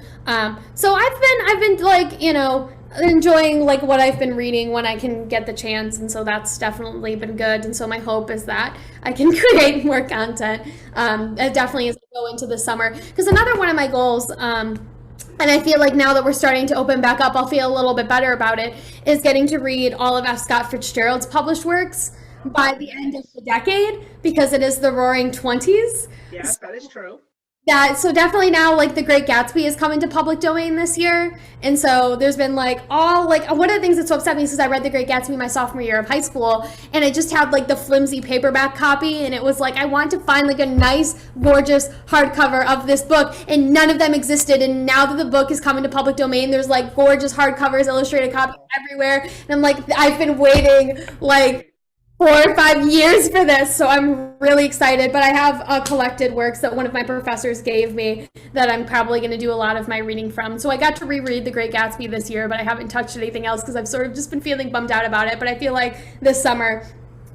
So I've been like, you know, enjoying like what I've been reading when I can get the chance, and so that's definitely been good. And so my hope is that I can create more content. It definitely as I go into the summer, because another one of my goals, and I feel like now that we're starting to open back up, I'll feel a little bit better about it, is getting to read all of F. Scott Fitzgerald's published works by the end of the decade, because it is the Roaring Twenties. Yes, that is true. Yeah, so definitely now like The Great Gatsby is coming to public domain this year. And so there's been like all like one of the things that so upset me is I read The Great Gatsby my sophomore year of high school and it just had like the flimsy paperback copy, and it was like I want to find like a nice, gorgeous hardcover of this book, and none of them existed. And now that the book is coming to public domain, there's like gorgeous hardcovers, illustrated copies everywhere. And I'm like, I've been waiting like 4 or 5 years for this, so I'm really excited. But I have collected works that one of my professors gave me that I'm probably going to do a lot of my reading from. So I got to reread The Great Gatsby this year, but I haven't touched anything else because I've sort of just been feeling bummed out about it. But I feel like this summer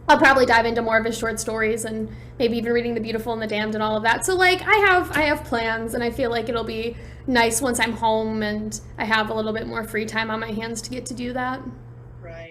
I'll probably dive into more of his short stories and maybe even reading The Beautiful and the Damned and all of that. So like I have plans, and I feel like it'll be nice once I'm home and I have a little bit more free time on my hands to get to do that. Right.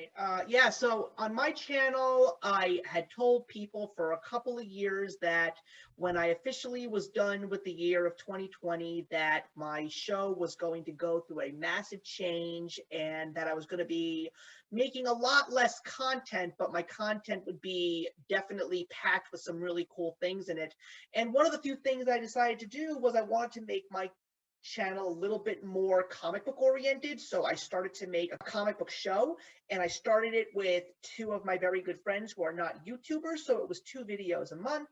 Yeah, so on my channel, I had told people for a couple of years that when I officially was done with the year of 2020, that my show was going to go through a massive change and that I was going to be making a lot less content, but my content would be definitely packed with some really cool things in it. And one of the few things I decided to do was I wanted to make my channel a little bit more comic book oriented. So I started to make a comic book show, and I started it with two of my very good friends who are not YouTubers. So it was 2 videos a month.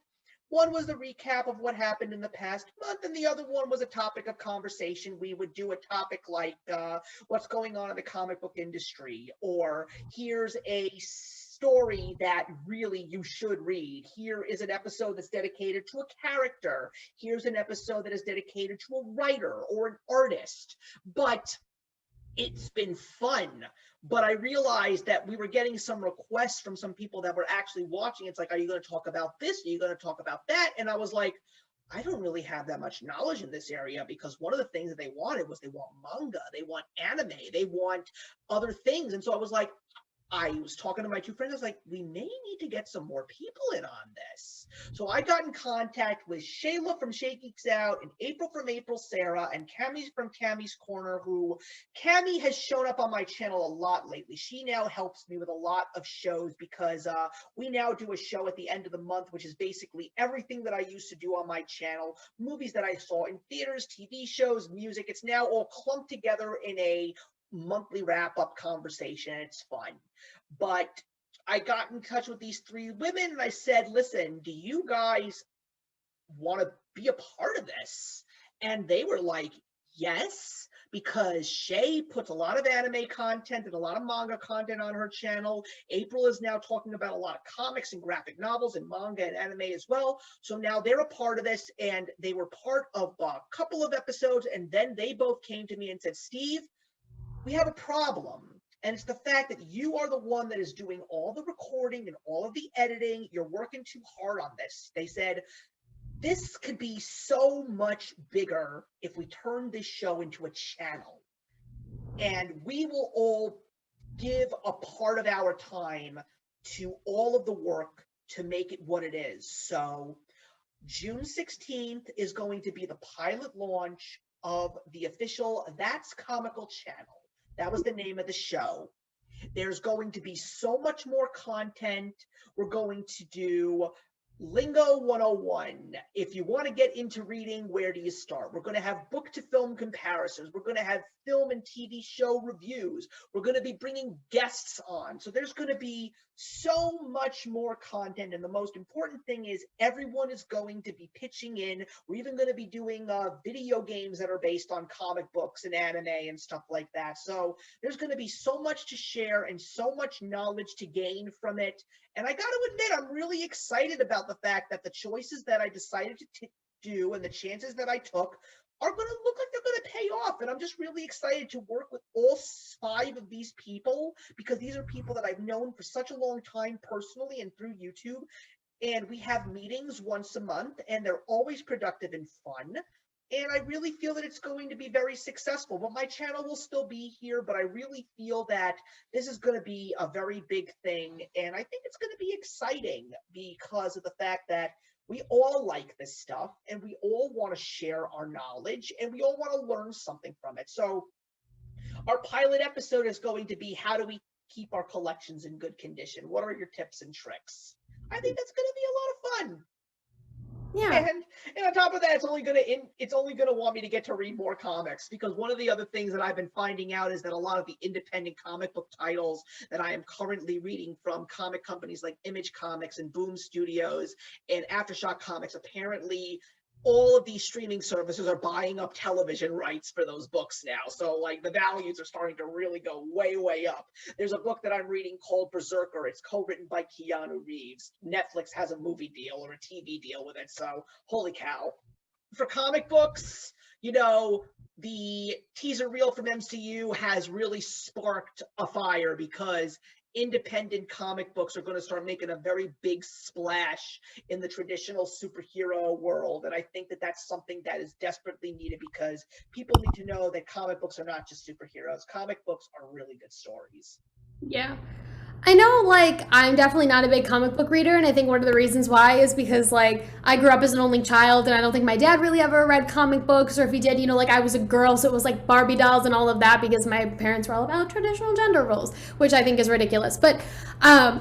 One was the recap of what happened in the past month, and the other one was a topic of conversation. We would do a topic like what's going on in the comic book industry, or here's a story that really you should read. Here is an episode that's dedicated to a character. Here's an episode that is dedicated to a writer or an artist. But it's been fun. But I realized that we were getting some requests from some people that were actually watching. It's like, are you going to talk about this? Are you going to talk about that? And I was like, I don't really have that much knowledge in this area, because one of the things that they wanted was they want manga, they want anime, they want other things. And so I was like, I was talking to my 2 friends. I was like, we may need to get some more people in on this. So I got in contact with Shayla from Shay Geeks Out, and April from April Sarah, and Cami from Cami's Corner, who Cami has shown up on my channel a lot lately. She now helps me with a lot of shows because we now do a show at the end of the month, which is basically everything that I used to do on my channel, movies that I saw in theaters, TV shows, music. It's now all clumped together in a monthly wrap-up conversation. It's fun. But I got in touch with these 3 women and I said, listen, do you guys want to be a part of this? And they were like, yes, because Shay puts a lot of anime content and a lot of manga content on her channel. April is now talking about a lot of comics and graphic novels and manga and anime as well. So now they're a part of this, and they were part of a couple of episodes, and then they both came to me and said, Steve, we have a problem. And it's the fact that you are the one that is doing all the recording and all of the editing. You're working too hard on this. They said, this could be so much bigger if we turn this show into a channel. and we will all give a part of our time to all of the work to make it what it is. So June 16th is going to be the pilot launch of the official That's Comical channel. That was the name of the show. There's going to be so much more content. We're going to do Lingo 101. If you want to get into reading, where do you start? We're going to have book to film comparisons. We're going to have film and TV show reviews. We're going to be bringing guests on. So there's going to be so much more content. And the most important thing is everyone is going to be pitching in. We're even going to be doing video games that are based on comic books and anime and stuff like that. So there's going to be so much to share and so much knowledge to gain from it. And I got to admit, I'm really excited about the fact that the choices that I decided to do and the chances that I took are going to look like they're going to pay off. And I'm just really excited to work with all 5 of these people, because these are people that I've known for such a long time personally and through YouTube. And we have meetings once a month, and they're always productive and fun. And I really feel that it's going to be very successful. But my channel will still be here, but I really feel that this is going to be a very big thing. And I think it's going to be exciting because of the fact that we all like this stuff, and we all want to share our knowledge, and we all want to learn something from it. So our pilot episode is going to be, how do we keep our collections in good condition? What are your tips and tricks? I think that's going to be a lot of fun. Yeah. And on top of that, it's only gonna want me to get to read more comics, because one of the other things that I've been finding out is that a lot of the independent comic book titles that I am currently reading from comic companies like Image Comics and Boom Studios and Aftershock Comics, apparently all of these streaming services are buying up television rights for those books now. So like the values are starting to really go way, way up. There's a book that I'm reading called Berserker. It's co-written by Keanu Reeves. Netflix has a movie deal or a TV deal with it. So holy cow. For comic books, you know, the teaser reel from MCU has really sparked a fire, because independent comic books are going to start making a very big splash in the traditional superhero world. And I think that that's something that is desperately needed, because people need to know that comic books are not just superheroes. Comic books are really good stories. Yeah. I know, like, I'm definitely not a big comic book reader, and I think one of the reasons why is because, like, I grew up as an only child, and I don't think my dad really ever read comic books, or if he did, you know, like, I was a girl, so it was, like, Barbie dolls and all of that, because my parents were all about traditional gender roles, which I think is ridiculous. But,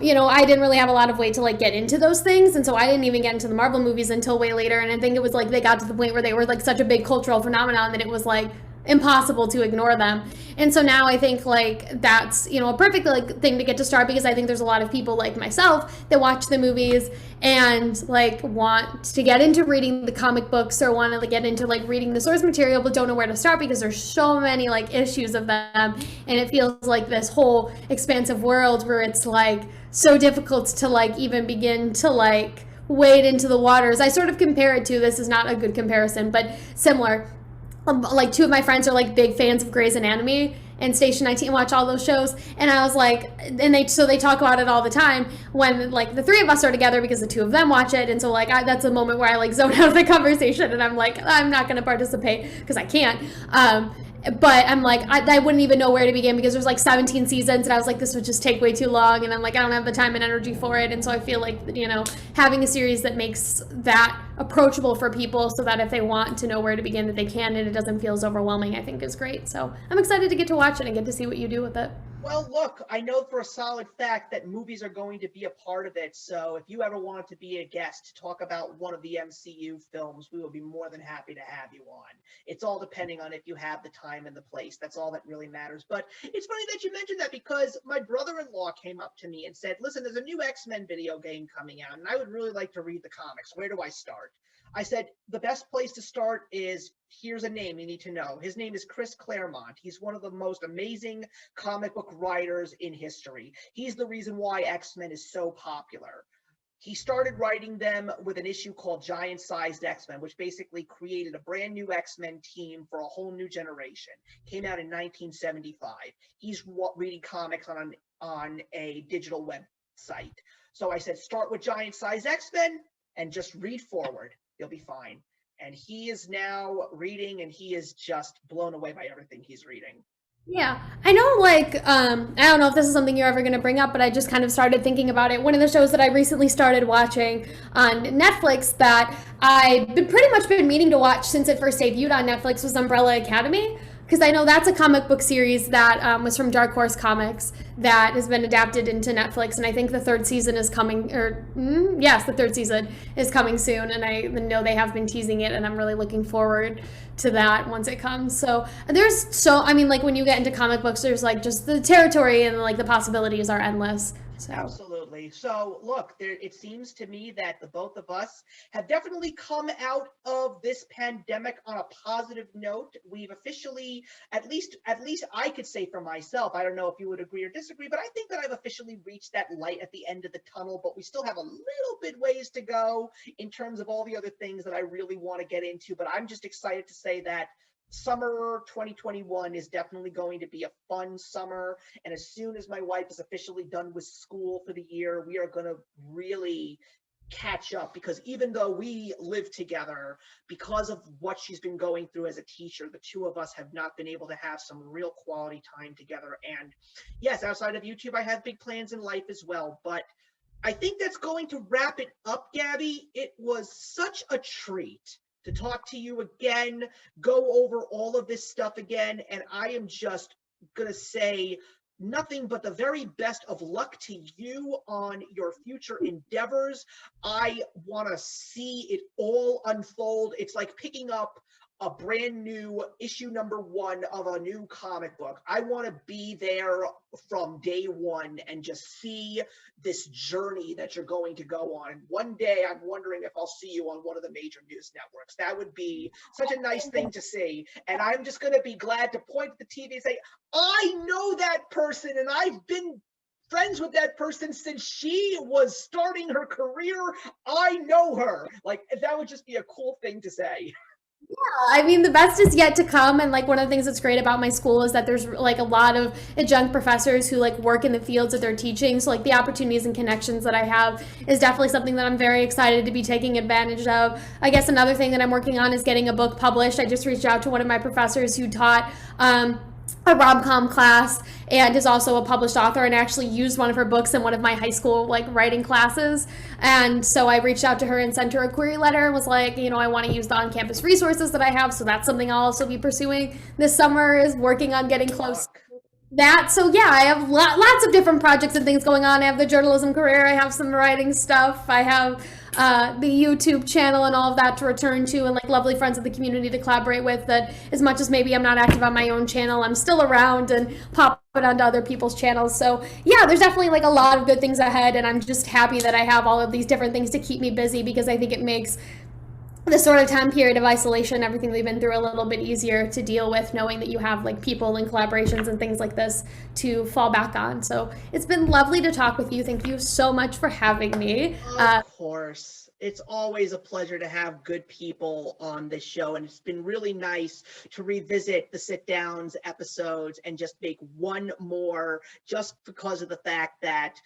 you know, I didn't really have a lot of way to, like, get into those things, and so I didn't even get into the Marvel movies until way later, and I think it was, like, they got to the point where they were, like, such a big cultural phenomenon that it was, like, impossible to ignore them. And so now I think like that's, you know, a perfect like thing to get to start, because I think there's a lot of people like myself that watch the movies and like want to get into reading the comic books, or want to like, get into like reading the source material, but don't know where to start because there's so many like issues of them, and it feels like this whole expansive world where it's like so difficult to like even begin to like wade into the waters. I sort of compare it to, this is not a good comparison, but similar. Like 2 of my friends are like big fans of Grey's Anatomy and Station 19, watch all those shows, and I was like, and they talk about it all the time when like the 3 of us are together, because the 2 of them watch it, and so like that's a moment where I like zone out of the conversation, and I'm like, I'm not going to participate because I can't. But I'm like, I wouldn't even know where to begin, because there's like 17 seasons, and I was like, this would just take way too long, and I'm like, I don't have the time and energy for it. And so I feel like, you know, having a series that makes that approachable for people, so that if they want to know where to begin, that they can, and it doesn't feel as overwhelming, I think is great. So I'm excited to get to watch it and get to see what you do with it. Well, look, I know for a solid fact that movies are going to be a part of it. So if you ever wanted to be a guest to talk about one of the MCU films, we will be more than happy to have you on. It's all depending on if you have the time and the place. That's all that really matters. But it's funny that you mentioned that, because my brother-in-law came up to me and said, listen, there's a new X-Men video game coming out, and I would really like to read the comics. Where do I start? I said, the best place to start is, here's a name you need to know. His name is Chris Claremont. He's one of the most amazing comic book writers in history. He's the reason why X-Men is so popular. He started writing them with an issue called Giant-Sized X-Men, which basically created a brand new X-Men team for a whole new generation. Came out in 1975. He's reading comics on a digital website. So I said, start with Giant-Sized X-Men and just read forward. You'll be fine. And he is now reading, and he is just blown away by everything he's reading. Yeah, I know, like, I don't know if this is something you're ever going to bring up, but I just kind of started thinking about it. One of the shows that I recently started watching on Netflix that I've been pretty much been meaning to watch since it first debuted on Netflix was Umbrella Academy. Because I know that's a comic book series that was from Dark Horse Comics that has been adapted into Netflix, and I think the third season is coming, or yes, the third season is coming soon, and I know they have been teasing it, and I'm really looking forward to that once it comes. So I mean, like when you get into comic books, there's like just the territory and like the possibilities are endless. So Absolutely. So, look, it seems to me that the both of us have definitely come out of this pandemic on a positive note. We've officially, at least I could say for myself, I don't know if you would agree or disagree, but I think that I've officially reached that light at the end of the tunnel, but we still have a little bit ways to go in terms of all the other things that I really want to get into. But I'm just excited to say that summer 2021 is definitely going to be a fun summer, and as soon as my wife is officially done with school for the year, we are going to really catch up, because even though we live together, because of what she's been going through as a teacher, the two of us have not been able to have some real quality time together. And yes, outside of YouTube, I have big plans in life as well, but I think that's going to wrap it up, Gabby. It was such a treat to talk to you again, go over all of this stuff again, and I am just going to say nothing but the very best of luck to you on your future endeavors. I want to see it all unfold. It's like picking up a brand new issue #1 of a new comic book. I want to be there from day one and just see this journey that you're going to go on. And one day I'm wondering if I'll see you on one of the major news networks. That would be such a nice thing to see. And I'm just going to be glad to point at the TV and say, I know that person, and I've been friends with that person since she was starting her career. I know her. Like, that would just be a cool thing to say. I mean, the best is yet to come. And like one of the things that's great about my school is that there's like a lot of adjunct professors who like work in the fields that they're teaching. So like the opportunities and connections that I have is definitely something that I'm very excited to be taking advantage of. I guess another thing that I'm working on is getting a book published. I just reached out to one of my professors who taught a rom-com class and is also a published author, and actually used one of her books in one of my high school like writing classes. And so I reached out to her and sent her a query letter and was like, you know, I want to use the on-campus resources that I have, so that's something I'll also be pursuing this summer, is working on getting close that. So yeah, I have lots of different projects and things going on. I have the journalism career, I have some writing stuff, I have the YouTube channel and all of that to return to, and like lovely friends of the community to collaborate with, that as much as maybe I'm not active on my own channel, I'm still around and pop it onto other people's channels. So yeah, there's definitely like a lot of good things ahead, and I'm just happy that I have all of these different things to keep me busy, because I think it makes the sort of time period of isolation, everything we've been through, a little bit easier to deal with, knowing that you have like people and collaborations and things like this to fall back on. So it's been lovely to talk with you. Thank you so much for having me. Of course. It's always a pleasure to have good people on this show, and it's been really nice to revisit the sit downs episodes and just make one more, just because of the fact that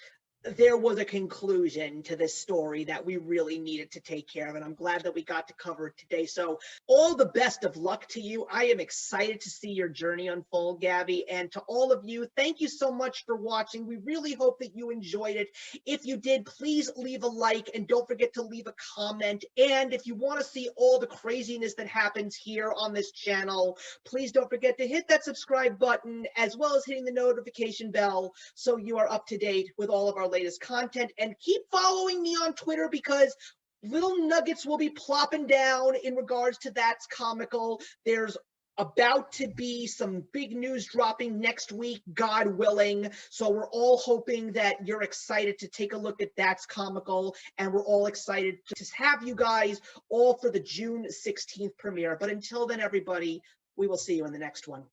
there was a conclusion to this story that we really needed to take care of, and I'm glad that we got to cover it today. So all the best of luck to you. I am excited to see your journey unfold, Gabby, and to all of you, thank you so much for watching. We really hope that you enjoyed it. If you did, please leave a like, and don't forget to leave a comment. And if you want to see all the craziness that happens here on this channel, please don't forget to hit that subscribe button, as well as hitting the notification bell, so you are up to date with all of our latest content. And keep following me on Twitter, because little nuggets will be plopping down in regards to That's Comical. There's about to be some big news dropping next week, God willing. So we're all hoping that you're excited to take a look at That's Comical, and we're all excited to have you guys all for the June 16th premiere. But until then, everybody, we will see you in the next one.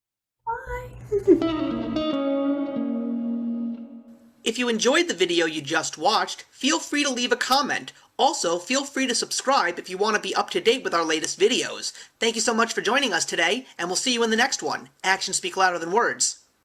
Bye. If you enjoyed the video you just watched, feel free to leave a comment. Also, feel free to subscribe if you want to be up to date with our latest videos. Thank you so much for joining us today, and we'll see you in the next one. Actions speak louder than words.